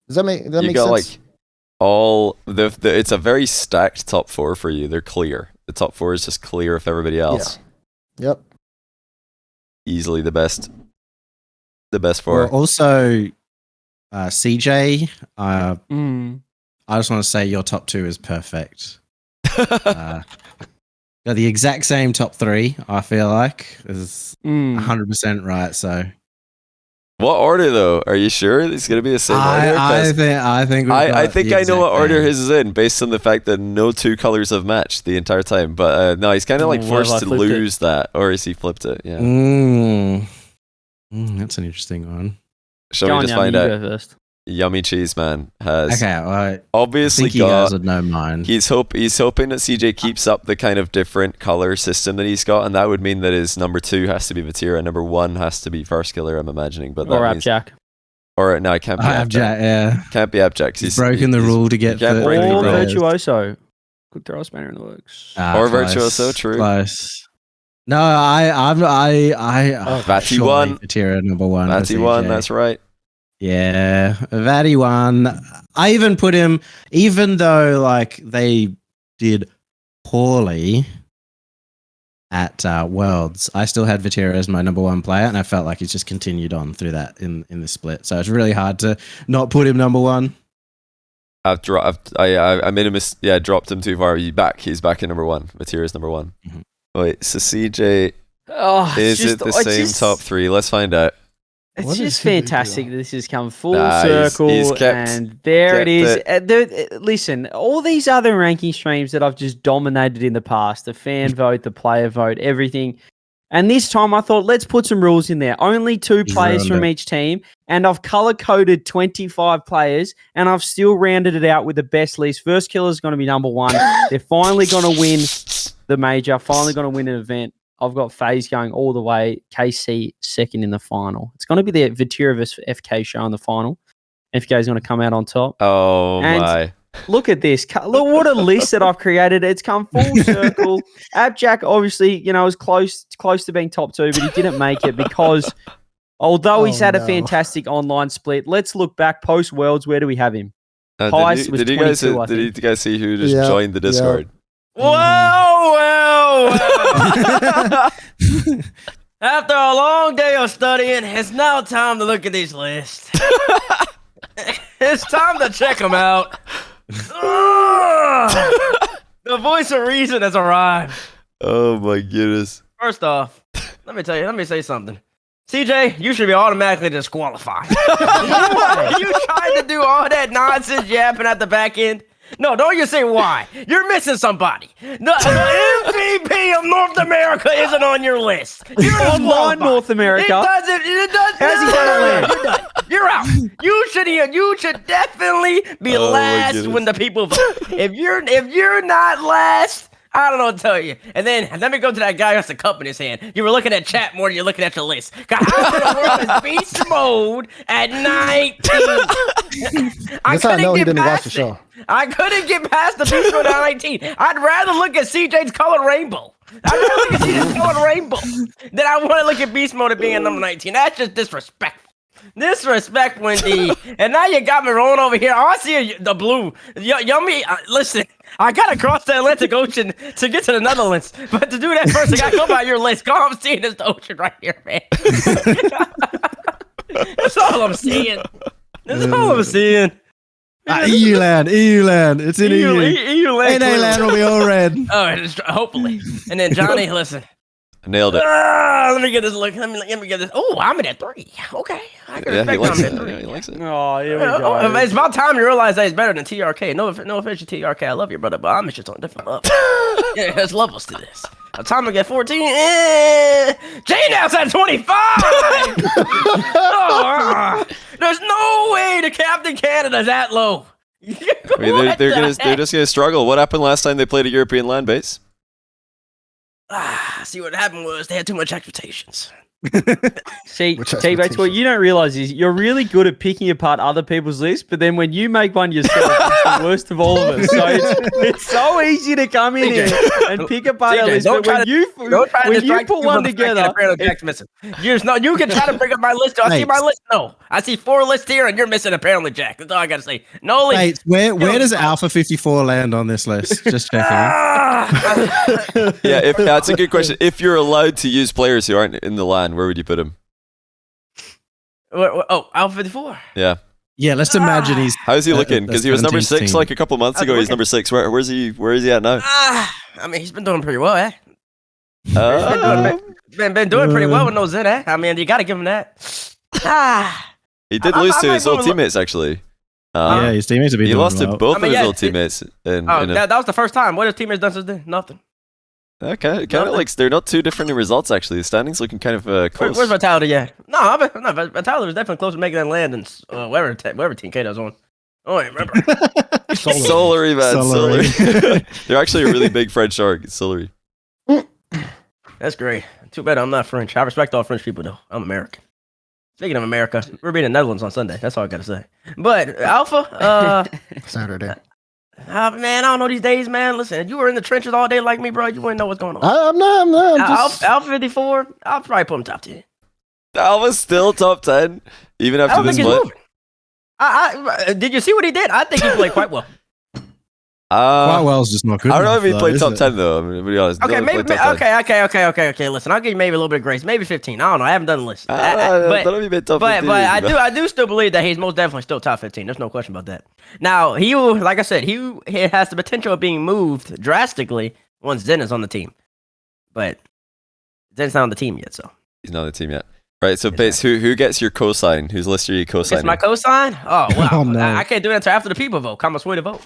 Does that make sense? It's a very stacked top 4 for you. They're clear. The top 4 is just clear of everybody else. Yeah. Yep. Easily the best 4. Well, also, CJ, I just want to say your top 2 is perfect. Got the exact same top 3, I feel like. Is 100% right, so. What order, though? Are you sure it's going to be the same order? I think I know what order his is in, based on the fact that no 2 colors have matched the entire time. But no, he's kind of forced to lose that, or has he flipped it? Yeah. That's an interesting one. Shall we just find out? Yummy Cheese Man has obviously you guys would know mine. He's hoping that CJ keeps up the kind of different color system that he's got, and that would mean that his number 2 has to be Vatira, number 1 has to be First Killer, I'm imagining. But or Abjack. Or no, it can't be Abjack. Yeah, can't be Abjack. He's broken the rule to get the or Virtuoso. Could throw a spanner in the works. Or Virtuoso, true. Close. No, Vati 1. Vatira number 1. Vati 1, that's right. Yeah, Vati 1. I even put him, even though they did poorly at Worlds, I still had Vatira as my number 1 player, and I felt like he's just continued on through that in the split. So it's really hard to not put him number 1. I made a mistake. Yeah, dropped him too far. He's back in number 1. Vatira's number 1. Mm-hmm. Wait, so CJ, is it the same top 3? Let's find out. It's just fantastic that this has come full circle, and there it is. Listen, all these other ranking streams that I've just dominated in the past, the fan vote, the player vote, everything. And this time I thought, let's put some rules in there. Only 2 players from each team, and I've color-coded 25 players, and I've still rounded it out with the best list. First Killer is going to be number 1. They're finally going to win the major, finally going to win an event. I've got FaZe going all the way. KC second in the final. It's going to be the Vatira vs FK show in the final. FK is going to come out on top. Oh, and my. Look at this. Look what a list that I've created. It's come full circle. Abjack, obviously, was close to being top 2, but he didn't make it because although he's had a fantastic online split, let's look back post-Worlds. Where do we have him? Highest was 22, did you guys see who just joined the Discord? Whoa. After a long day of studying, it's now time to look at these lists. It's time to check them out. The voice of reason has arrived. Oh my goodness. First off, let me say something. CJ, you should be automatically disqualified. You trying to do all that nonsense yapping at the back end? No, don't you say why. You're missing somebody. The MVP of North America isn't on your list. You're on North America. It doesn't. How's he gonna land? You're out. You should definitely be last when the people vote. If you're not last, I don't know what to tell you. And then let me go to that guy who has the cup in his hand. You were looking at chat more than you're looking at your list. How did it work as beast mode at 19? That's how I know he didn't watch the show. I couldn't get past the beast mode at 19. I'd rather look at CJ's colored rainbow. I'd rather look at CJ's colored rainbow than I want to look at beast mode at being at number 19. That's just disrespectful. Disrespectful indeed. And now you got me rolling over here. I see the blue. Yummy. Listen, I got to cross the Atlantic Ocean to get to the Netherlands. But to do that first, I got to go by your list. All I'm seeing is the ocean right here, man. That's all I'm seeing. That's all I'm seeing. EU land. It's in EU. EU land. NA land will be all red. Oh, hopefully. And then Johnny, listen. Nailed it. Let me get this look. Let me get this. Oh, I'm at 3. Okay. I can respect likes I'm it. at 3. Yeah, he likes it. Oh, here we go. It's about time you realize that he's better than TRK. No offense to TRK. I love you, brother, but I'm just on a different level. Yeah, there's levels to this. By the time I get 14, J-Now's at 25! There's no way the Captain Canada's that low. I mean, they're just gonna struggle. What happened last time they played a European land base? See, what happened was they had too much expectations. See, T-Bates, what you don't realize is you're really good at picking apart other people's lists, but then when you make one yourself, it's the worst of all of us. So it's so easy to come in here and pick apart a list, but when you put one together, you can try to bring up my list. I see my list. No, I see 4 lists here, and you're missing apparently Jack. That's all I gotta say. No list. Wait, where does Alpha 54 land on this list? Just checking. Yeah, that's a good question. If you're allowed to use players who aren't in the LAN, where would you put him? Oh, Alpha 54. Yeah. Yeah, let's imagine he's. How's he looking? Because he was number 6 team. like a couple months ago. He's number 6. Where is he at now? I mean, he's been doing pretty well, eh? Been doing pretty well with no Zed, eh? I mean, you gotta give him that. He did lose to his old teammates, actually. Yeah, his teammates have been. He doing lost to well. both of his old teammates. That was the first time. What has teammates done since then? Nothing. Okay, kind of like they're not too different in results, actually. The standings looking kind of close. Where's Vitality at? No, Vitality was definitely close to making that land than wherever Team K does on. Oh, I remember. Solary, man. Solary. They're actually a really big French shark. It's Solary. That's great. Too bad I'm not French. I respect all French people, though. I'm American. Speaking of America, we're beating the Netherlands on Sunday. That's all I got to say. But, Alpha, Saturday. Man, I don't know these days, man. Listen, if you were in the trenches all day like me, bro, you wouldn't know what's going on. I'm not. Alpha 54, I'll probably put him top 10. Alpha's still top 10, even after this split. Did you see what he did? I think he played quite well. Quite well is just not good. I don't know enough, if he played top it? 10 though. I'm gonna be honest. Okay, okay. Listen, I'll give you maybe a little bit of grace. Maybe 15. I don't know. I haven't done the list. But I do still believe that he's most definitely still top 15. There's no question about that. Now he will, like I said, he has the potential of being moved drastically once Zen is on the team. But Zen's not on the team yet, so he's not on the team yet. Right, so Bates, who gets your cosign? Whose list are you cosigning? It's my cosign? Oh, wow. Oh, no. I can't do that until after the people vote. Come on, sway to vote.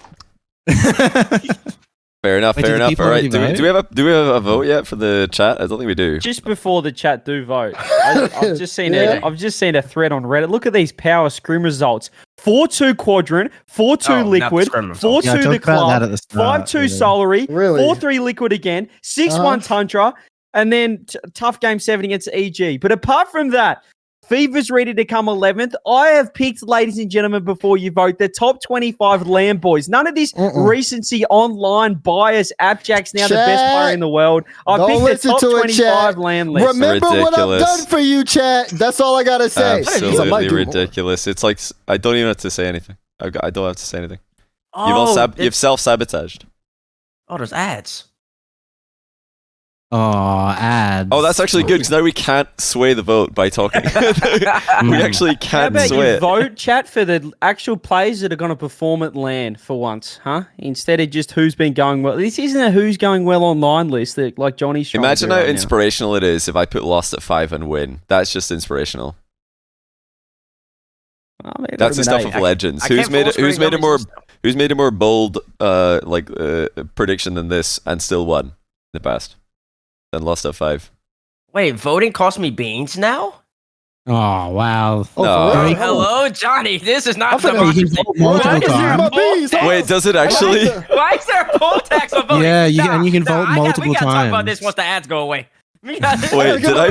Fair enough. Wait, Fair enough. All right. Do we have a vote yet for the chat? I don't think we do. Just before the chat do vote, I've just seen a thread on Reddit. Look at these power scrim results: 4-2 Quadrant, 4-2 Liquid, 4-2 the Club, 5-2 Solary, 4-3 Liquid again, 6-1 Tundra, and then tough game 7 against EG. But apart from that, Fever's ready to come 11th. I have picked, ladies and gentlemen, before you vote, the top 25 LAN boys. None of this recency online bias. Abjack's now the best player in the world. I picked the top 25 LAN list. Remember what I've done for you, chat. That's all I got to say. Absolutely ridiculous. It's like, I don't even have to say anything. I don't have to say anything. You've self-sabotaged. Oh, there's ads. Oh, ads. Oh, that's actually good because now we can't sway the vote by talking. We actually can't sway it. How about you vote, chat, for the actual players that are going to perform at LAN for once, huh? Instead of just who's been going well. This isn't a who's going well online list that like Johnny's trying Imagine to do how right inspirational it is if I put Lost at 5 and win. That's just inspirational. That's the stuff of legends. Who's made a more bold prediction than this and still won in the past? Then Lost at 5. Wait, voting cost me beans now? Oh, wow. No. Hello, Johnny. This is not the Wait, does it actually? Why is there a poll tax on voting? Yeah, and you can vote multiple we gotta times. talk about this once the ads go away. Wait, did I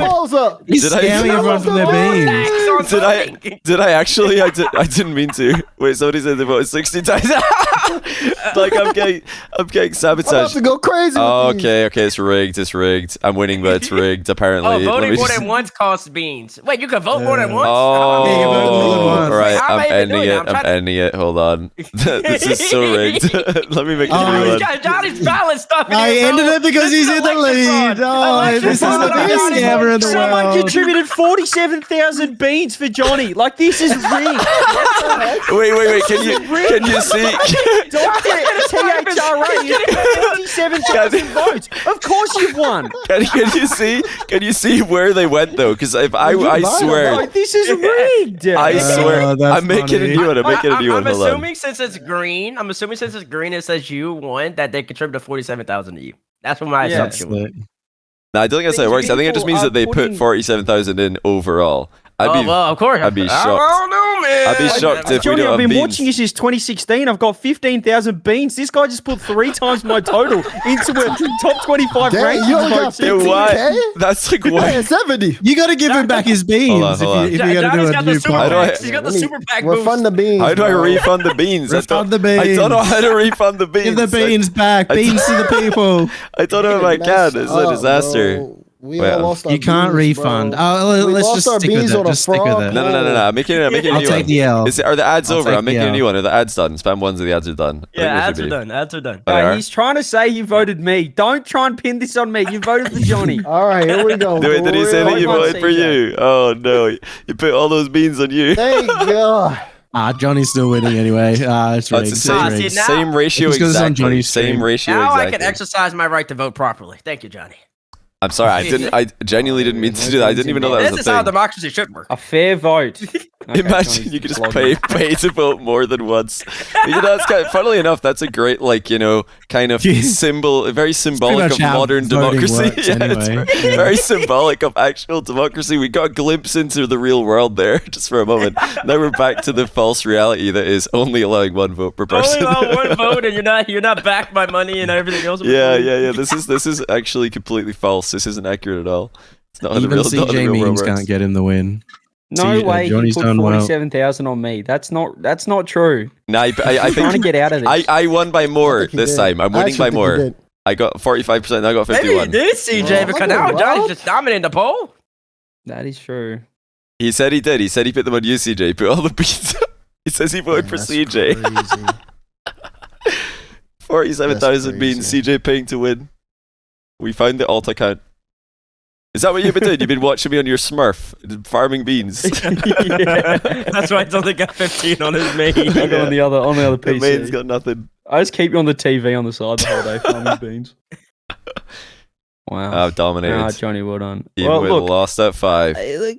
scamming everyone from their beans? Did I actually? I didn't mean to. Wait, somebody said they voted 60 times. Like I'm getting sabotaged. I'm about to go crazy. Oh, okay, it's rigged. I'm winning, but it's rigged. Apparently. Oh, voting more than once costs beans. Wait, you can vote more than once? Oh, Yeah, you can vote more than once. Right. I'm ending it. Hold on. This is so rigged. Let me make a new one. Johnny's balance stuff. I ended it because he's in the lead. Oh, this is the biggest scammer in the Someone world. contributed 47,000 beans for Johnny. Like, this is rigged. Wait. Can you see? Dr. THRA is 47,000 votes. Of course you've won. Can you see where they went though? Because I swear. Like, this is rigged. I swear. I'm making a new one. I'm assuming since it's green, it says you won that they contributed 47,000 to you. That's what my assumption was. No, I don't think that's how it works. I think it just means that they put 47,000 in overall. Well, of course. I'd be shocked. I don't know, man. I'd be shocked if Johnny, we don't I've have been beans. watching this since 2016. I've got 15,000 beans. This guy just put 3 times my total into a top 25 ranking. You only got 15K? That's like what? 70. You got to give him back his beans Hold on. if you got to do a new pod. He's got the super pack boost. Refund the beans. How do I refund the beans? Refund the beans. I don't know how to refund the beans. Give the beans back. Beans to the people. I don't know if I can. It's a disaster. Bro. We all lost our You can't beans, refund. bro. Oh, We let's lost just our stick with beans it. on a Just stick with frog. it. No. I'm making a new I'll one. take the L. Are the ads I'll over? take I'm making the a L. new one. Are the ads done? Spam ones of the ads are done. Yeah, ads are done. Ads are done. They are? He's trying to say you voted me. Don't try and pin this on me. You voted for Johnny. All right, here we go. Wait, did he say that you Real voted for you? Oh no, you put all those beans on you. Thank God. Johnny's still winning anyway. It's Oh, rigged. it's the Ah, same, see, now- same ratio It's 'cause it's on exactly. Johnny's Same stream. ratio Now exactly. I can exercise my right to vote properly. Thank you, Johnny. I'm sorry, I genuinely didn't mean to do that. I didn't even know that This was is a how thing. democracy should work. A fair vote. Okay, Imagine Johnny's you could just logging. pay to vote more than once. That's kind of, funnily enough, that's a great kind of very symbolic much of how modern voting democracy. works Yeah, it's anyway. very symbolic of actual democracy. We got a glimpse into the real world there, just for a moment. Now we're back to the false reality that is only allowing one vote per person. Only allowed one vote, and you're not backed by money and everything else. Yeah. This is actually completely false. This isn't accurate at all. It's not how the Even real, not how the CJ real world memes works. can't get him the win. No way Johnny's he put done well. 47,000 on me. That's not true. No, I I'm trying to think get out of this. I won by more think he this did. time. I'm I winning by actually think he more. did. I got 45%. I got Maybe 51. you did, CJ, because now Well, Johnny's just dominating the poll. That is true. He said he did. He said he put them on you, CJ. He put all the beats. He says he voted for That's CJ. crazy. 47,000 beans. crazy. CJ paying to win. We found the alt account. Is that what you've been doing? You've been watching me on your Smurf, farming beans. Yeah, that's why it's only got 15 on his main. I got on the other The PC. main's got nothing. I just keep you on the TV on the side the whole day farming beans. Wow. I've dominated. Johnny, well done. Even Well, with look, lost at 5. look,